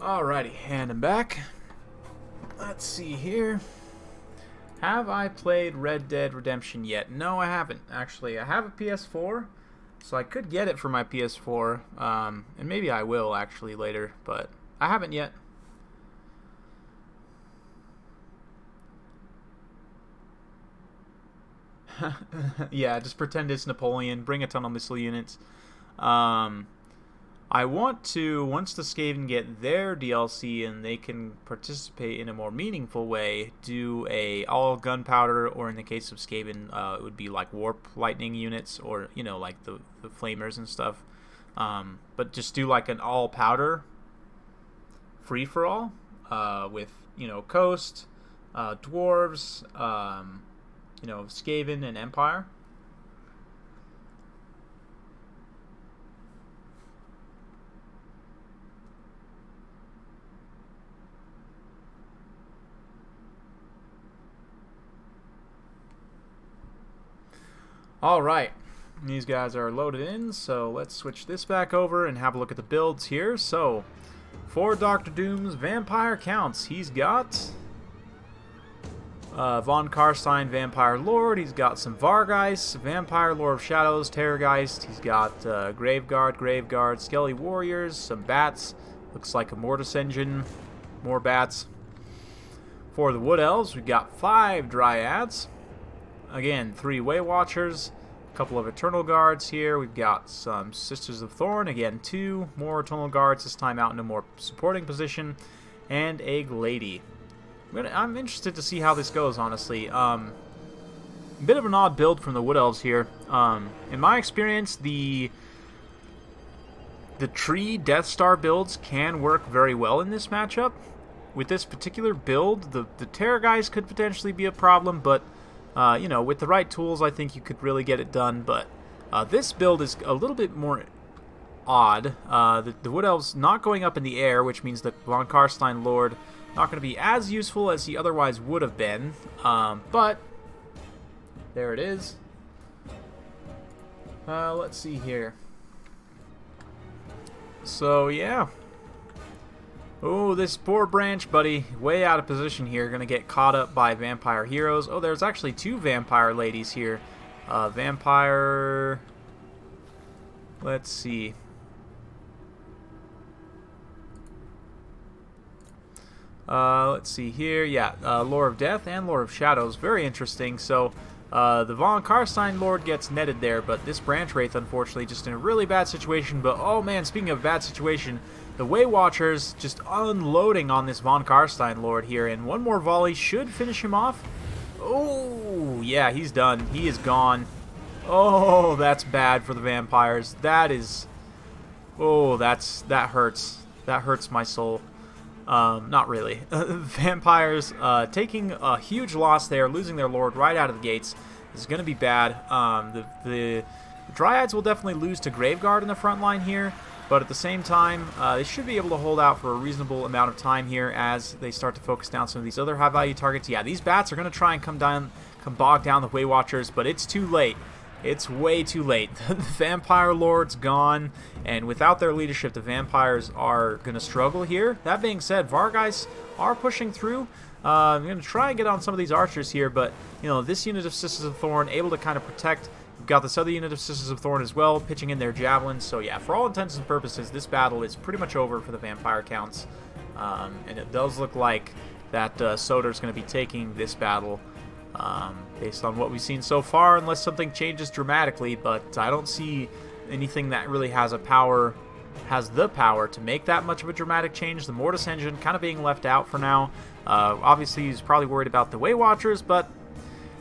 Alrighty, and I'm back. Let's see here. Have I played Red Dead Redemption yet? No, I haven't. Actually, I have a PS4, so I could get it for my PS4, and maybe I will actually later, but I haven't yet. Yeah, just pretend it's Napoleon. Bring a ton of missile units. I want to, once the Skaven get their DLC and they can participate in a more meaningful way, do a all gunpowder, or in the case of Skaven, it would be like warp lightning units, or, you know, like the flamers and stuff. But just do like an all powder free-for-all with, you know, Coast, Dwarves, you know, Skaven and Empire. Alright, these guys are loaded in, so let's switch this back over and have a look at the builds here. So, for Dr. Doom's vampire counts, he's got Von Karstein, Vampire Lord. He's got some Vargeist, Vampire Lord of Shadows, Terrorgeist. He's got Graveguard, Skelly Warriors, some Bats. Looks like a Mortis Engine, more Bats. For the Wood Elves, we've got 5 Dryads. Again, 3 Way Watchers, a couple of Eternal Guards here. We've got some Sisters of Thorn. Again, 2 more Eternal Guards, this time out in a more supporting position. And a Glady. I'm interested to see how this goes, honestly. A bit of an odd build from the Wood Elves here. In my experience, the tree Death Star builds can work very well in this matchup. With this particular build, the Terror guys could potentially be a problem, but you know, with the right tools, I think you could really get it done. But this build is a little bit more odd. The Wood Elves not going up in the air, which means that Von Karstein Lord not going to be as useful as he otherwise would have been. But there it is. Let's see here. So yeah. Oh, this poor branch, buddy. Way out of position here. Gonna get caught up by vampire heroes. Oh, there's actually 2 vampire ladies here. Vampire... Let's see. Let's see here. Yeah, Lore of Death and Lore of Shadows. Very interesting. So, the Von Karstein Lord gets netted there, but this Branch Wraith, unfortunately, just in a really bad situation. But, oh man, speaking of bad situation, the Way Watchers just unloading on this Von Karstein Lord here, and one more volley should finish him off. Oh, yeah, he's done. He is gone. Oh, that's bad for the vampires. That is... Oh, that hurts. That hurts my soul. Not really. Vampires taking a huge loss there, losing their lord right out of the gates. This is going to be bad. The Dryads will definitely lose to Graveguard in the front line here, but at the same time, they should be able to hold out for a reasonable amount of time here as they start to focus down some of these other high-value targets. Yeah, these bats are going to try and come bog down the Way Watchers, but it's too late. It's way too late. The Vampire Lord's gone, and without their leadership, the Vampires are going to struggle here. That being said, Vargeist are pushing through. I'm going to try and get on some of these archers here, but, you know, this unit of Sisters of Thorn able to kind of protect. We've got this other unit of Sisters of Thorn as well, pitching in their javelins. So, yeah, for all intents and purposes, this battle is pretty much over for the Vampire counts. And it does look like that Soder's going to be taking this battle. Based on what we've seen so far, unless something changes dramatically, but I don't see anything that really has the power to make that much of a dramatic change. The Mortis engine kind of being left out for now. Obviously, he's probably worried about the Way Watchers, but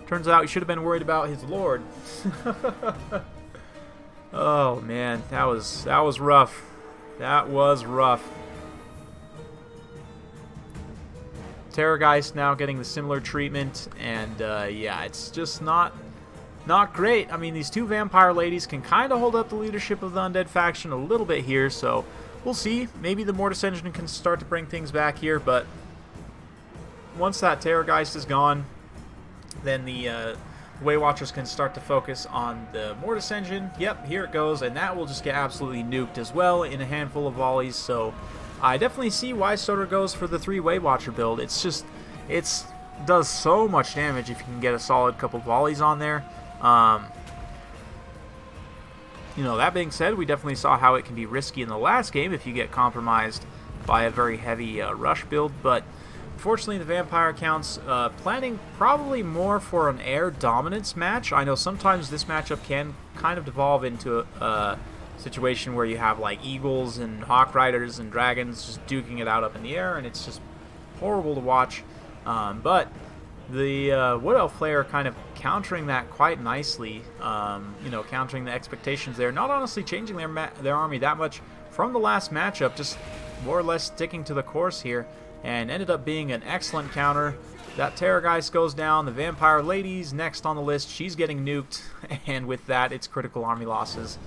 turns out he should have been worried about his Lord. Oh man, that was rough. That was rough. Terrorgeist now getting the similar treatment, and yeah, it's just not great. I mean, these two vampire ladies can kind of hold up the leadership of the undead faction a little bit here, so we'll see. Maybe the Mortis engine can start to bring things back here, but once that Terrorgeist is gone, then the Way Watchers can start to focus on the Mortis engine. Yep, here it goes, and that will just get absolutely nuked as well in a handful of volleys, so I definitely see why Soder goes for the 3 Way Watcher build. It's just, it does so much damage if you can get a solid couple volleys on there. You know, that being said, we definitely saw how it can be risky in the last game if you get compromised by a very heavy rush build, but unfortunately, the vampire accounts planning probably more for an air dominance match. I know sometimes this matchup can kind of devolve into a situation where you have like eagles and hawk riders and dragons just duking it out up in the air, and it's just horrible to watch. But the Wood Elf player kind of countering that quite nicely. You know, countering the expectations there. Not honestly changing their army that much from the last matchup, just more or less sticking to the course here. And ended up being an excellent counter. That Terrorgeist goes down. The Vampire Lady's next on the list. She's getting nuked. And with that, it's critical army losses.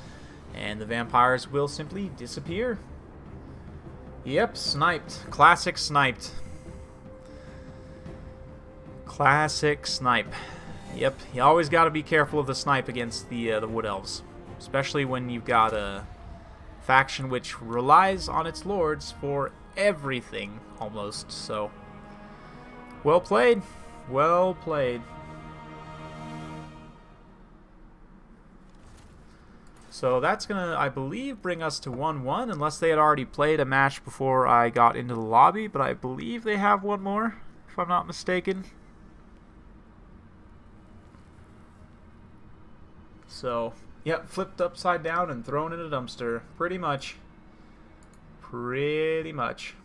And the Vampires will simply disappear. Yep, sniped. Classic sniped. Classic snipe. Yep, you always got to be careful of the snipe against the Wood Elves. Especially when you've got a faction which relies on its lords for everything almost. So well played, well played. So that's gonna, I believe, bring us to 1-1, unless they had already played a match before I got into the lobby, but I believe they have one more, if I'm not mistaken. So yep, flipped upside down and thrown in a dumpster, pretty much. Pretty much.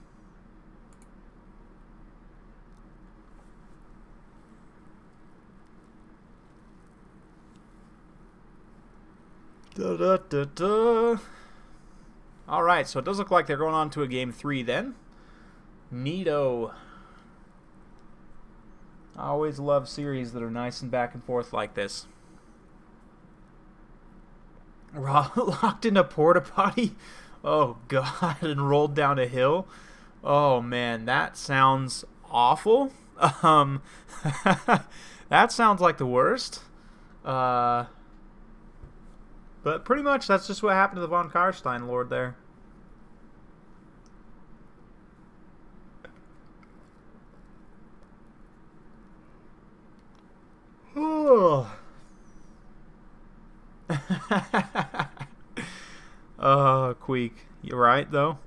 Alright, so it does look like they're going on to a game 3 then. Neato. I always love series that are nice and back and forth like this. Locked in a porta potty? Oh god, and rolled down a hill. Oh man, that sounds awful. That sounds like the worst. But pretty much that's just what happened to the Von Karstein Lord there. Oh. Queek. You're right, though.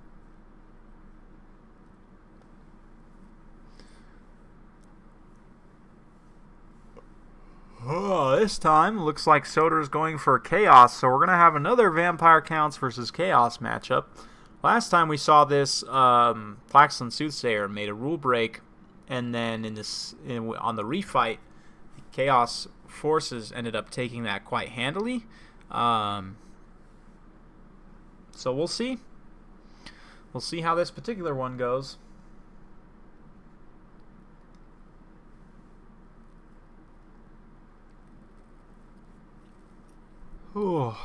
Oh, this time looks like Soder's going for Chaos, so we're going to have another Vampire Counts versus Chaos matchup. Last time we saw this, Flaxland Soothsayer made a rule break, and then on the refight, the Chaos forces ended up taking that quite handily. So we'll see. We'll see how this particular one goes. Ooh.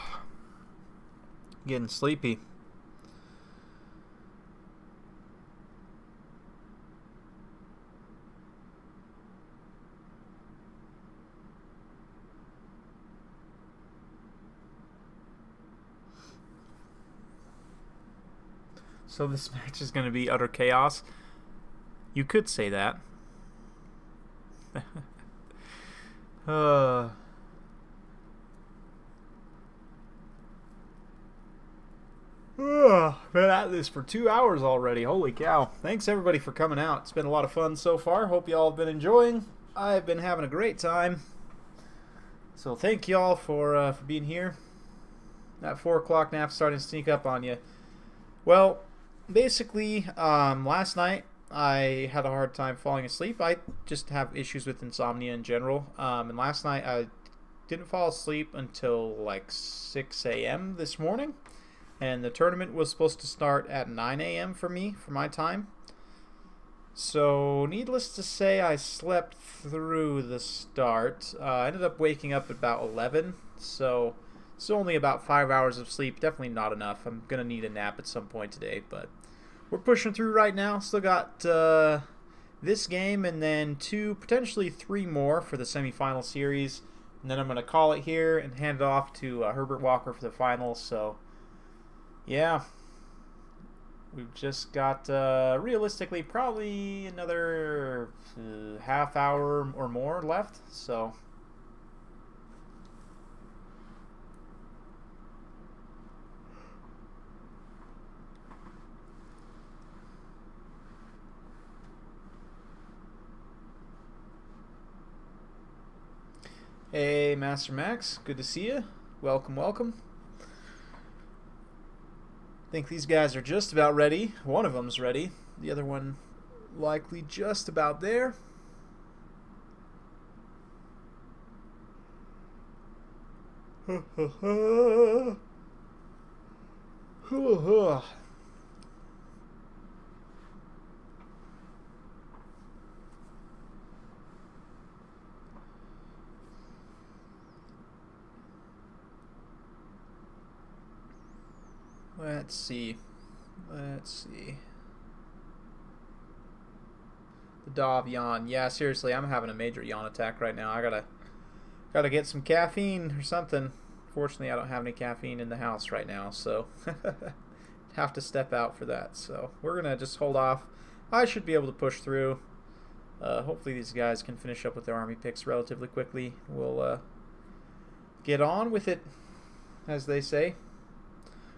Getting sleepy. So this match is going to be utter chaos. You could say that. Been at this for 2 hours already. Holy cow. Thanks everybody for coming out. It's been a lot of fun so far. Hope y'all have been enjoying. I've been having a great time. So thank y'all for being here. That 4 o'clock nap's starting to sneak up on you. Well, basically, last night I had a hard time falling asleep. I just have issues with insomnia in general. And last night I didn't fall asleep until like 6 a.m. this morning. And the tournament was supposed to start at 9 a.m. for me, for my time. So, needless to say, I slept through the start. I ended up waking up at about 11, so it's only about 5 hours of sleep. Definitely not enough. I'm going to need a nap at some point today, but we're pushing through right now. Still got this game and then 2, potentially 3 more for the semifinal series. And then I'm going to call it here and hand it off to Herbert Walker for the finals. So, yeah. We've just got, realistically, probably another half hour or more left, so... Hey, Master Max, good to see you. Welcome, welcome. I think these guys are just about ready. One of them's ready. The other one likely just about there. Let's see. The Dov yawn. Yeah, seriously, I'm having a major yawn attack right now. I gotta get some caffeine or something. Fortunately, I don't have any caffeine in the house right now, so have to step out for that. So we're gonna just hold off. I should be able to push through. Hopefully these guys can finish up with their army picks relatively quickly. We'll get on with it, as they say.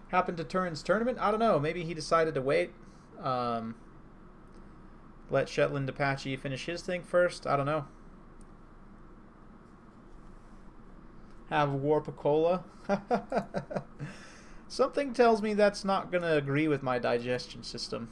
Happened to Turin's tournament? I don't know. Maybe he decided to wait. Let Shetland Apache finish his thing first. I don't know. Have Warpicola. Something tells me that's not going to agree with my digestion system.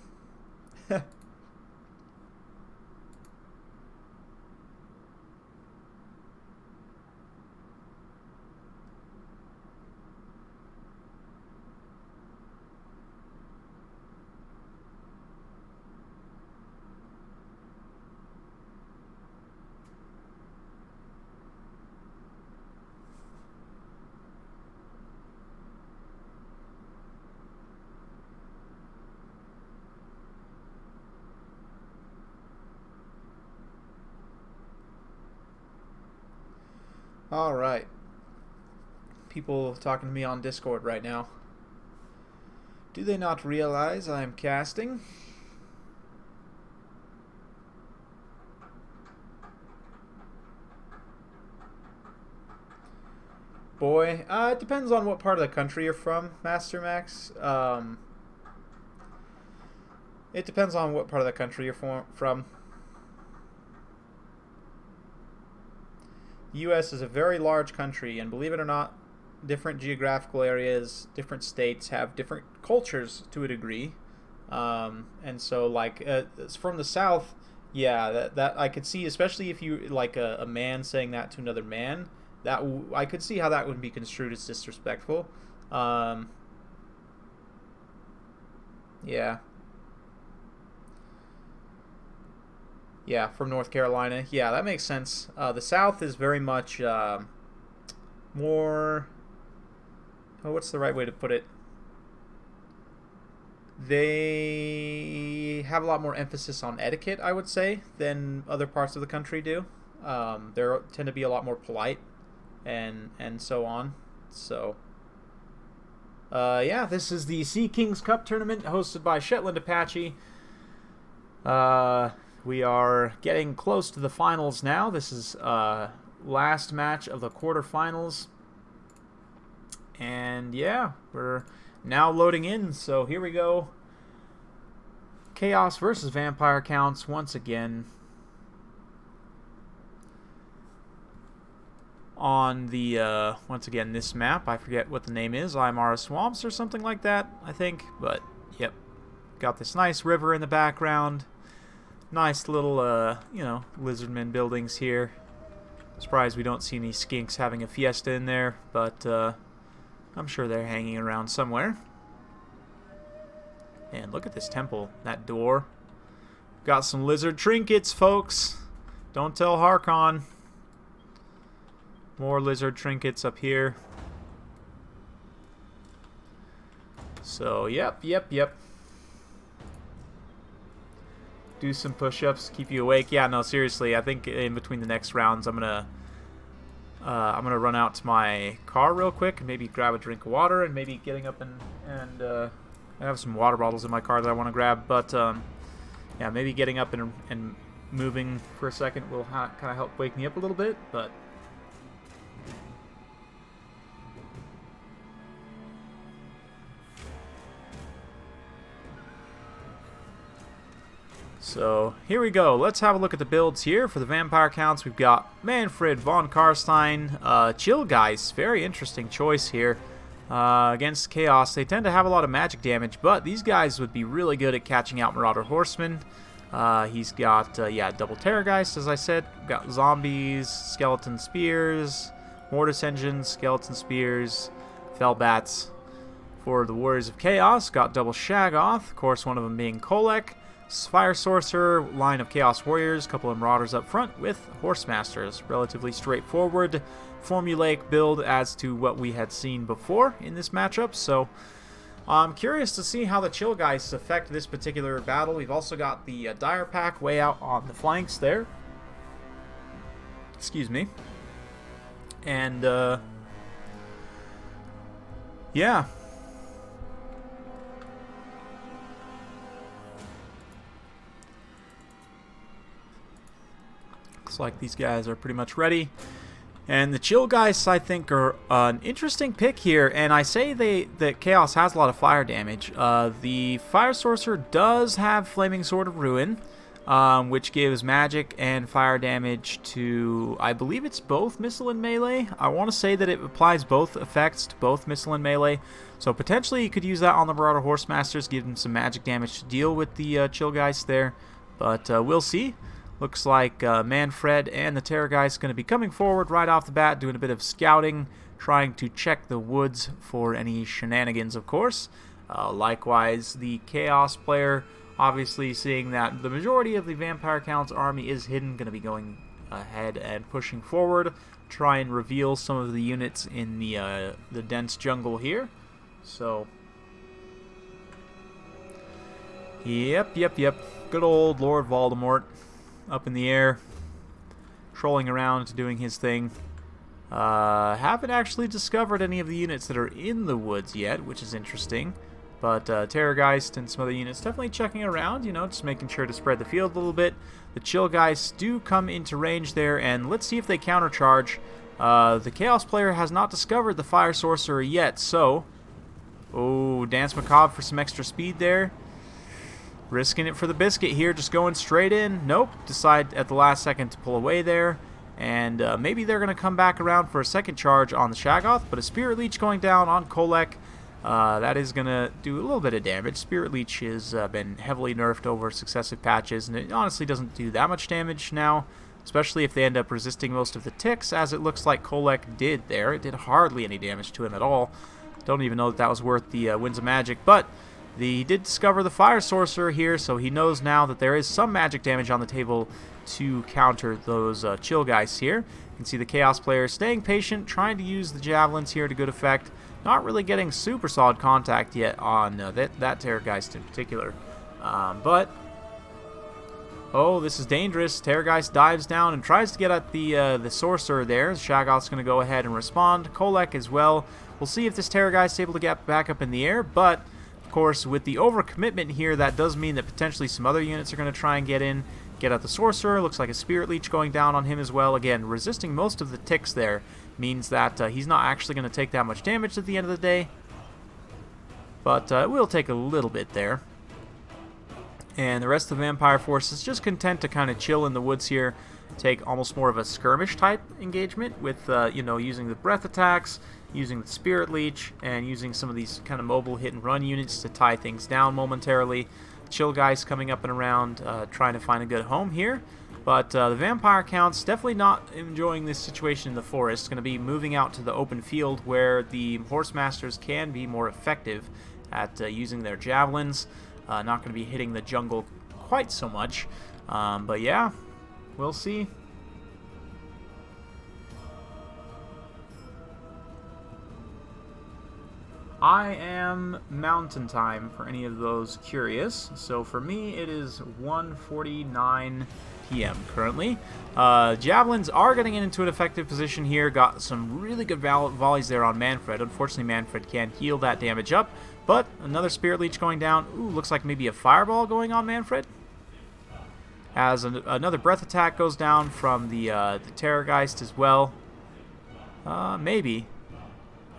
Alright. People talking to me on Discord right now. Do they not realize I am casting? Boy, it depends on what part of the country you're from, Master Max. It depends on what part of the country you're from. The U.S. is a very large country, and believe it or not, different geographical areas, different states have different cultures to a degree. And so, like, from the South, yeah, that I could see, especially if you, like, a man saying that to another man, that I could see how that would be construed as disrespectful. Yeah. Yeah, from North Carolina. Yeah, that makes sense. The South is very much more... Oh, what's the right way to put it? They have a lot more emphasis on etiquette, I would say, than other parts of the country do. They tend to be a lot more polite and so on. So, yeah, this is the Sea Kings Cup tournament hosted by Shetland Apache. We are getting close to the finals now. This is last match of the quarterfinals. And yeah, we're now loading in. So here we go. Chaos versus Vampire counts once again. on the, once again, this map. I forget what the name is. Aymara Swamps or something like that, I think. But, yep. Got this nice river in the background. Nice little, you know, lizardmen buildings here. Surprised we don't see any skinks having a fiesta in there, but I'm sure they're hanging around somewhere. And look at this temple, that door. Got some lizard trinkets, folks. Don't tell Harkon. More lizard trinkets up here. So, yep. Do some push-ups, keep you awake. Yeah, no, seriously, I think in between the next rounds, I'm gonna run out to my car real quick and maybe grab a drink of water, and maybe getting up and I have some water bottles in my car that I want to grab. But yeah, maybe getting up and moving for a second will kind of help wake me up a little bit. But so here we go. Let's have a look at the builds here. For the vampire counts, we've got Manfred von Karstein, Chillgeist. Very interesting choice here against Chaos. They tend to have a lot of magic damage, but these guys would be really good at catching out Marauder Horsemen. He's got, yeah, double Terrorgeist, as I said. Got zombies, skeleton spears, mortis engines, skeleton spears, fell bats. For the Warriors of Chaos, got double Shaggoth, of course, one of them being Kolek. Fire Sorcerer, line of Chaos Warriors, couple of Marauders up front with Horsemasters. Relatively straightforward, formulaic build as to what we had seen before in this matchup. So I'm curious to see how the Chillgeists affect this particular battle. We've also got the Dire Pack way out on the flanks there. Excuse me. And, yeah. Looks like these guys are pretty much ready. And the Chillgeists, I think, are an interesting pick here. And I say that Chaos has a lot of fire damage. The Fire Sorcerer does have Flaming Sword of Ruin, which gives magic and fire damage to, I believe it's both missile and melee. I want to say that it applies both effects to both missile and melee. So potentially you could use that on the Marauder Horsemasters, give them some magic damage to deal with the Chillgeists there. But we'll see. Looks like Manfred and the Terrorgeist going to be coming forward right off the bat, doing a bit of scouting, trying to check the woods for any shenanigans, of course. Likewise, the Chaos player, obviously seeing that the majority of the Vampire Count's army is hidden, going to be going ahead and pushing forward, try and reveal some of the units in the dense jungle here. So, yep. Good old Lord Voldemort. Up in the air, trolling around, doing his thing. Haven't actually discovered any of the units that are in the woods yet, which is interesting. But Terrorgeist and some other units definitely checking around, you know, just making sure to spread the field a little bit. The Chillgeists do come into range there, and let's see if they countercharge. The Chaos player has not discovered the Fire Sorcerer yet, so... Oh, Dance Macabre for some extra speed there. Risking it for the biscuit here, just going straight in. Nope, decide at the last second to pull away there. And maybe they're going to come back around for a second charge on the Shaggoth, but a Spirit Leech going down on Kolek. That is going to do a little bit of damage. Spirit Leech has been heavily nerfed over successive patches, and it honestly doesn't do that much damage now, especially if they end up resisting most of the ticks, as it looks like Kolek did there. It did hardly any damage to him at all. Don't even know that was worth the Winds of Magic, but... He did discover the Fire Sorcerer here, so he knows now that there is some magic damage on the table to counter those Chillgeists here. You can see the Chaos player staying patient, trying to use the Javelins here to good effect. Not really getting super solid contact yet on that Terrorgeist in particular. But, oh, this is dangerous. Terrorgeist dives down and tries to get at the Sorcerer there. Shaggoth's going to go ahead and respond. Kolek as well. We'll see if this Terrorgeist is able to get back up in the air, but... Of course, with the overcommitment here, that does mean that potentially some other units are going to try and get in, get at the Sorcerer. Looks like a Spirit Leech going down on him as well. Again, resisting most of the ticks there means that he's not actually going to take that much damage at the end of the day. But it will take a little bit there. And the rest of the Vampire force is just content to kind of chill in the woods here take almost more of a skirmish type engagement with, you know, using the breath attacks, using the Spirit Leech, and using some of these kind of mobile hit and run units to tie things down momentarily. Chill guys coming up and around, trying to find a good home here. But the Vampire Count's definitely not enjoying this situation in the forest. Going to be moving out to the open field where the Horse Masters can be more effective at using their javelins. Not going to be hitting the jungle quite so much. But yeah, we'll see. I am mountain time for any of those curious. So for me, it is 1:49 p.m. currently. Javelins are getting into an effective position here. Got some really good volleys there on Manfred. Unfortunately, Manfred can't heal that damage up. But another Spirit Leech going down. Ooh, looks like maybe a Fireball going on Manfred. As another Breath attack goes down from the Terrorgeist as well. Maybe.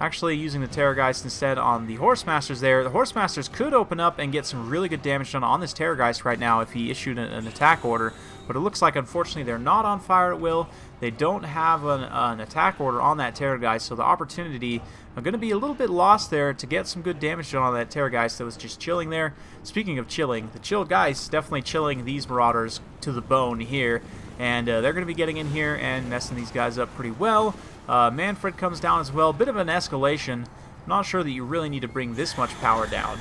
Actually using the Terrorgeist instead on the Horse Masters there. The Horse Masters could open up and get some really good damage done on this Terrorgeist right now if he issued an attack order. But it looks like, unfortunately, they're not on fire at will. They don't have an attack order on that Terrorgeist, so the opportunity are going to be a little bit lost there to get some good damage done on that Terrorgeist that was just chilling there. Speaking of chilling, the Chill Geist definitely chilling these Marauders to the bone here. And they're going to be getting in here and messing these guys up pretty well. Manfred comes down as well. Bit of an escalation. I'm not sure that you really need to bring this much power down.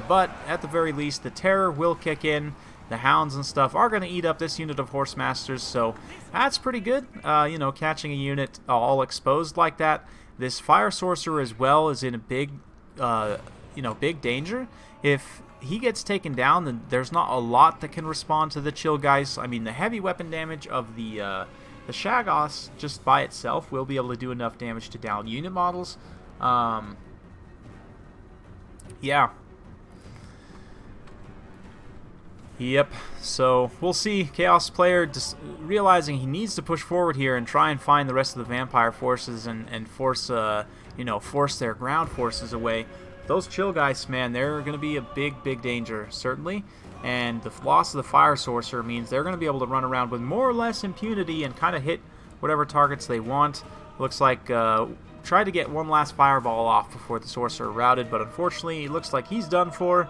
But at the very least, the Terror will kick in. The Hounds and stuff are going to eat up this unit of Horse Masters. So that's pretty good. You know, catching a unit all exposed like that. This Fire Sorcerer as well is in a big, you know, big danger. If he gets taken down, then there's not a lot that can respond to the Chill Geist. I mean, the heavy weapon damage of the Shaggoths just by itself will be able to do enough damage to down unit models. Yeah. Yep, so we'll see. Chaos player just realizing he needs to push forward here and try and find the rest of the vampire forces and force, you know, force their ground forces away. Those Chill guys, man, they're going to be a big, big danger, certainly. And the loss of the Fire Sorcerer means they're going to be able to run around with more or less impunity and kind of hit whatever targets they want. Looks like tried to get one last Fireball off before the Sorcerer routed, but unfortunately, it looks like he's done for.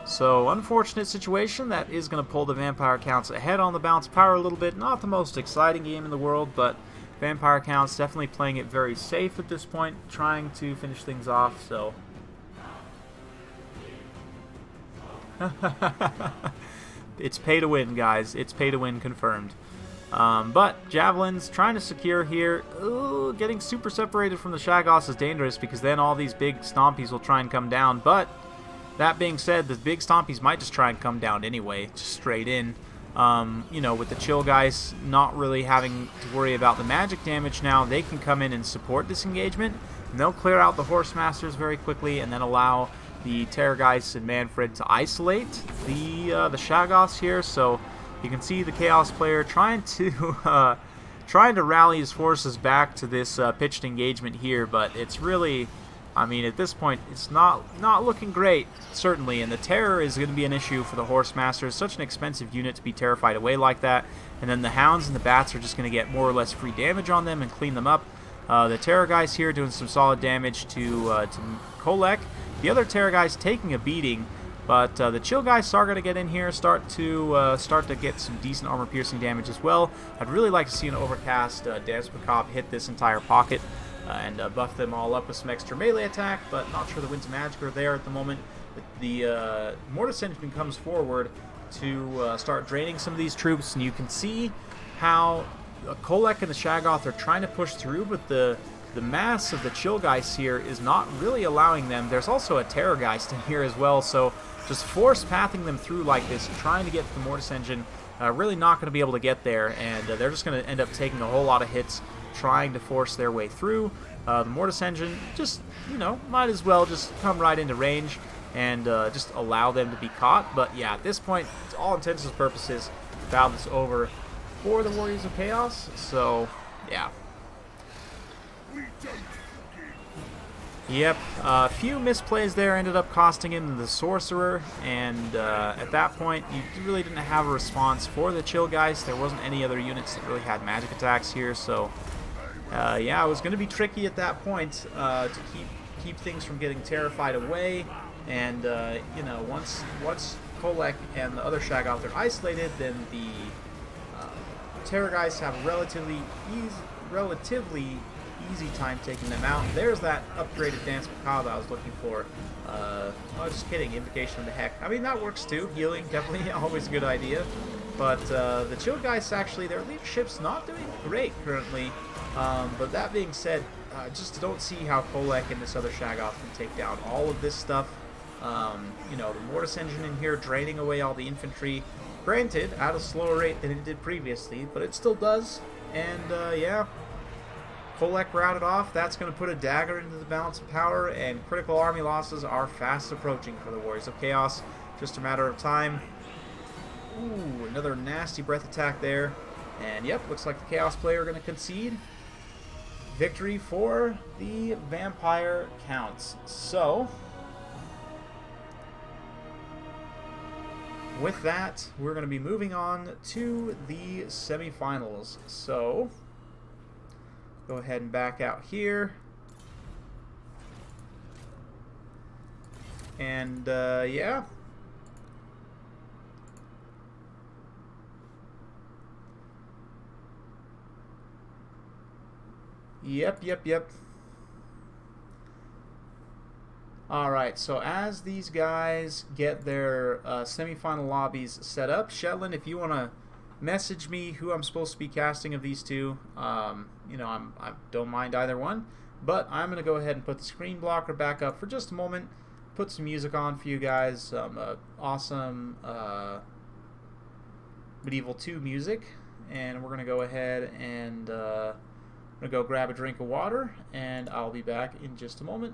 So, unfortunate situation. That is going to pull the Vampire Counts ahead on the bounce power a little bit. Not the most exciting game in the world, but Vampire Counts definitely playing it very safe at this point, trying to finish things off, so... It's pay to win, guys. It's pay to win confirmed. But Javelins trying to secure here. Ooh, getting super separated from the Shaggoths is dangerous because then all these big Stompies will try and come down. But that being said, the big Stompies might just try and come down anyway, just straight in. You know, with the Chill guys not really having to worry about the magic damage now, they can come in and support this engagement. And they'll clear out the Horse Masters very quickly and then allow the Terrorgeist and Manfred to isolate the Shaggoths here. So you can see the Chaos player trying to rally his forces back to this pitched engagement here, but it's really, I mean, at this point, it's not looking great, certainly, and the Terror is going to be an issue for the Horse Masters. Such an expensive unit to be terrified away like that, and then the Hounds and the Bats are just going to get more or less free damage on them and clean them up. The Terror guys here doing some solid damage to Kolek. The other Terror guys taking a beating, but the Chill guys are going to get in here, start to get some decent armor-piercing damage as well. I'd really like to see an Overcast Dance Macabre hit this entire pocket and buff them all up with some extra melee attack, but not sure the Winds of Magic are there at the moment. The Mortis Engine comes forward to start draining some of these troops, and you can see how Kolek and the Shaggoth are trying to push through, but the mass of the Chill Geist here is not really allowing them. There's also a Terrorgeist in here as well, so just force pathing them through like this, trying to get the Mortis Engine, really not going to be able to get there, and they're just going to end up taking a whole lot of hits trying to force their way through. The Mortis Engine just, you know, might as well just come right into range and just allow them to be caught. But yeah, at this point, to all intents and purposes, battle is over for the Warriors of Chaos, so yeah. Yep, a few misplays there ended up costing him the Sorcerer, and at that point, you really didn't have a response for the Chill Geist. There wasn't any other units that really had magic attacks here, so yeah, it was going to be tricky at that point to keep things from getting terrified away. And you know, once Kolek and the other Shaggoth are isolated, then the Terrorgeist have a relatively easy time taking them out. There's that upgraded Dance Macabre I was looking for. Oh, just kidding. Invocation of the Heck. I mean, that works too. Healing, definitely always a good idea. But the Chill Guys, actually, their leadership's not doing great currently. But that being said, just don't see how Kolek and this other Shaggoth can take down all of this stuff. You know, the Mortis Engine in here draining away all the infantry. Granted, at a slower rate than it did previously, but it still does. And, yeah, Kolek routed off. That's going to put a dagger into the balance of power, and critical army losses are fast approaching for the Warriors of Chaos. Just a matter of time. Ooh, another nasty breath attack there. And, yep, looks like the Chaos player are going to concede. Victory for the Vampire Counts. So, with that, we're going to be moving on to the semifinals. So, go ahead and back out here. And, yeah. Yep. Alright, so as these guys get their semifinal lobbies set up, Shetland, if you want to message me who I'm supposed to be casting of these two, you know, I don't mind either one, but I'm going to go ahead and put the screen blocker back up for just a moment, put some music on for you guys, some awesome Medieval 2 music, and we're going to go ahead and I'm going to go grab a drink of water, and I'll be back in just a moment.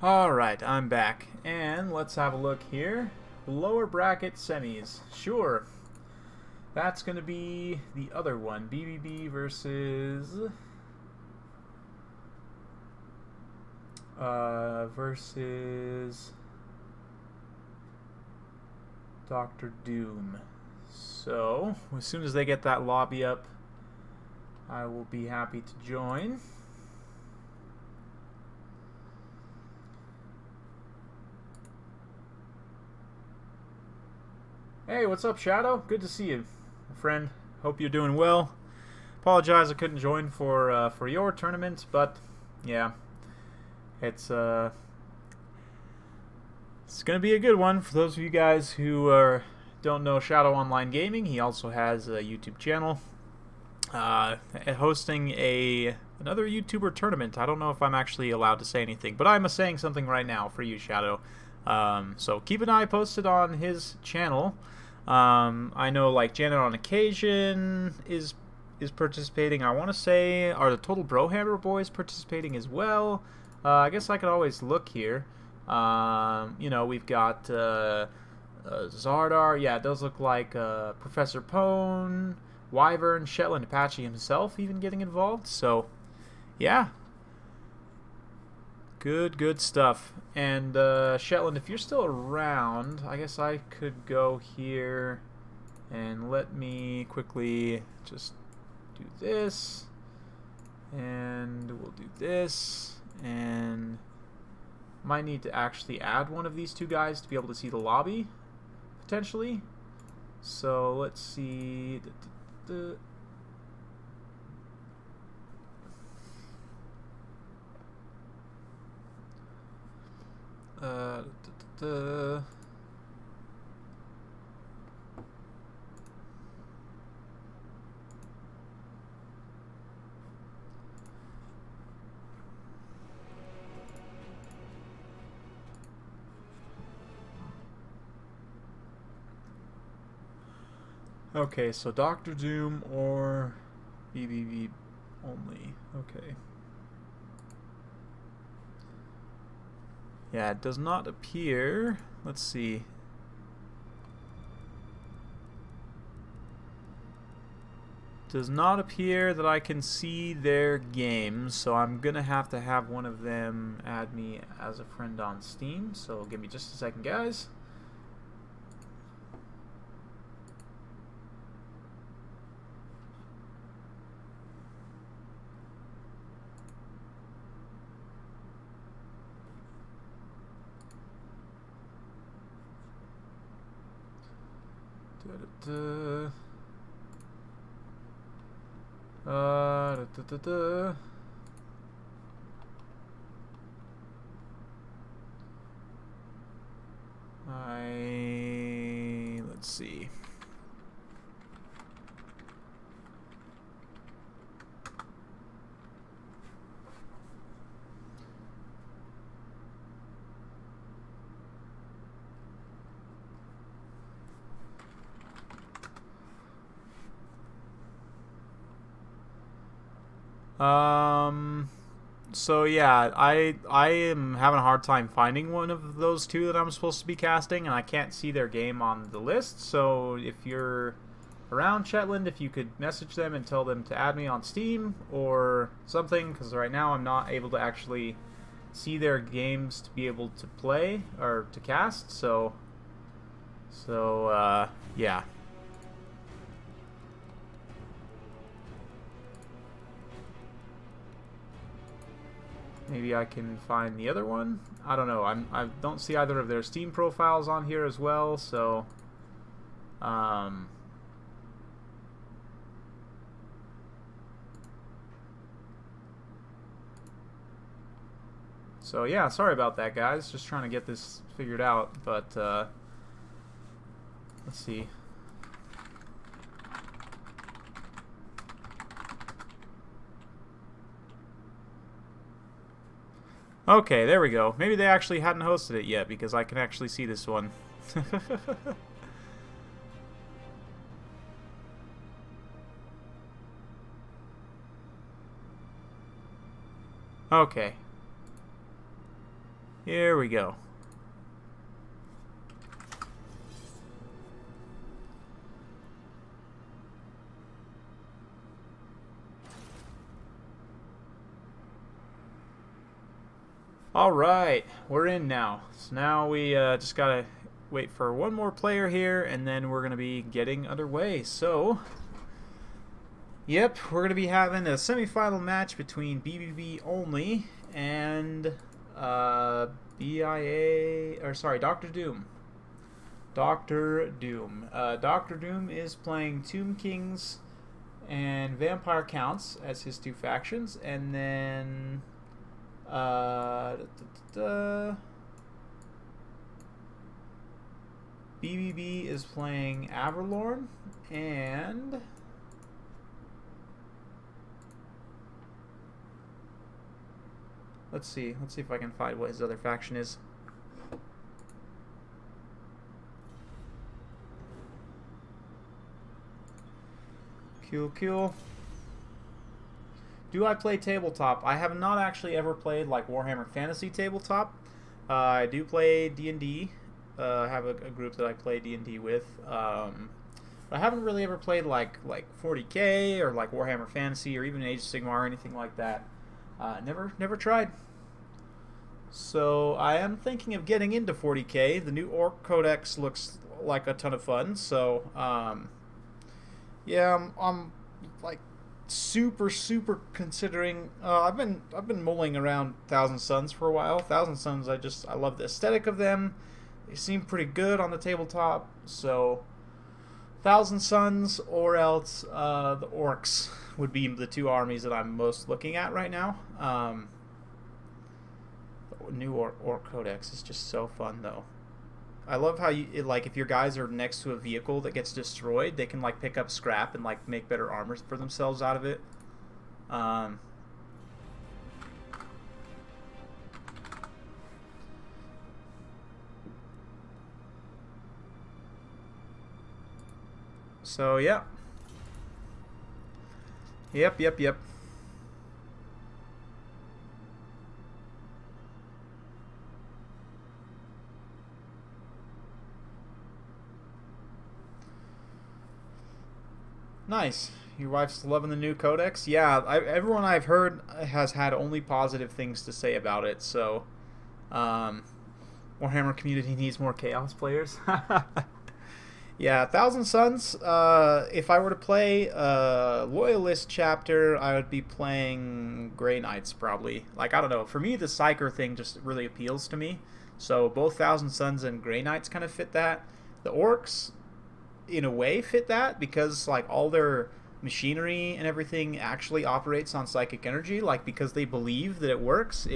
Alright, I'm back. And let's have a look here. Lower bracket semis. Sure. That's going to be the other one. BBB versus... versus... Dr. Doom. So, as soon as they get that lobby up, I will be happy to join. Hey, what's up, Shadow? Good to see you, friend. Hope you're doing well. Apologize I couldn't join for your tournament, but yeah, it's gonna be a good one for those of you guys who don't know Shadow Online Gaming. He also has a YouTube channel hosting another YouTuber tournament. I don't know if I'm actually allowed to say anything, but I'm saying something right now for you, Shadow. So keep an eye posted on his channel. I know like Janet on Occasion is participating. I want to say, are the Total Brohammer boys participating as well? I guess I could always look here. You know, we've got Zardar. Yeah, it does look like Professor Pone, Wyvern, Shetland Apache himself even getting involved. So, yeah. Good stuff. And Shetland, if you're still around, I guess I could go here and let me quickly just do this, and we'll do this, and might need to actually add one of these two guys to be able to see the lobby, potentially. So let's see. Okay, so Dr. Doom or BBB only. Okay. Yeah, it does not appear. Let's see. Does not appear that I can see their games, so I'm gonna have to have one of them add me as a friend on Steam. So give me just a second, guys. Let's see. So yeah, I am having a hard time finding one of those two that I'm supposed to be casting, and I can't see their game on the list. So if you're around, Shetland, if you could message them and tell them to add me on Steam or something, because right now I'm not able to actually see their games to be able to play or to cast. So yeah. Maybe I can find the other one. I don't know. I don't see either of their Steam profiles on here as well. So, so yeah. Sorry about that, guys. Just trying to get this figured out. But let's see. Okay, there we go. Maybe they actually hadn't hosted it yet, because I can actually see this one. Okay. Here we go. Alright, we're in now. So now we just gotta wait for one more player here, and then we're gonna be getting underway. So, yep, we're gonna be having a semifinal match between BBB only and Doctor Doom. Doctor Doom. Doctor Doom is playing Tomb Kings and Vampire Counts as his two factions, and then BBB is playing Averlorn, and let's see if I can find what his other faction is. Cool. Do I play tabletop? I have not actually ever played like Warhammer Fantasy tabletop. I do play D&D. I have a group that I play D&D with. But I haven't really ever played like 40K or like Warhammer Fantasy or even Age of Sigmar or anything like that. Never tried. So I am thinking of getting into 40K. The new Orc Codex looks like a ton of fun. So yeah, I'm like super considering. I've been mulling around Thousand Suns for a while. Thousand Suns, I love the aesthetic of them. They seem pretty good on the tabletop. So Thousand Suns or else the Orcs would be the two armies that I'm most looking at right now. The new Orc Codex is just so fun though. I love how if your guys are next to a vehicle that gets destroyed, they can like pick up scrap and like make better armors for themselves out of it. So yeah. Yep. Nice. Your wife's loving the new codex? Yeah, everyone I've heard has had only positive things to say about it, so Warhammer community needs more Chaos players. Yeah, Thousand Suns, if I were to play a Loyalist chapter, I would be playing Grey Knights, probably. Like, I don't know, for me, the Psyker thing just really appeals to me, so both Thousand Suns and Grey Knights kind of fit that. The Orcs, in a way, fit that because like all their machinery and everything actually operates on psychic energy, like because they believe that it works,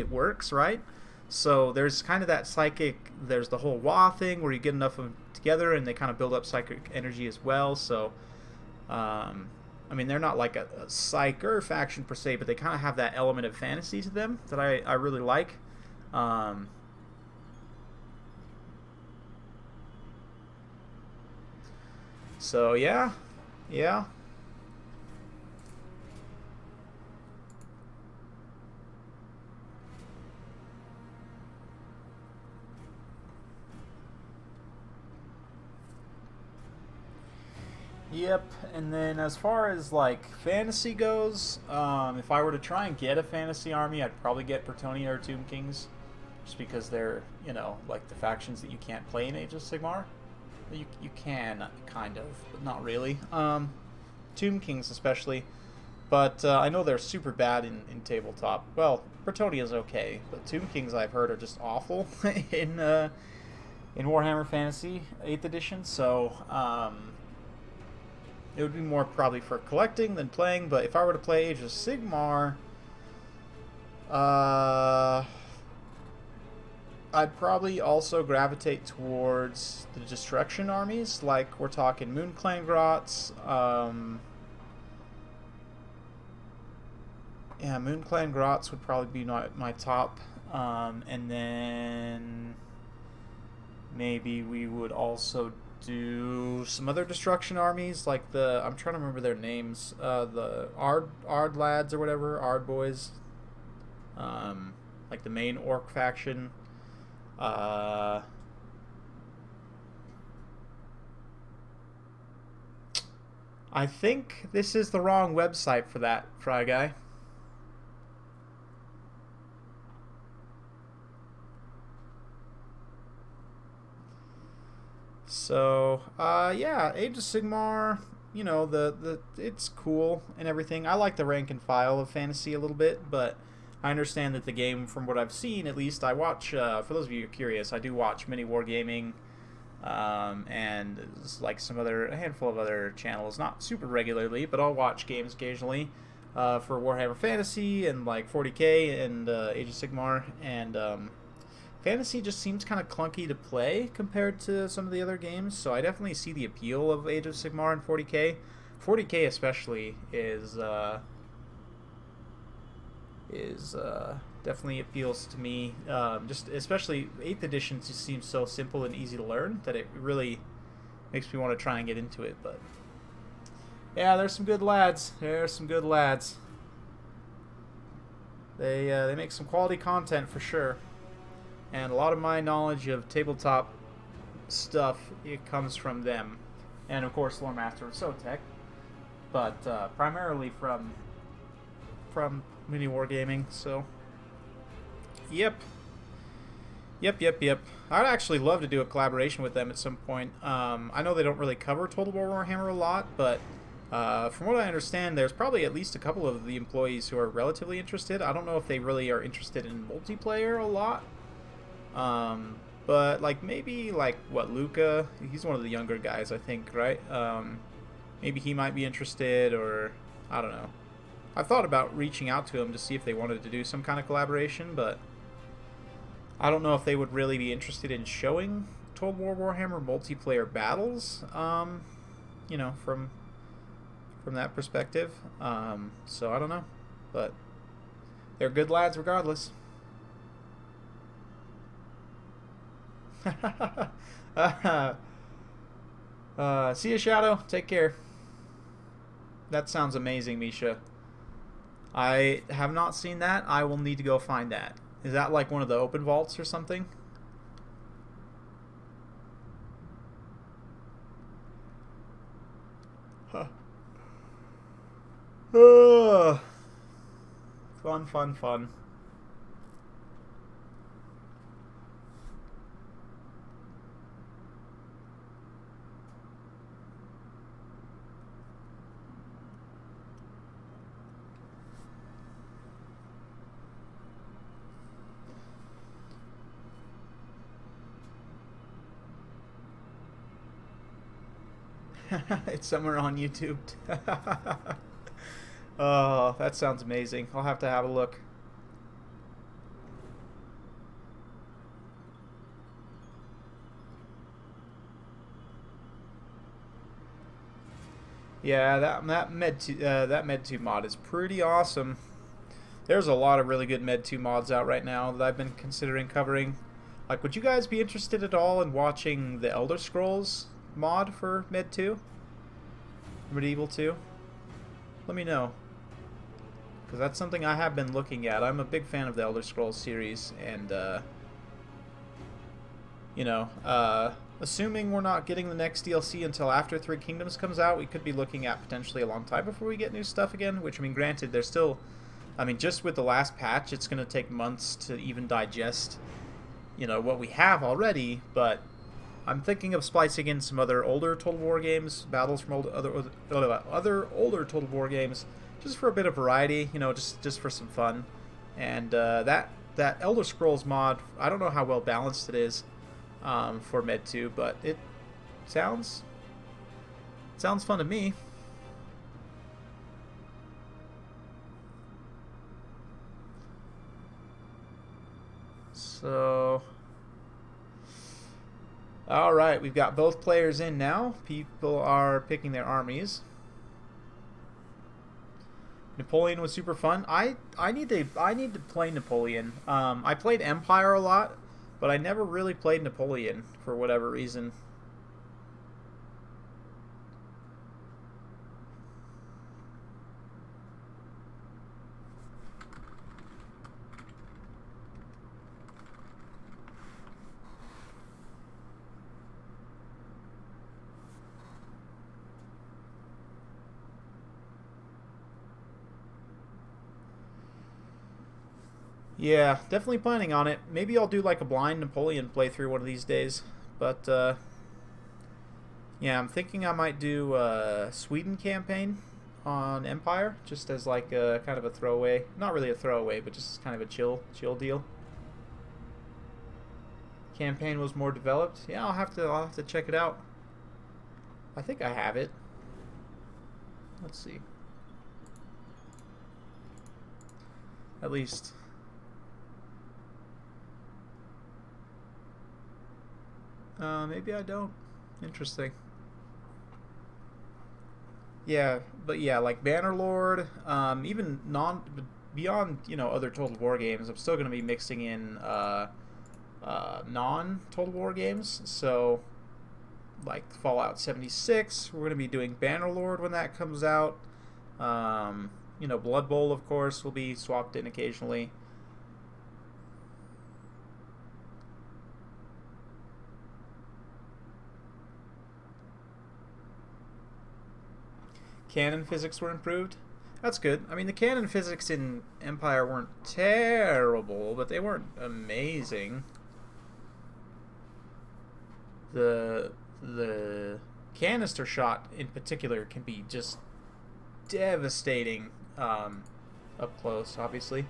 right? So there's kind of that psychic, there's the whole Wa thing where you get enough of them together and they kind of build up psychic energy as well. So I mean, they're not like a psyker faction per se, but they kind of have that element of fantasy to them that I really like. So yeah. Yep, and then as far as like fantasy goes, if I were to try and get a fantasy army, I'd probably get Bretonnia or Tomb Kings, just because they're, like the factions that you can't play in Age of Sigmar. You can, kind of, but not really. Tomb Kings especially. But I know they're super bad in tabletop. Well, Bretonnia's okay, but Tomb Kings I've heard are just awful in Warhammer Fantasy 8th edition, so it would be more probably for collecting than playing, but if I were to play Age of Sigmar, I'd probably also gravitate towards the Destruction armies, like we're talking Moonclan Grots. Yeah, Moonclan Grots would probably be my top. And then maybe we would also do some other Destruction armies, like I'm trying to remember their names, the Ard lads or whatever, Ard boys, like the main Orc faction. Uh, I think this is the wrong website for that, Fry Guy. So, yeah, Age of Sigmar, you know, the it's cool and everything. I like the rank and file of fantasy a little bit, but I understand that the game, from what I've seen, at least, I watch. For those of you who are curious, I do watch mini wargaming, and like a handful of other channels, not super regularly, but I'll watch games occasionally, for Warhammer Fantasy and like 40K and Age of Sigmar, and Fantasy just seems kind of clunky to play compared to some of the other games, so I definitely see the appeal of Age of Sigmar and 40K. 40K especially is definitely appeals to me. Just especially 8th edition just seems so simple and easy to learn that it really makes me want to try and get into it. But yeah, there's some good lads. There's some good lads. They make some quality content for sure. And a lot of my knowledge of tabletop stuff, it comes from them. And of course, Lore Master of Sotek. But primarily from mini wargaming. So, yep. I'd actually love to do a collaboration with them at some point. I know they don't really cover Total War Warhammer a lot, but from what I understand, there's probably at least a couple of the employees who are relatively interested. I don't know if they really are interested in multiplayer a lot. But like maybe like Luca, he's one of the younger guys, I think, right? Maybe he might be interested, or I don't know. I've thought about reaching out to him to see if they wanted to do some kind of collaboration, but I don't know if they would really be interested in showing Total War Warhammer multiplayer battles. You know, from that perspective. So I don't know, but they're good lads regardless. See you, Shadow. Take care. That sounds amazing, Misha. I have not seen that. I will need to go find that. Is that like one of the open vaults or something? Huh. Fun. It's somewhere on YouTube. Oh, that sounds amazing. I'll have to have a look. Yeah, that Med 2 mod is pretty awesome. There's a lot of really good Med 2 mods out right now that I've been considering covering. Like, would you guys be interested at all in watching the Elder Scrolls mod for Med 2? Medieval 2? Let me know, because that's something I have been looking at. I'm a big fan of the Elder Scrolls series, and you know, assuming we're not getting the next DLC until after Three Kingdoms comes out, we could be looking at potentially a long time before we get new stuff again, which, I mean, granted, there's still, I mean, just with the last patch, it's going to take months to even digest, you know, what we have already, but I'm thinking of splicing in some other older Total War games, battles from other older Total War games, just for a bit of variety, you know, just for some fun. And that Elder Scrolls mod, I don't know how well balanced it is for Med 2, but it sounds fun to me. So, all right, we've got both players in now. People are picking their armies. Napoleon was super fun. I need to play Napoleon. I played Empire a lot, but I never really played Napoleon for whatever reason. Yeah, definitely planning on it. Maybe I'll do like a blind Napoleon playthrough one of these days. But yeah, I'm thinking I might do a Sweden campaign on Empire, just as like a kind of a throwaway. Not really a throwaway, but just kind of a chill deal. Campaign was more developed. Yeah, I'll have to check it out. I think I have it. Let's see. At least. Maybe I don't. Interesting. Yeah, but yeah, like Bannerlord, even beyond other Total War games, I'm still going to be mixing in non Total War games. So like Fallout 76, we're going to be doing Bannerlord when that comes out. Blood Bowl, of course, will be swapped in occasionally. Canon physics were improved. That's good. I mean, the canon physics in Empire weren't terrible, but they weren't amazing. The canister shot in particular can be just devastating up close, obviously.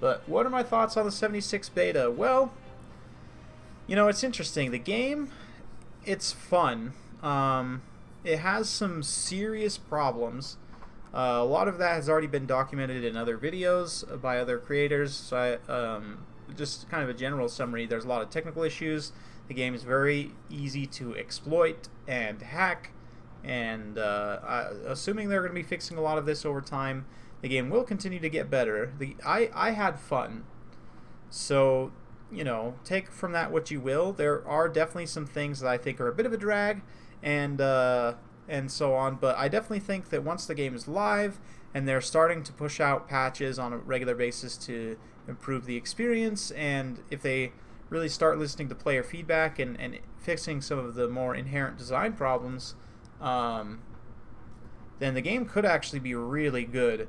But what are my thoughts on the 76 beta? Well, it's interesting. The game, it's fun. It has some serious problems. A lot of that has already been documented in other videos by other creators. So just kind of a general summary, there's a lot of technical issues. The game is very easy to exploit and hack. And assuming they're going to be fixing a lot of this over time, the game will continue to get better. I had fun. So, take from that what you will. There are definitely some things that I think are a bit of a drag. And so on, but I definitely think that once the game is live and they're starting to push out patches on a regular basis to improve the experience, and if they really start listening to player feedback and fixing some of the more inherent design problems, then the game could actually be really good.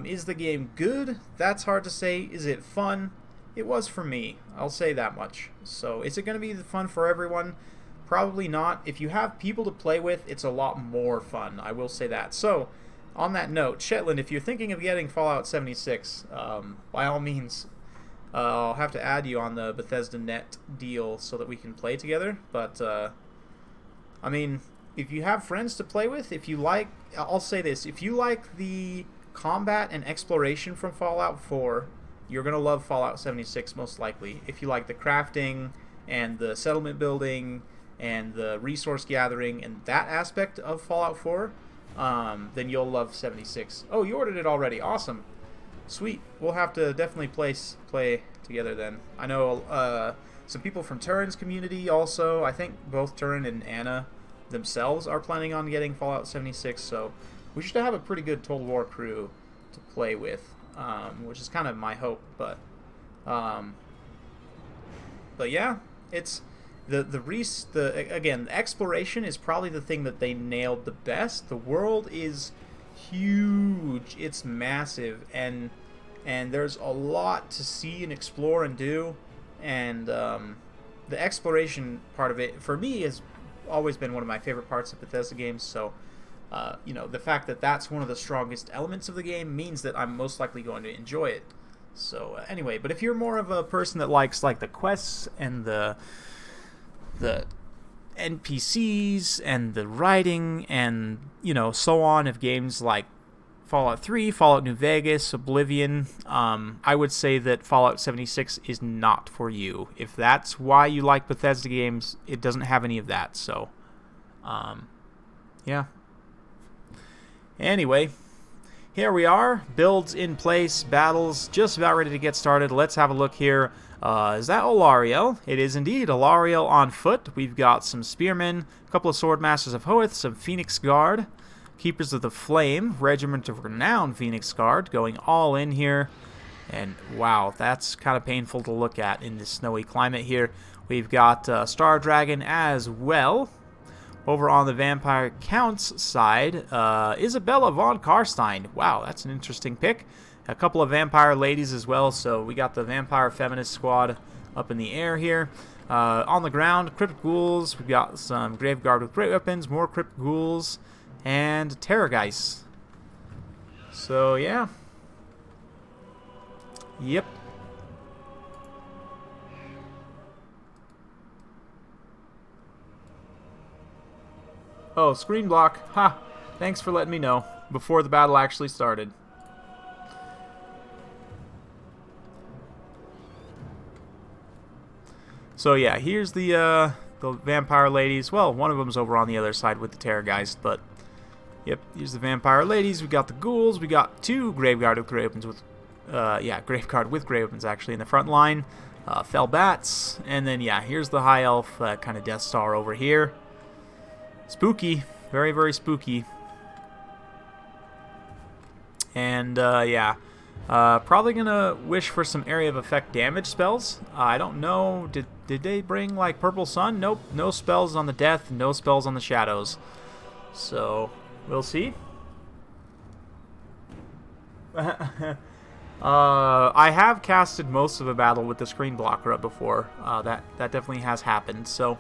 Is the game good? That's hard to say. Is it fun? It was for me. I'll say that much. So is it going to be fun for everyone? Probably not. If you have people to play with, it's a lot more fun. I will say that. So, on that note, Shetland, if you're thinking of getting Fallout 76, by all means, I'll have to add you on the Bethesda Net deal so that we can play together. But, I mean, if you have friends to play with, I'll say this, if you like the combat and exploration from Fallout 4, you're going to love Fallout 76 most likely. If you like the crafting and the settlement building and the resource gathering and that aspect of Fallout 4, then you'll love 76. Oh, you ordered it already. Awesome. Sweet. We'll have to definitely play together then. I know some people from Turin's community also. I think both Turin and Anna themselves are planning on getting Fallout 76, so we should have a pretty good Total War crew to play with, which is kind of my hope. But yeah, it's... Again, the exploration is probably the thing that they nailed the best. The world is huge. It's massive, and there's a lot to see and explore and do. And the exploration part of it, for me, has always been one of my favorite parts of Bethesda games. So, the fact that that's one of the strongest elements of the game means that I'm most likely going to enjoy it. So, anyway, but if you're more of a person that likes like the quests and the NPCs and the writing and so on of games like Fallout 3, Fallout New Vegas, Oblivion, I would say that Fallout 76 is not for you. If that's why you like Bethesda games, it doesn't have any of that. So yeah, anyway, here we are, builds in place, battles just about ready to get started. Let's have a look here. Is that Olariel? It is indeed Olariel on foot. We've got some spearmen, a couple of swordmasters of Hoeth, some Phoenix Guard, Keepers of the Flame, Regiment of Renown Phoenix Guard, going all in here. And wow, that's kind of painful to look at in this snowy climate here. We've got Star Dragon as well. Over on the Vampire Count's side, Isabella von Karstein. Wow, that's an interesting pick. A couple of vampire ladies as well, so we got the vampire feminist squad up in the air here. On the ground, crypt ghouls. We've got some graveguard with great weapons, more crypt ghouls, and terrorgeists. So yeah. Yep. Oh, screen block. Ha! Thanks for letting me know before the battle actually started. So yeah, here's the vampire ladies. Well, one of them's over on the other side with the terrorgeist, but yep, here's the vampire ladies. We got the ghouls. We got two graveguard with great weapons with graveguard with great weapons actually in the front line. Fell bats, and then yeah, here's the high elf kind of Death Star over here. Spooky, very, very spooky. And yeah, probably gonna wish for some area of effect damage spells. I don't know, did they bring like Purple Sun? Nope, no spells on the death, no spells on the shadows. So we'll see. I have casted most of a battle with the screen blocker up before. That definitely has happened. So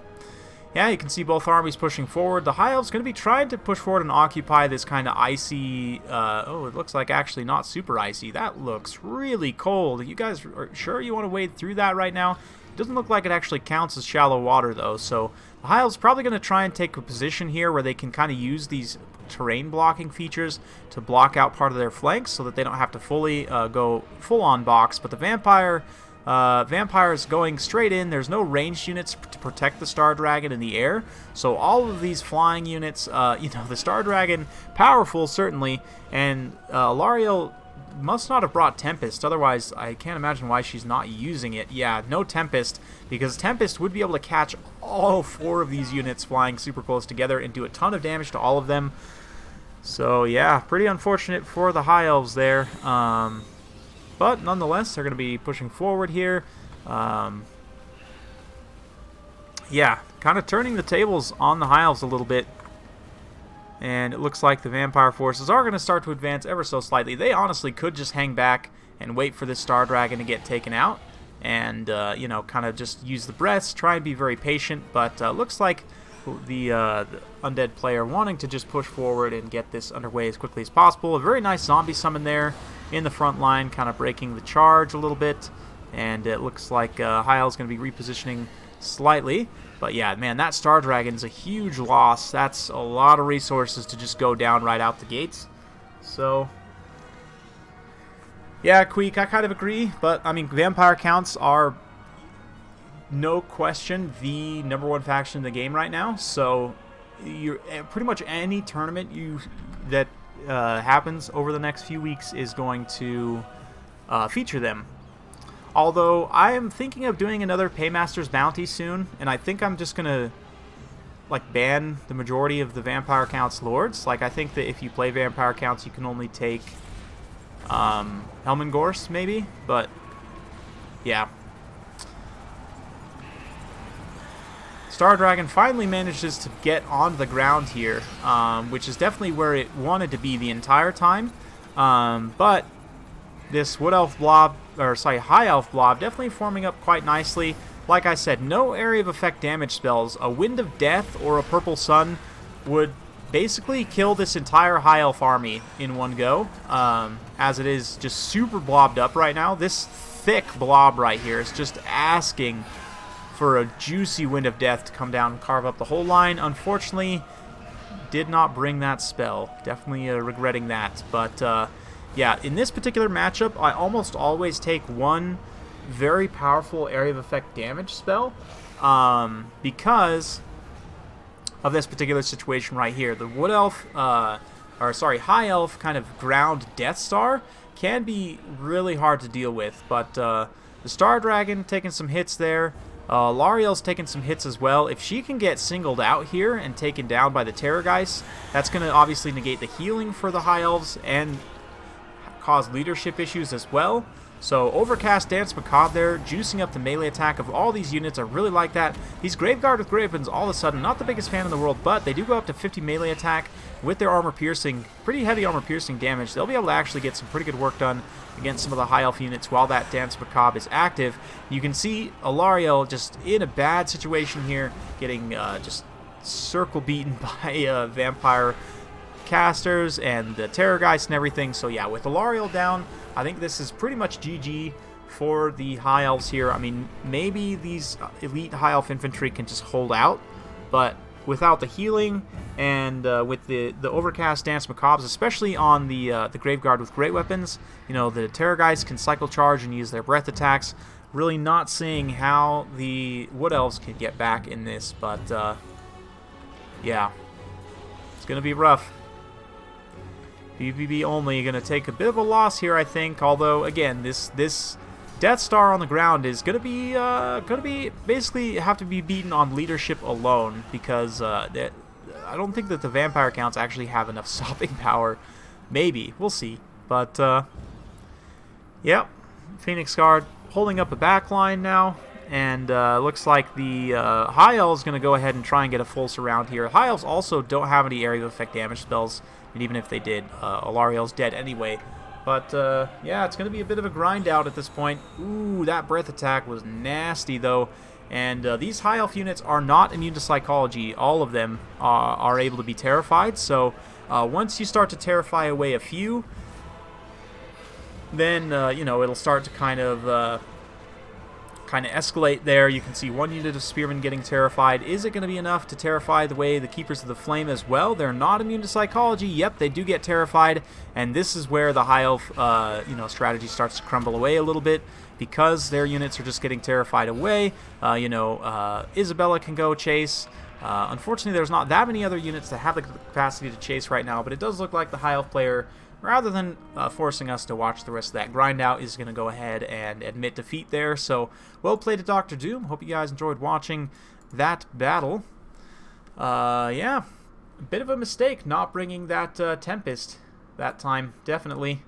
yeah, you can see both armies pushing forward. The High Elf's going to be trying to push forward and occupy this kind of icy... oh, it looks like actually not super icy. That looks really cold. You guys are sure you want to wade through that right now? It doesn't look like it actually counts as shallow water, though. So the High Elf's probably going to try and take a position here where they can kind of use these terrain blocking features to block out part of their flanks so that they don't have to fully go full-on box. But the Vampire is going straight in. There's no ranged units to protect the Star Dragon in the air. So all of these flying units, the Star Dragon, powerful certainly, and Lariel must not have brought Tempest. Otherwise, I can't imagine why she's not using it. Yeah, no Tempest, because Tempest would be able to catch all four of these units flying super close together and do a ton of damage to all of them. So yeah, pretty unfortunate for the High Elves there. But nonetheless, they're going to be pushing forward here. Yeah, kind of turning the tables on the High Elves a little bit. And it looks like the Vampire forces are going to start to advance ever so slightly. They honestly could just hang back and wait for this Star Dragon to get taken out. And, kind of just use the breaths, try and be very patient. But looks like the undead player wanting to just push forward and get this underway as quickly as possible. A very nice zombie summon there in the front line, kind of breaking the charge a little bit. And it looks like High Elf's going to be repositioning slightly. But yeah, man, that Star Dragon's a huge loss. That's a lot of resources to just go down right out the gates. So yeah, Queek, I kind of agree. But, I mean, Vampire counts are no question the #1 faction in the game right now. So you're pretty much any tournament that happens over the next few weeks is going to feature them. Although I am thinking of doing another Paymaster's Bounty soon, and I think I'm just gonna ban the majority of the Vampire Counts Lords. I think that if you play Vampire Counts, you can only take Helmengorst maybe, but yeah. Star Dragon finally manages to get on the ground here, which is definitely where it wanted to be the entire time. But this Wood Elf blob, High Elf blob, definitely forming up quite nicely. Like I said, no area of effect damage spells. A Wind of Death or a Purple Sun would basically kill this entire High Elf army in one go, as it is just super blobbed up right now. This thick blob right here is just asking for a juicy Wind of Death to come down and carve up the whole line. Unfortunately, did not bring that spell. Definitely regretting that. But yeah, in this particular matchup, I almost always take one very powerful area of effect damage spell because of this particular situation right here. The Wood Elf, High Elf kind of ground Death Star can be really hard to deal with. But the Star Dragon taking some hits there. Lariel's taking some hits as well. If she can get singled out here and taken down by the Terrorgeist, that's going to obviously negate the healing for the High Elves and cause leadership issues as well. So Overcast Dance Macabre there, juicing up the melee attack of all these units. I really like that. These Graveguard with Great Weapons, all of a sudden, not the biggest fan in the world, but they do go up to 50 melee attack with their armor piercing, pretty heavy armor piercing damage. They'll be able to actually get some pretty good work done against some of the High Elf units while that Dance Macabre is active. You can see Alariel just in a bad situation here, getting just circle beaten by Vampire casters and the Terrorgeist and everything. So yeah, with Alariel down, I think this is pretty much GG for the High Elves here. I mean, maybe these elite High Elf infantry can just hold out, but without the healing and with the Overcast Dance Macabres, especially on the Graveguard with Great Weapons, you know, the Terrorgeist can cycle charge and use their breath attacks. Really not seeing how the Wood Elves can get back in this, but yeah, it's going to be rough. PvP only going to take a bit of a loss here, I think. Although, again, this Death Star on the ground is going to be basically have to be beaten on leadership alone, because I don't think that the vampire counts actually have enough stopping power. Maybe, we'll see. But yep, Phoenix Guard holding up a backline now, and looks like the High Elves is going to go ahead and try and get a full surround here. High Elves also don't have any area of effect damage spells. And even if they did, Alariel's dead anyway. But, yeah, it's going to be a bit of a grind out at this point. Ooh, that breath attack was nasty, though. And these High Elf units are not immune to psychology. All of them are able to be terrified. So, once you start to terrify away a few, then, you know, it'll start to kind of escalate there. You can see one unit of Spearmen getting terrified. Is it going to be enough to terrify the way the Keepers of the Flame as well? They're not immune to psychology. Yep, they do get terrified, and this is where the High Elf you know, strategy starts to crumble away a little bit, because their units are just getting terrified away. You know, Isabella can go chase. Unfortunately, there's not that many other units that have the capacity to chase right now, but it does look like the High Elf player, rather than forcing us to watch the rest of that grind out, is going to go ahead and admit defeat there. So, well played to Dr. Doom. Hope you guys enjoyed watching that battle. Yeah, a bit of a mistake not bringing that Tempest that time, definitely.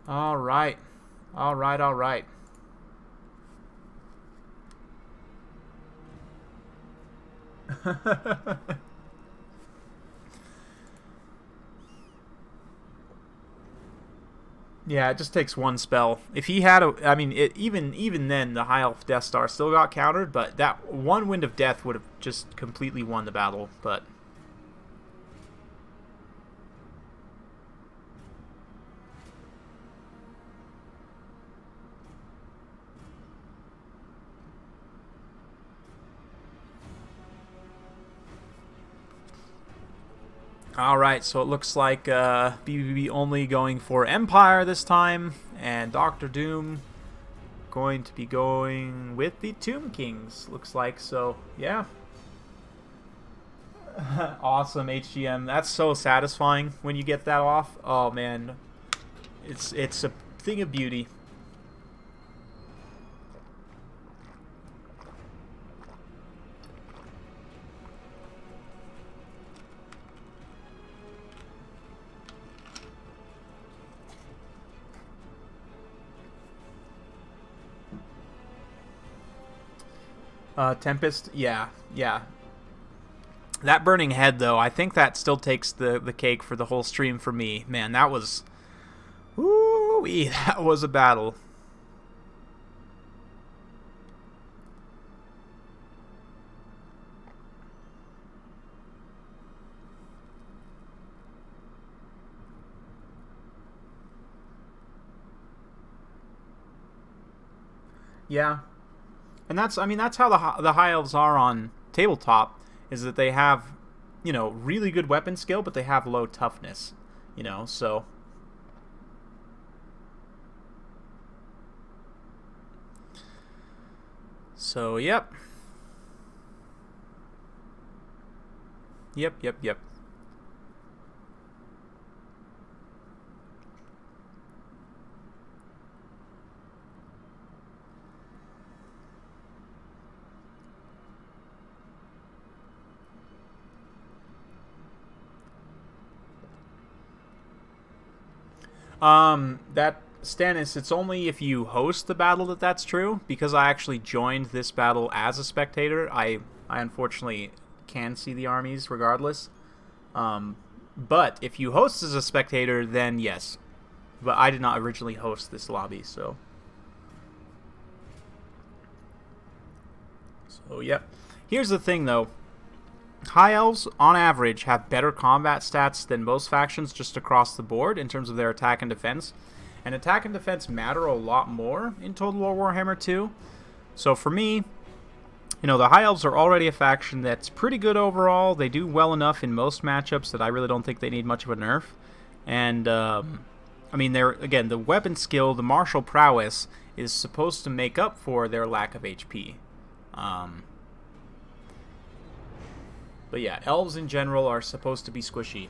All right. All right, all right. Yeah, it just takes one spell. If he had I mean, even then, the High Elf Death Star still got countered, but that one Wind of Death would have just completely won the battle. But alright, so it looks like BBB only going for Empire this time, and Dr. Doom going to be going with the Tomb Kings, looks like. So, yeah. Awesome, HGM. That's so satisfying when you get that off. Oh, man. It's a thing of beauty. Tempest, yeah. That burning head, though, I think that still takes the cake for the whole stream for me. Man, that was... Woo-wee, that was a battle. Yeah. And that's, I mean, that's how the High Elves are on tabletop, is that they have, you know, really good weapon skill, but they have low toughness, you know, so. So, yep. Yep. That Stannis, it's only if you host the battle that's true. Because I actually joined this battle as a spectator, I unfortunately can see the armies regardless. But if you host as a spectator, then yes. But I did not originally host this lobby, so... So, yep. Here's the thing, though. High Elves, on average, have better combat stats than most factions just across the board in terms of their attack and defense. And attack and defense matter a lot more in Total War Warhammer 2. So for me, you know, the High Elves are already a faction that's pretty good overall. They do well enough in most matchups that I really don't think they need much of a nerf. And, I mean, they're, again, the weapon skill, the martial prowess, is supposed to make up for their lack of HP. But yeah, elves in general are supposed to be squishy.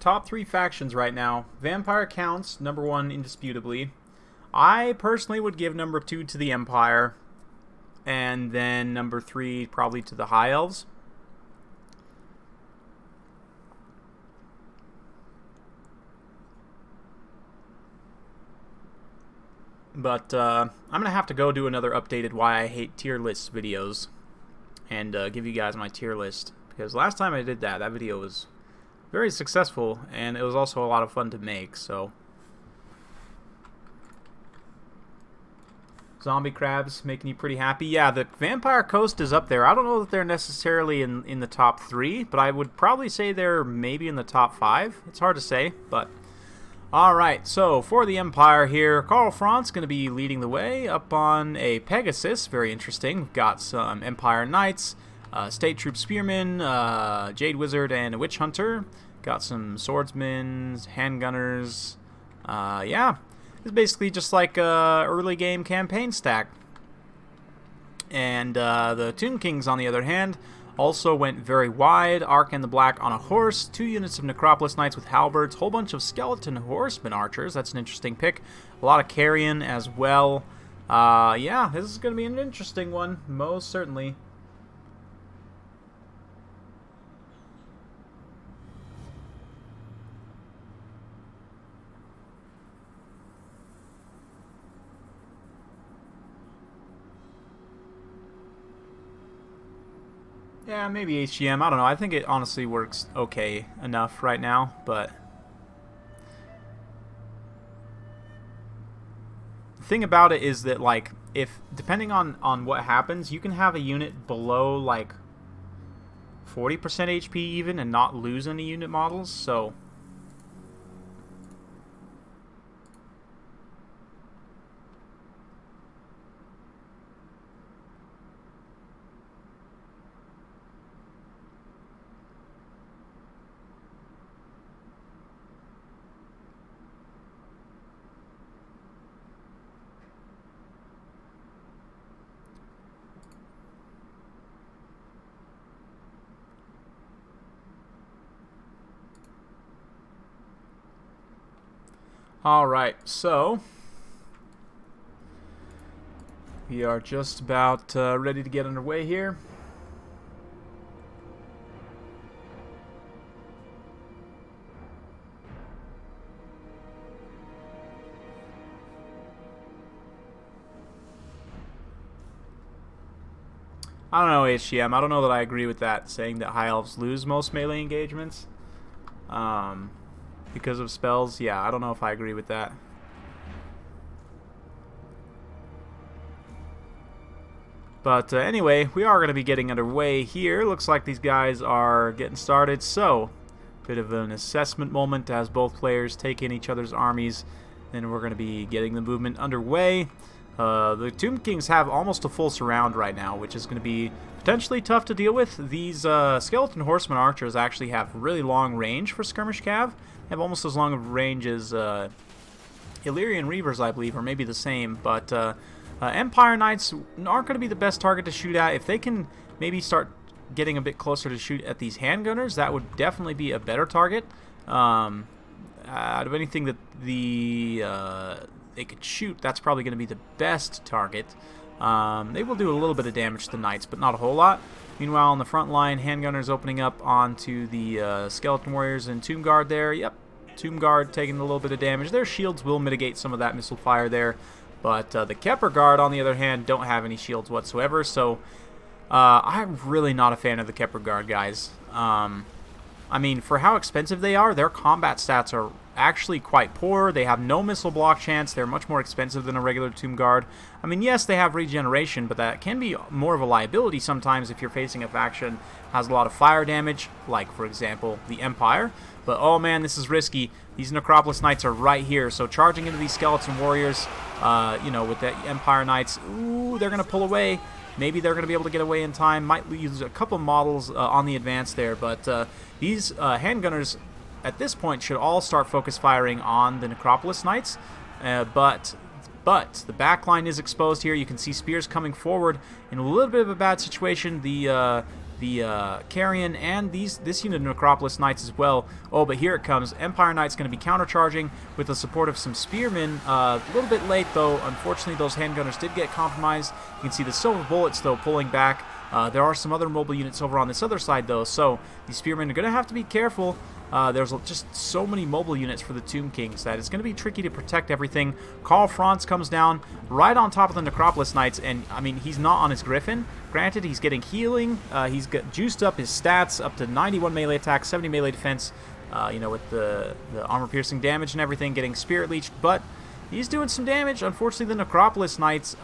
Top 3 factions right now. Vampire counts, number 1 indisputably. I personally would give number 2 to the Empire. And then number 3 probably to the High Elves. But I'm going to have to go do another updated Why I Hate Tier List videos. And give you guys my tier list. Because last time I did that, that video was very successful, and it was also a lot of fun to make, so. Zombie crabs making you pretty happy. Yeah, the Vampire Coast is up there. I don't know that they're necessarily in the top 3, but I would probably say they're maybe in the top 5. It's hard to say, but. Alright, so for the Empire here, Karl Franz going to be leading the way up on a Pegasus. Very interesting. We've got some Empire Knights, State Troop Spearmen, Jade Wizard, and a Witch Hunter. Got some swordsmen, handgunners. Yeah, it's basically just like a early game campaign stack. And the Tomb Kings, on the other hand, also went very wide. Ark and the Black on a horse, 2 units of Necropolis Knights with halberds, whole bunch of skeleton horsemen archers. That's an interesting pick. A lot of carrion as well. Yeah, this is going to be an interesting one, most certainly. Yeah, maybe HGM. I don't know. I think it honestly works okay enough right now, but the thing about it is that, like, if depending on what happens, you can have a unit below like 40% HP even and not lose any unit models. So alright, so we are just about ready to get underway here. I don't know, HGM. I don't know that I agree with that, saying that High Elves lose most melee engagements. Because of spells, yeah, I don't know if I agree with that. But anyway, we are going to be getting underway here. Looks like these guys are getting started, so bit of an assessment moment as both players take in each other's armies. Then we're going to be getting the movement underway. The Tomb Kings have almost a full surround right now, which is going to be potentially tough to deal with. These skeleton horseman archers actually have really long range for skirmish cav. They have almost as long of range as Illyrian Reavers, I believe, or maybe the same. But Empire Knights aren't going to be the best target to shoot at. If they can maybe start getting a bit closer to shoot at these handgunners, that would definitely be a better target. Out of anything that they could shoot, that's probably going to be the best target. They will do a little bit of damage to the knights, but not a whole lot. Meanwhile, on the front line, handgunners opening up onto the skeleton warriors and Tomb Guard there. Yep, Tomb Guard taking a little bit of damage. Their shields will mitigate some of that missile fire there, but the Kepler Guard, on the other hand, don't have any shields whatsoever, so I'm really not a fan of the Kepler Guard, guys. I mean, for how expensive they are, their combat stats are actually quite poor. They have no missile block chance. They're much more expensive than a regular Tomb Guard. I mean, yes, they have regeneration, but that can be more of a liability sometimes if you're facing a faction that has a lot of fire damage, like, for example, the Empire. But, oh man, this is risky. These Necropolis Knights are right here, so charging into these Skeleton Warriors, you know, with the Empire Knights, ooh, they're going to pull away. Maybe they're going to be able to get away in time. Might use a couple models on the advance there, but these handgunners at this point should all start focus firing on the Necropolis Knights. But the back line is exposed here. You can see spears coming forward in a little bit of a bad situation. The Carrion and this unit of Necropolis Knights as well. Oh, but here it comes. Empire Knight's going to be countercharging with the support of some spearmen. A little bit late, though. Unfortunately, those handgunners did get compromised. You can see the Silver Bullets, though, pulling back. There are some other mobile units over on this other side, though, so these spearmen are going to have to be careful. There's just so many mobile units for the Tomb Kings that it's going to be tricky to protect everything. Karl Franz comes down right on top of the Necropolis Knights, and, I mean, he's not on his Griffin. Granted, he's getting healing. He's got juiced up his stats up to 91 melee attack, 70 melee defense, you know, with the armor-piercing damage and everything, getting Spirit Leeched, but he's doing some damage. Unfortunately, the Necropolis Knights,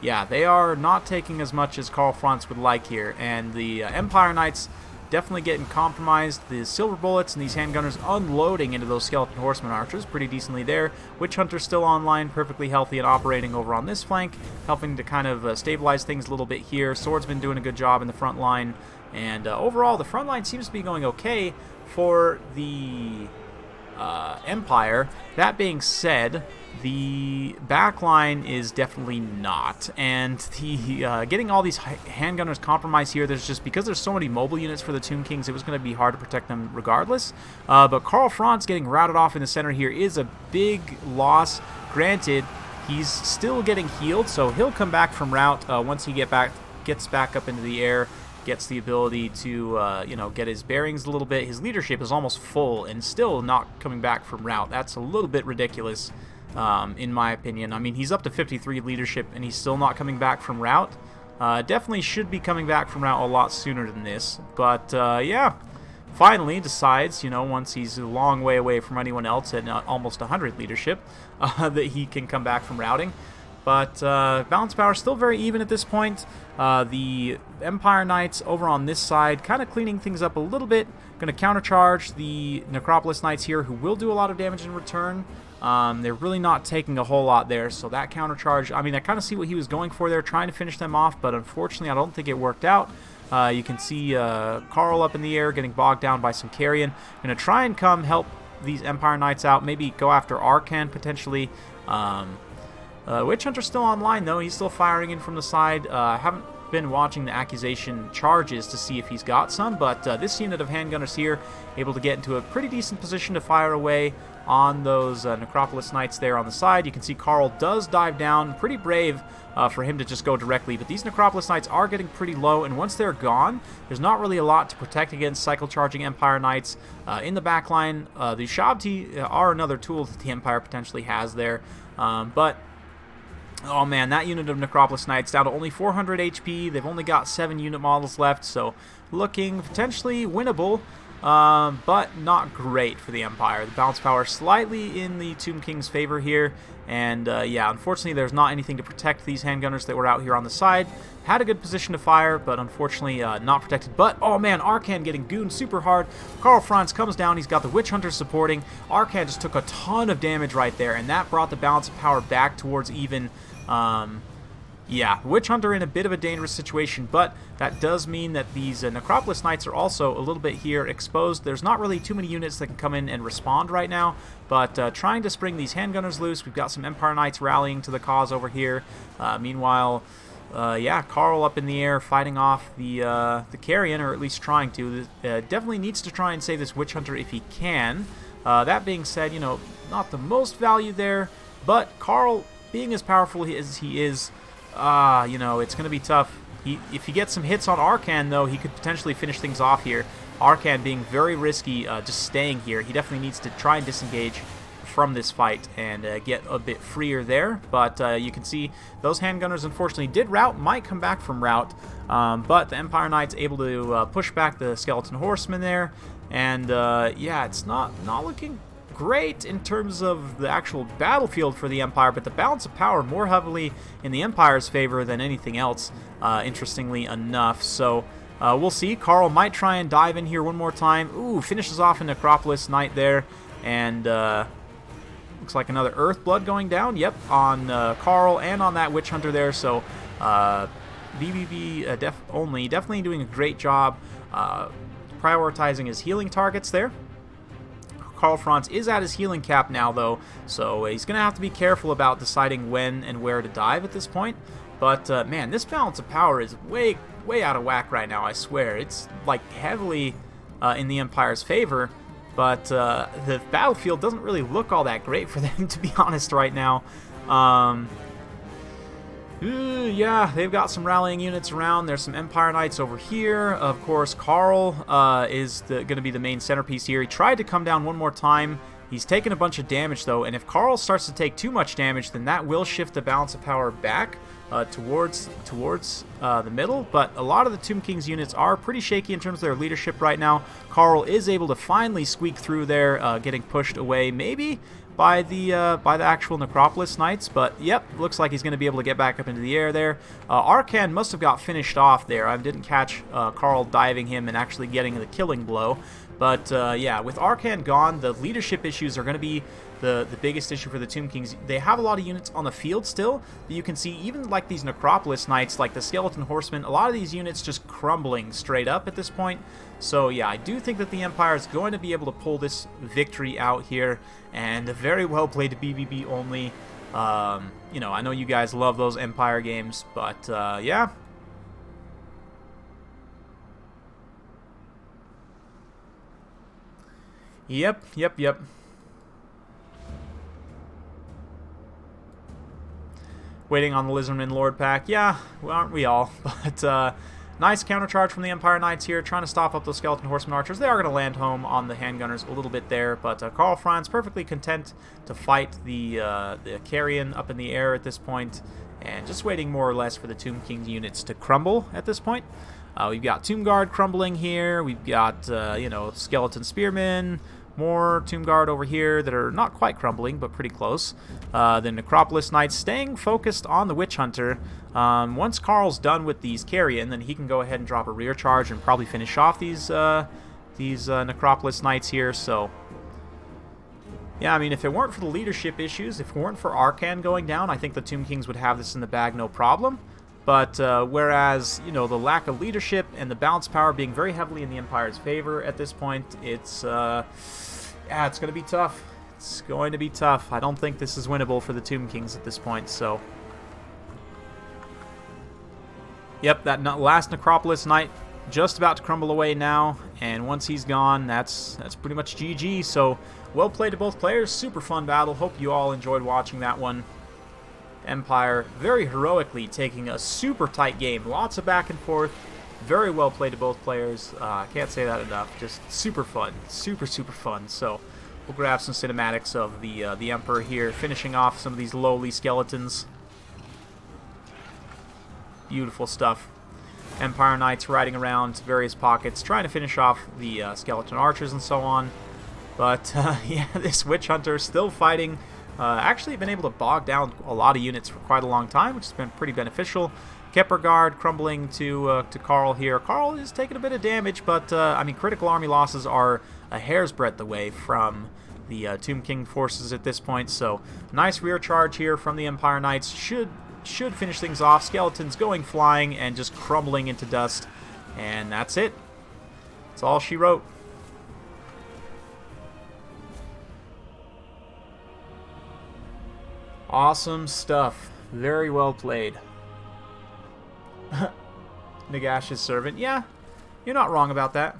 yeah, they are not taking as much as Karl Franz would like here, and the Empire Knights definitely getting compromised. The Silver Bullets and these handgunners unloading into those Skeleton Horseman archers pretty decently there. Witch Hunter's still online, perfectly healthy and operating over on this flank, helping to kind of stabilize things a little bit here. Swordsman doing a good job in the front line, and overall the front line seems to be going okay for the Empire. That being said, the back line is definitely not, and the getting all these handgunners compromised here, there's just, because there's so many mobile units for the Tomb Kings, it was going to be hard to protect them regardless. But Karl Franz getting routed off in the center here is a big loss. Granted, he's still getting healed, so he'll come back from rout once he gets back up into the air, gets the ability to, you know, get his bearings a little bit. His leadership is almost full and still not coming back from rout. That's a little bit ridiculous, in my opinion. I mean, he's up to 53 leadership and he's still not coming back from rout. Definitely should be coming back from rout a lot sooner than this. But, yeah, finally decides, you know, once he's a long way away from anyone else at almost 100 leadership, that he can come back from routing. But balance power still very even at this point. The Empire Knights over on this side kind of cleaning things up a little bit. Going to countercharge the Necropolis Knights here, who will do a lot of damage in return. They're really not taking a whole lot there, so that countercharge, I mean, I kind of see what he was going for there, trying to finish them off, but unfortunately I don't think it worked out. You can see Karl up in the air getting bogged down by some Carrion. Going to try and come help these Empire Knights out, maybe go after Arcan potentially. Witch Hunter's still online, though. He's still firing in from the side. I haven't been watching the accusation charges to see if he's got some, but this unit of handgunners here able to get into a pretty decent position to fire away on those Necropolis Knights there on the side. You can see Karl does dive down. Pretty brave for him to just go directly, but these Necropolis Knights are getting pretty low, and once they're gone, there's not really a lot to protect against cycle charging Empire Knights. In the back line, the Shabti are another tool that the Empire potentially has there, but oh man, that unit of Necropolis Knights down to only 400 HP. They've only got 7 unit models left, so looking potentially winnable, but not great for the Empire. The balance power slightly in the Tomb King's favor here, and yeah, unfortunately there's not anything to protect these handgunners that were out here on the side. Had a good position to fire, but unfortunately not protected. But, oh man, Arcan getting gooned super hard. Karl Franz comes down. He's got the Witch Hunter supporting. Arcan just took a ton of damage right there, and that brought the balance of power back towards even. Yeah, Witch Hunter in a bit of a dangerous situation, but that does mean that these Necropolis Knights are also a little bit here exposed. There's not really too many units that can come in and respond right now, but trying to spring these handgunners loose. We've got some Empire Knights rallying to the cause over here. Meanwhile, yeah, Carl up in the air fighting off the Carrion, or at least trying to. Definitely needs to try and save this Witch Hunter if he can. That being said, you know, not the most value there, but Carl, being as powerful as he is, you know, it's going to be tough. If he gets some hits on Arcan, though, he could potentially finish things off here. Arcan being very risky, just staying here. He definitely needs to try and disengage from this fight and get a bit freer there. But you can see those handgunners, unfortunately, did rout, might come back from rout. But the Empire Knight's able to push back the Skeleton Horsemen there. And, yeah, it's not looking great in terms of the actual battlefield for the Empire, but the balance of power more heavily in the Empire's favor than anything else, interestingly enough. So we'll see. Carl might try and dive in here one more time. Ooh, finishes off a Necropolis Knight there, and looks like another Earth Blood going down. Yep, on Carl and on that Witch Hunter there. So BBB definitely doing a great job prioritizing his healing targets there. Karl Franz is at his healing cap now, though, so he's going to have to be careful about deciding when and where to dive at this point. But, man, this balance of power is way out of whack right now, I swear. It's, like, heavily in the Empire's favor, but the battlefield doesn't really look all that great for them, to be honest, right now. Yeah, they've got some rallying units around. There's some Empire Knights over here. Of course, Carl is going to be the main centerpiece here. He tried to come down one more time. He's taken a bunch of damage, though, and if Carl starts to take too much damage, then that will shift the balance of power back towards the middle. But a lot of the Tomb King's units are pretty shaky in terms of their leadership right now. Carl is able to finally squeak through there, getting pushed away, maybe by the actual Necropolis Knights, but yep, looks like he's going to be able to get back up into the air there. Arcan must have got finished off there. I didn't catch Carl diving him and actually getting the killing blow, but yeah, with Arcan gone, the leadership issues are going to be the biggest issue for the Tomb Kings. They have a lot of units on the field still, but you can see even like these Necropolis Knights, like the Skeleton Horsemen, a lot of these units just crumbling straight up at this point. So yeah, I do think that the Empire is going to be able to pull this victory out here, and very well played BBB only. You know, I know you guys love those Empire games, but yeah. Yep. Waiting on the Lizardman Lord pack. Yeah, well, aren't we all? But nice countercharge from the Empire Knights here, trying to stop up those Skeleton Horseman Archers. They are going to land home on the handgunners a little bit there, but Karl Franz perfectly content to fight the Carrion up in the air at this point, and just waiting more or less for the Tomb King units to crumble at this point. We've got Tomb Guard crumbling here. We've got, you know, Skeleton Spearmen, more Tomb Guard over here that are not quite crumbling, but pretty close. The Necropolis Knights staying focused on the Witch Hunter. Once Carl's done with these Carrion, then he can go ahead and drop a rear charge and probably finish off these Necropolis Knights here. So, yeah, I mean, if it weren't for the leadership issues, if it weren't for Arcan going down, I think the Tomb Kings would have this in the bag no problem. But whereas, you know, the lack of leadership and the balance power being very heavily in the Empire's favor at this point, it's, yeah, it's going to be tough. It's going to be tough. I don't think this is winnable for the Tomb Kings at this point, so. Yep, that last Necropolis Knight just about to crumble away now, and once he's gone, that's pretty much GG. So, well played to both players. Super fun battle. Hope you all enjoyed watching that one. Empire very heroically taking a super tight game. Lots of back and forth. Very well played to both players. Can't say that enough. Just super fun. Super fun. So we'll grab some cinematics of the Emperor here, finishing off some of these lowly skeletons. Beautiful stuff. Empire Knights riding around various pockets, trying to finish off the skeleton archers and so on. But yeah, this Witch Hunter still fighting. Actually been able to bog down a lot of units for quite a long time, which has been pretty beneficial. Kepler Guard crumbling to Carl here. Carl is taking a bit of damage, but I mean, critical army losses are a hair's breadth away from the Tomb King forces at this point. So nice rear charge here from the Empire Knights should should finish things off. Skeletons going flying and just crumbling into dust. And that's it. That's all she wrote. Awesome stuff. Very well played. Nagash's servant. Yeah, you're not wrong about that.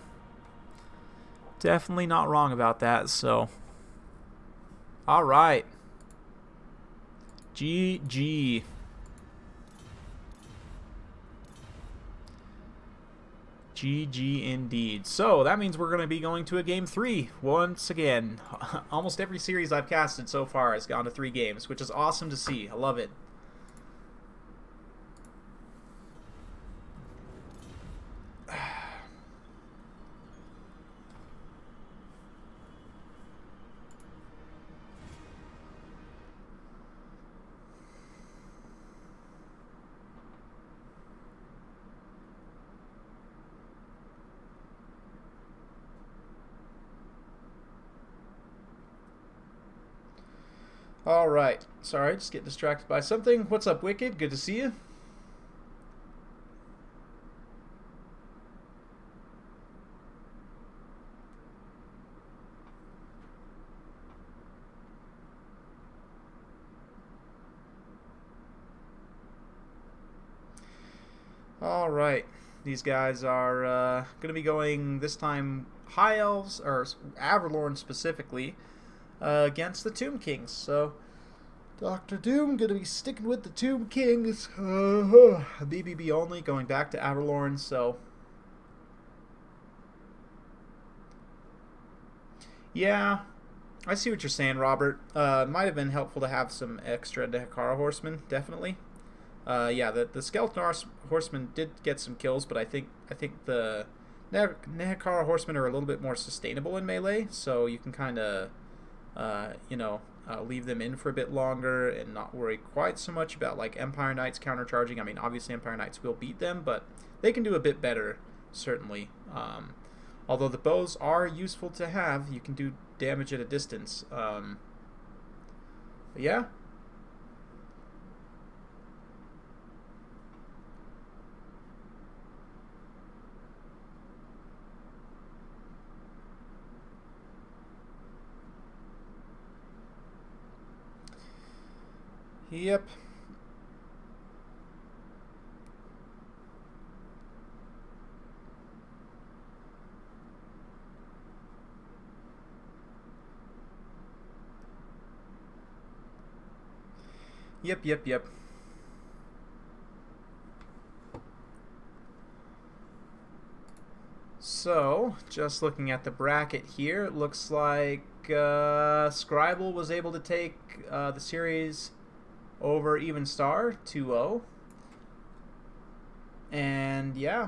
Definitely not wrong about that, so. Alright. GG. GG indeed. So, that means we're going to be going to a game 3 once again. Almost every series I've casted so far has gone to 3 games, which is awesome to see. I love it. Alright. Sorry, just get distracted by something. What's up, Wicked? Good to see you. Alright. These guys are going to be going, this time, High Elves, or Averlorn specifically, against the Tomb Kings. So, Dr. Doom going to be sticking with the Tomb Kings. BBB only, going back to Averlorn, so. Yeah, I see what you're saying, Robert. Might have been helpful to have some extra Nehekara Horsemen, definitely. Yeah, the Skeleton Horsemen did get some kills, but I think the Nehekara Horsemen are a little bit more sustainable in melee, so you can kind of leave them in for a bit longer and not worry quite so much about like Empire Knights countercharging. I mean, obviously Empire Knights will beat them, but they can do a bit better, certainly. Although the bows are useful to have, you can do damage at a distance. But yeah. Yep. Yep. So, just looking at the bracket here, it looks like Scribble was able to take the series over Even Star 2-0. And yeah.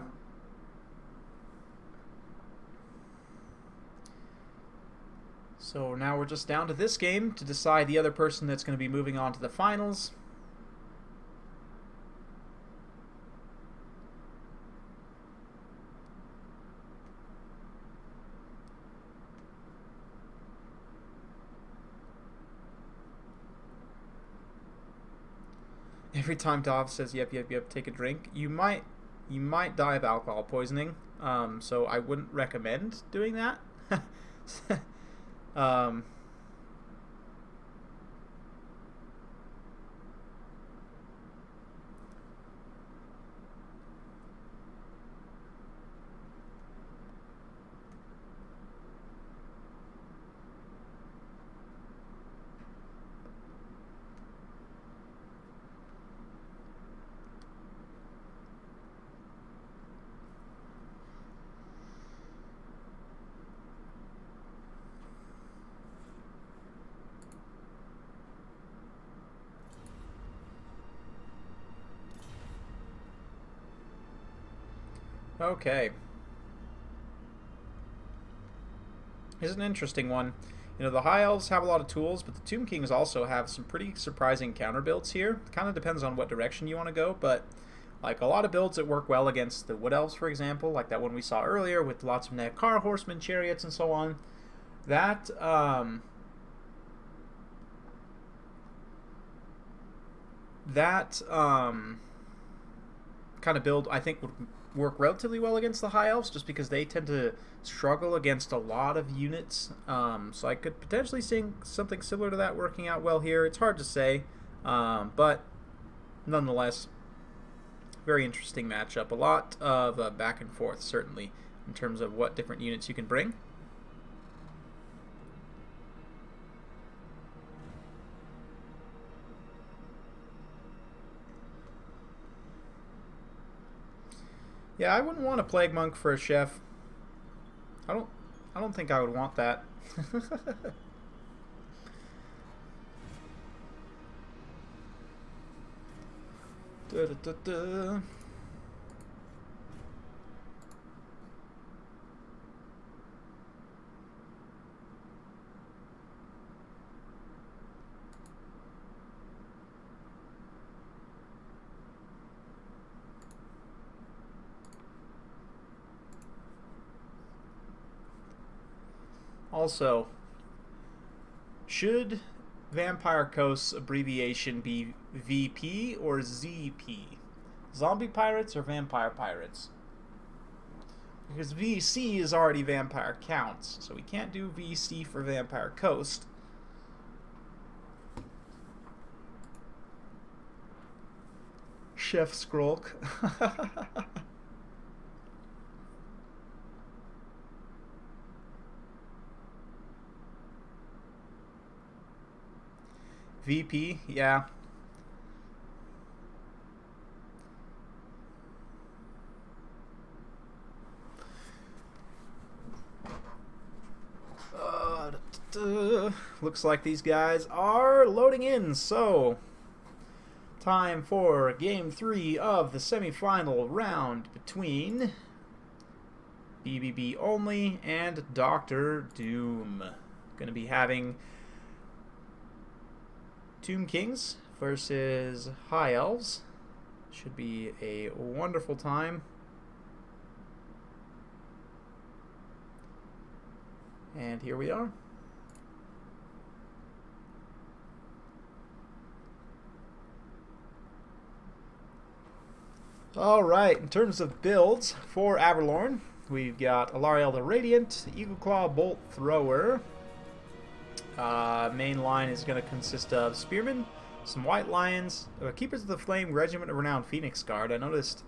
So now we're just down to this game to decide the other person that's going to be moving on to the finals. Every time Dov says yep, take a drink, you might die of alcohol poisoning. So I wouldn't recommend doing that. Okay. Here's an interesting one. You know, the High Elves have a lot of tools, but the Tomb Kings also have some pretty surprising counter builds here. It kind of depends on what direction you want to go, but like a lot of builds that work well against the Wood Elves, for example, like that one we saw earlier with lots of Nehekara Horsemen, Chariots, and so on. That, That kind of build, I think, would work relatively well against the High Elves, just because they tend to struggle against a lot of units. So I could potentially see something similar to that working out well here. It's hard to say, but nonetheless, very interesting matchup. A lot of back and forth, certainly, in terms of what different units you can bring. Yeah, I wouldn't want a Plague Monk for a chef. I don't think I would want that. Da, da, da, da. Also, should Vampire Coast's abbreviation be VP or ZP? Zombie Pirates or Vampire Pirates? Because VC is already Vampire Counts, so we can't do VC for Vampire Coast. Chef Skrulk. VP, yeah. Looks like these guys are loading in, so time for Game 3 of the semifinal round between BBB Only and Dr. Doom. Going to be having Tomb Kings versus High Elves. Should be a wonderful time. And here we are. Alright, in terms of builds for Averlorn, we've got Alariel the Radiant, Eagle Claw Bolt Thrower. Main line is going to consist of Spearmen, some White Lions, Keepers of the Flame, Regiment of Renowned Phoenix Guard. I noticed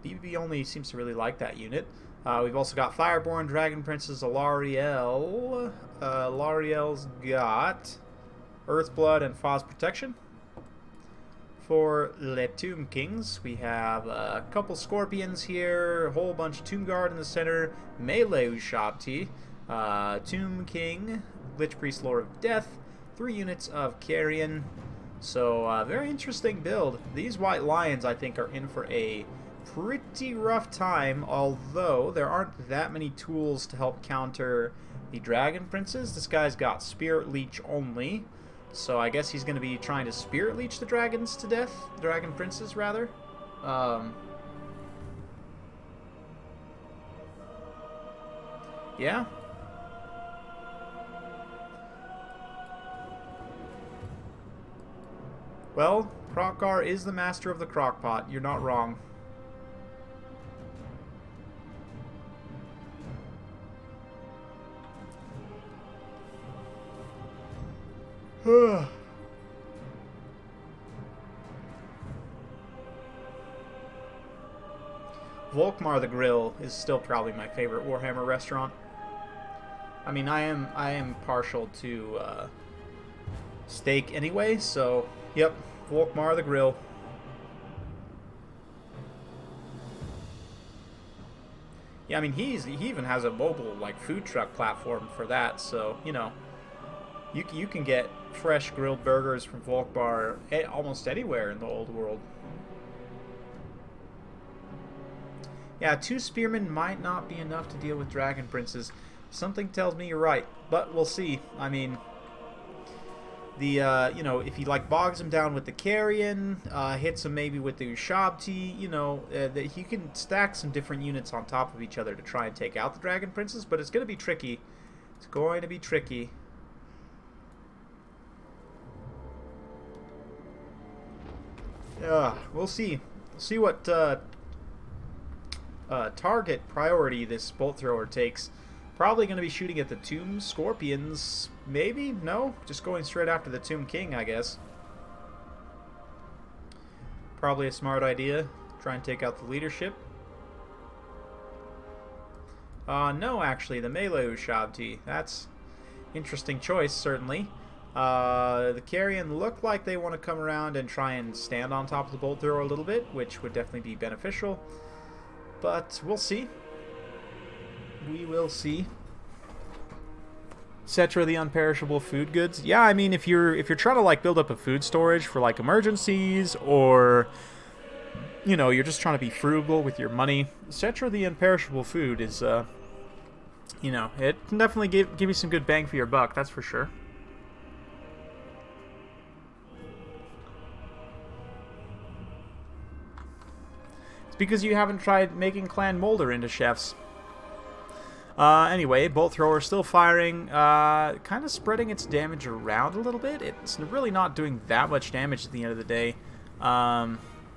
BBB Only seems to really like that unit. We've also got Fireborn, Dragon Princess, Alariel. Alariel's got Earthblood and Foz Protection. For the Tomb Kings, we have a couple Scorpions here, a whole bunch of Tomb Guard in the center, Melee Ushabti, Tomb King, Lich Priest Lord of Death, 3 units of Carrion. So, very interesting build. These White Lions, I think, are in for a pretty rough time, although there aren't that many tools to help counter the Dragon Princes. This guy's got Spirit Leech only, so I guess he's going to be trying to Spirit Leech the dragons to death. Dragon Princes, rather. Yeah. Well, Krokgar is the master of the crockpot. You're not wrong. Volkmar the Grill is still probably my favorite Warhammer restaurant. I mean, I am partial to steak anyway, so yep, Volkmar the Grill. Yeah, I mean he even has a mobile like food truck platform for that, so you know, you can get fresh grilled burgers from Volkmar almost anywhere in the old world. Yeah, 2 spearmen might not be enough to deal with Dragon Princes. Something tells me you're right, but we'll see. I mean, the you know, if he like bogs him down with the Carrion, hits him maybe with the Ushabti, you know, that he can stack some different units on top of each other to try and take out the Dragon Princes, but it's going to be tricky. It's going to be tricky. We'll see. See what target priority this bolt thrower takes. Probably going to be shooting at the Tomb Scorpions. Maybe? No? Just going straight after the Tomb King, I guess. Probably a smart idea. Try and take out the leadership. No, actually, the melee Ushabti. That's interesting choice, certainly. The Carrion look like they want to come around and try and stand on top of the bolt thrower a little bit, which would definitely be beneficial. But we'll see. We will see. Cetra the unperishable food goods. Yeah, I mean, if you're trying to like build up a food storage for like emergencies, or you know, you're just trying to be frugal with your money, Cetra the unperishable food is you know, it can definitely give you some good bang for your buck, that's for sure. It's because you haven't tried making Clan Molder into chefs. Anyway, bolt thrower still firing, kind of spreading its damage around a little bit. It's really not doing that much damage at the end of the day.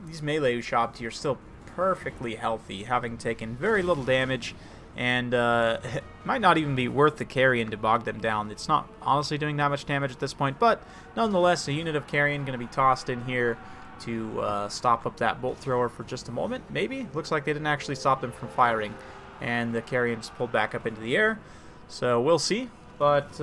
These melee Ushabti are still perfectly healthy, having taken very little damage, and it might not even be worth the Carrion to bog them down. It's not honestly doing that much damage at this point, but nonetheless, a unit of Carrion going to be tossed in here to stop up that bolt thrower for just a moment, maybe? Looks like they didn't actually stop them from firing, and the Carrion just pulled back up into the air, so we'll see. But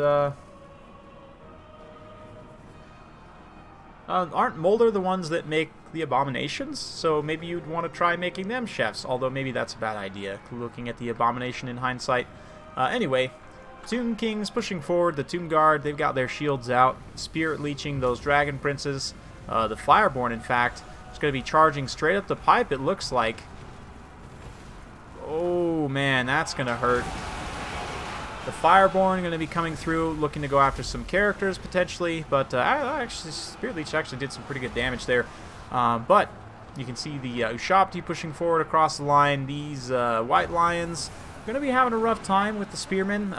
aren't Molder the ones that make the abominations? So maybe you'd want to try making them chefs, although maybe that's a bad idea, looking at the abomination in hindsight. Anyway, Tomb Kings pushing forward, the Tomb Guard, they've got their shields out, spirit leeching those Dragon Princes. The Fireborn, in fact, is going to be charging straight up the pipe, it looks like. Oh, man, that's going to hurt. The Fireborn going to be coming through, looking to go after some characters, potentially. But actually, Spirit Leech actually did some pretty good damage there. But you can see the Ushabti pushing forward across the line. These White Lions going to be having a rough time with the Spearmen.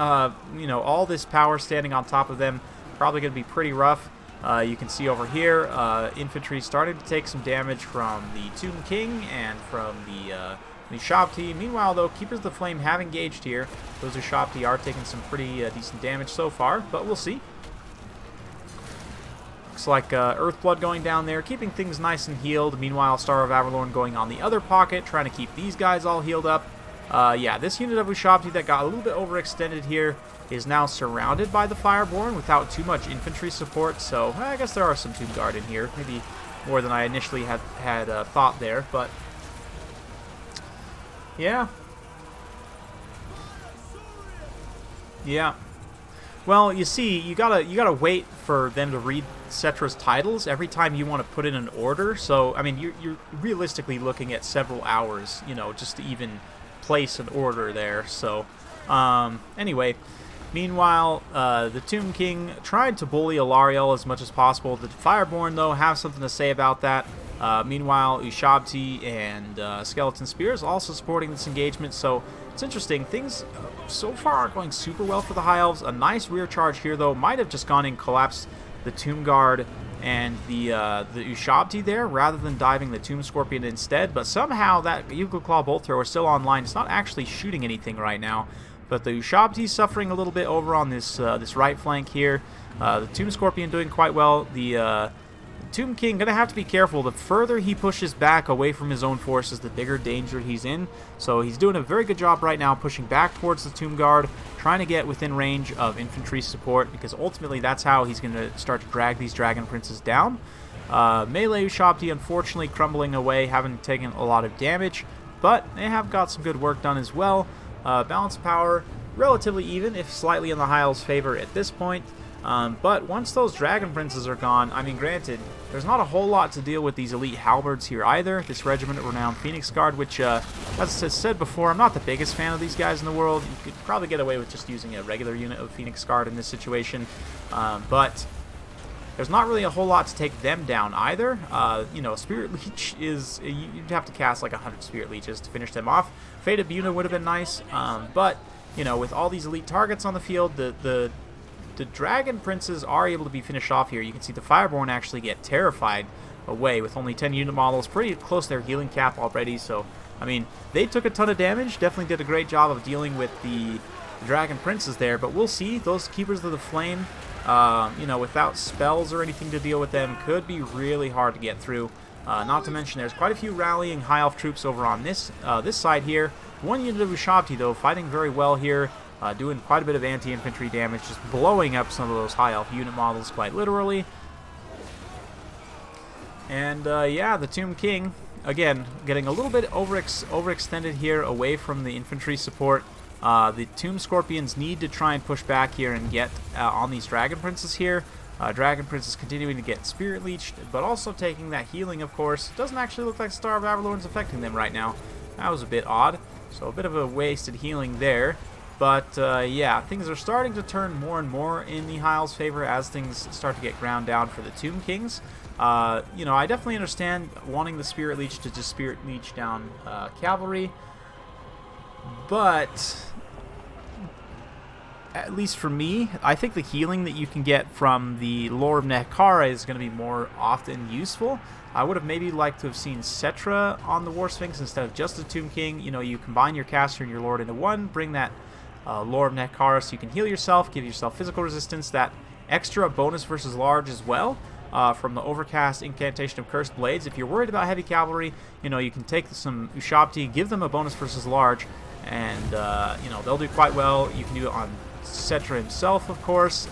You know, all this power standing on top of them, probably going to be pretty rough. You can see over here, infantry starting to take some damage from the Tomb King and from the Ushabti. Meanwhile, though, Keepers of the Flame have engaged here. Those Ushabti are taking some pretty decent damage so far, but we'll see. Looks like Earthblood going down there, keeping things nice and healed. Meanwhile, Star of Avalorn going on the other pocket, trying to keep these guys all healed up. Yeah, this unit of Ushabti that got a little bit overextended here is now surrounded by the Fireborn without too much infantry support, so I guess there are some Tomb Guard in here. Maybe more than I initially had thought there, but yeah. Yeah. Well, you see, you gotta wait for them to read Cetra's titles every time you want to put in an order. So, I mean, you're realistically looking at several hours, you know, just to even place an order there. So, anyway, meanwhile, the Tomb King tried to bully Alariel as much as possible. The Fireborn, though, have something to say about that. Meanwhile, Ushabti and Skeleton Spears also supporting this engagement, so it's interesting. Things so far aren't going super well for the High Elves. A nice rear charge here, though, might have just gone and collapsed the Tomb Guard and the Ushabti there, rather than diving the Tomb Scorpion instead, but somehow that Eagle Claw Bolt Thrower is still online. It's not actually shooting anything right now, but the Ushabti suffering a little bit over on this this right flank here. The Tomb Scorpion doing quite well. The Tomb King going to have to be careful. The further he pushes back away from his own forces, the bigger danger he's in. So he's doing a very good job right now, pushing back towards the Tomb Guard, trying to get within range of infantry support, because ultimately that's how he's going to start to drag these Dragon Princes down. Melee Ushabti unfortunately crumbling away, having taken a lot of damage, but they have got some good work done as well. Balance of power, relatively even, if slightly in the High Elves' favor at this point. But once those Dragon Princes are gone, I mean, granted, there's not a whole lot to deal with these elite halberds here either. This Regiment of Renowned Phoenix Guard, which, as I said before, I'm not the biggest fan of these guys in the world. You could probably get away with just using a regular unit of Phoenix Guard in this situation. But there's not really a whole lot to take them down either. You know, Spirit Leech is... You'd have to cast like 100 Spirit Leeches to finish them off. Fated Buna would have been nice. But, you know, with all these elite targets on the field, the Dragon Princes are able to be finished off here. You can see the Fireborn actually get terrified away with only 10 unit models, pretty close to their healing cap already. So, I mean, they took a ton of damage, definitely did a great job of dealing with the Dragon Princes there, but we'll see. Those Keepers of the Flame, you know, without spells or anything to deal with them, could be really hard to get through. Not to mention there's quite a few rallying High Elf troops over on this side here. One unit of Ushabti, though, fighting very well here, doing quite a bit of anti-infantry damage, just blowing up some of those High Elf unit models quite literally. And yeah, the Tomb King, again, getting a little bit overextended here away from the infantry support. The Tomb Scorpions need to try and push back here and get on these Dragon Princes here. Dragon Prince is continuing to get Spirit Leeched, but also taking that healing, of course. Doesn't actually look like Star of Avalorn's affecting them right now. That was a bit odd. So a bit of a wasted healing there. But yeah, things are starting to turn more and more in the High Elves' favor as things start to get ground down for the Tomb Kings. You know, I definitely understand wanting the Spirit Leech to just Spirit Leech down cavalry. But at least for me, I think the healing that you can get from the Lore of Nekara is going to be more often useful. I would have maybe liked to have seen Cetra on the War Sphinx instead of just the Tomb King. You know, you combine your caster and your Lord into one, bring that Lore of Nekara so you can heal yourself, give yourself physical resistance, that extra bonus versus large as well. From the Overcast Incantation of Cursed Blades. If you're worried about heavy cavalry, you know, you can take some Ushabti, give them a bonus versus large, and, you know, they'll do quite well. You can do it on Cetra himself, of course.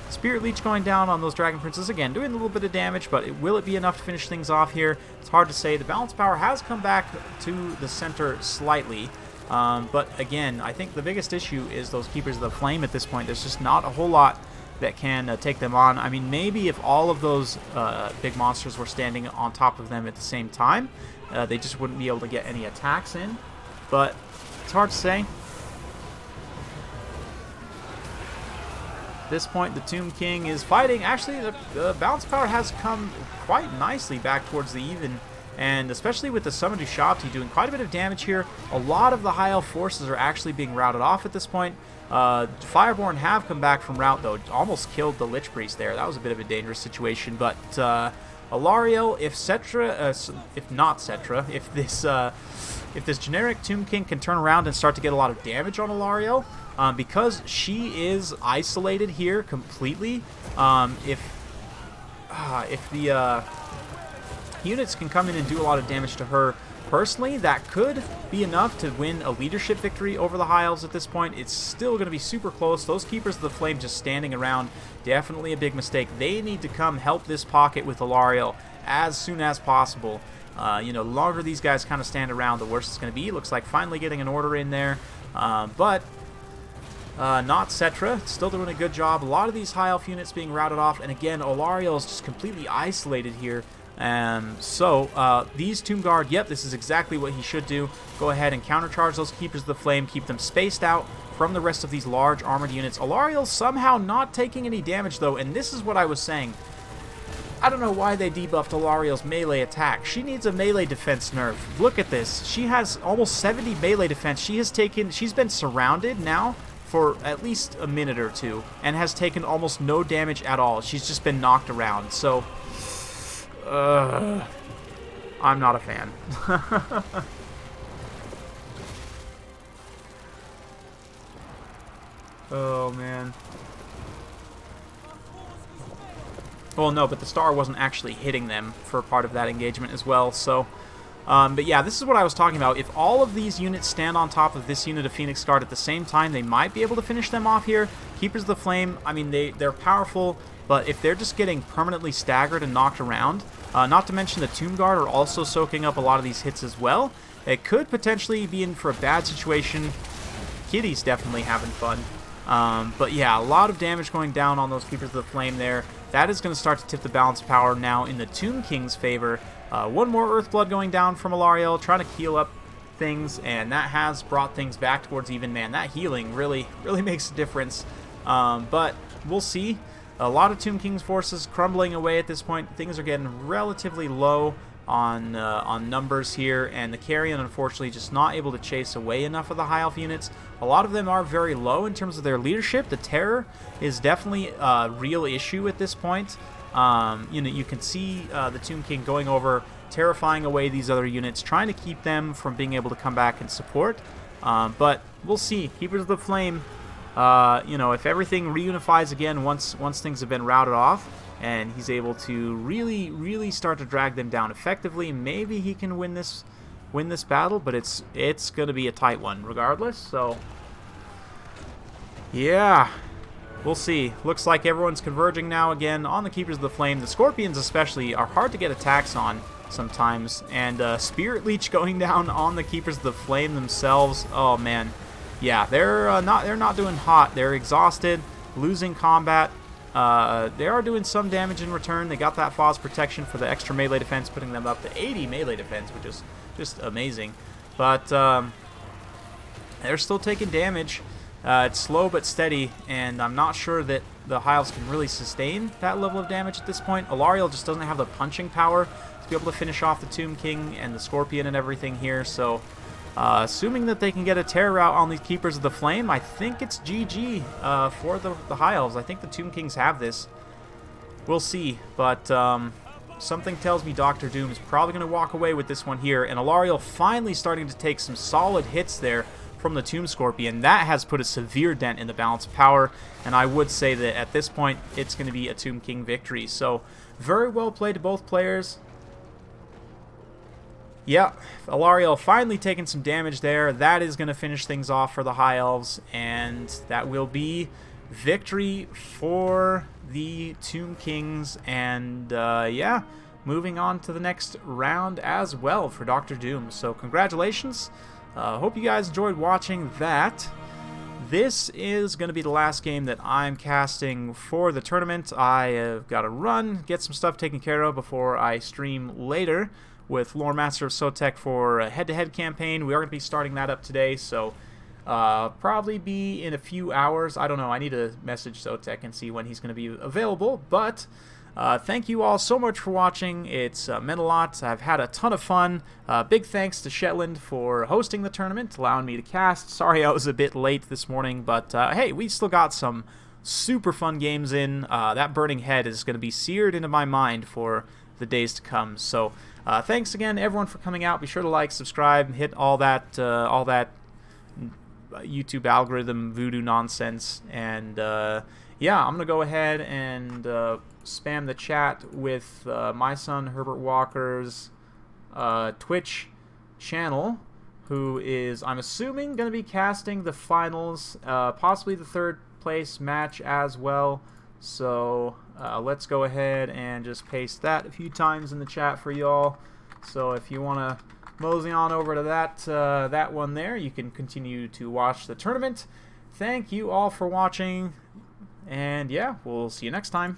Spirit Leech going down on those Dragon Princes, again, doing a little bit of damage, but will it be enough to finish things off here? It's hard to say. The balance power has come back to the center slightly, but again, I think the biggest issue is those Keepers of the Flame at this point. There's just not a whole lot that can take them on. I mean, maybe if all of those big monsters were standing on top of them at the same time, they just wouldn't be able to get any attacks in, but it's hard to say. At this point, the Tomb King is fighting. Actually, the balance power has come quite nicely back towards the even, and especially with the Summoned Ushabti doing quite a bit of damage here. A lot of the High Elf forces are actually being routed off at this point. Fireborn have come back from rout, though. Almost killed the Lich Priest there. That was a bit of a dangerous situation, but Alariel, if Cetra, if not Cetra, if this generic Tomb King can turn around and start to get a lot of damage on Alariel, because she is isolated here completely, if the units can come in and do a lot of damage to her personally, that could be enough to win a leadership victory over the High Elves at this point. It's still going to be super close. Those Keepers of the Flame just standing around, definitely a big mistake. They need to come help this pocket with Alariel as soon as possible. You know, the longer these guys kind of stand around, the worse it's going to be. Looks like finally getting an order in there, but not Cetra. Still doing a good job. A lot of these High Elf units being routed off, and again, Alariel is just completely isolated here. So these Tomb Guard, yep, this is exactly what he should do. Go ahead and countercharge those Keepers of the Flame, keep them spaced out from the rest of these large armored units. Alariel somehow not taking any damage, though, and this is what I was saying. I don't know why they debuffed Alariel's melee attack. She needs a melee defense nerf. Look at this. She has almost 70 melee defense. She's been surrounded now for at least a minute or two and has taken almost no damage at all. She's just been knocked around. So I'm not a fan. Oh, man. Well, no, but the star wasn't actually hitting them for part of that engagement as well, so... but yeah, this is what I was talking about. If all of these units stand on top of this unit of Phoenix Guard at the same time, they might be able to finish them off here. Keepers of the Flame, I mean, they're powerful, but if they're just getting permanently staggered and knocked around, not to mention the Tomb Guard are also soaking up a lot of these hits as well, it could potentially be in for a bad situation. Kitty's definitely having fun. But yeah, a lot of damage going down on those Keepers of the Flame there. That is going to start to tip the balance power now in the Tomb King's favor. One more Earthblood going down from Alariel, trying to heal up things, and that has brought things back towards even. Man, that healing really makes a difference. But we'll see. A lot of Tomb King's forces crumbling away at this point. Things are getting relatively low on numbers here, and the Carrion unfortunately just not able to chase away enough of the High Elf units. A lot of them are very low in terms of their leadership. The Terror is definitely a real issue at this point. You know, you can see the Tomb King going over, terrifying away these other units, trying to keep them from being able to come back and support. But we'll see. Keepers of the Flame, you know, if everything reunifies again once things have been routed off, and he's able to really start to drag them down effectively, maybe he can win this battle. But it's going to be a tight one regardless. So yeah, we'll see. Looks like everyone's converging now again on the Keepers of the Flame. The Scorpions especially are hard to get attacks on sometimes, and Spirit Leech going down on the Keepers of the Flame themselves. Oh man, yeah, they're not doing hot. They're exhausted, losing combat. They are doing some damage in return. They got that Foz protection for the extra melee defense, putting them up to 80 melee defense, which is just amazing. But they're still taking damage. It's slow but steady, and I'm not sure that the High Elves can really sustain that level of damage at this point. Alariel just doesn't have the punching power to be able to finish off the Tomb King and the Scorpion and everything here. So assuming that they can get a tear route on these Keepers of the Flame, I think it's GG for the High Elves. I think the Tomb Kings have this. We'll see, but something tells me Dr. Doom is probably going to walk away with this one here, and Alariel finally starting to take some solid hits there from the Tomb Scorpion. That has put a severe dent in the balance of power, and I would say that at this point it's going to be a Tomb King victory. So very well played to both players. Yeah, Alariel finally taking some damage there. That is going to finish things off for the High Elves, and that will be victory for the Tomb Kings. And yeah, moving on to the next round as well for Dr. Doom. So congratulations. Hope you guys enjoyed watching that. This is going to be the last game that I'm casting for the tournament. I have got to run, get some stuff taken care of before I stream later with Lore Master of Sotek for a head-to-head campaign. We are going to be starting that up today, so probably be in a few hours. I don't know. I need to message Sotek and see when he's going to be available, but thank you all so much for watching. It's meant a lot. I've had a ton of fun. Big thanks to Shetland for hosting the tournament, allowing me to cast. Sorry I was a bit late this morning, but hey, we still got some super fun games in. That Burning Head is going to be seared into my mind for the days to come. So thanks again, everyone, for coming out. Be sure to like, subscribe, hit all that YouTube algorithm voodoo nonsense, and yeah, I'm gonna go ahead and spam the chat with my son Herbert Walker's Twitch channel, who is, I'm assuming, gonna be casting the finals, possibly the third place match as well. So let's go ahead and just paste that a few times in the chat for y'all. So if you want to mosey on over to that one there, you can continue to watch the tournament. Thank you all for watching, and yeah, we'll see you next time.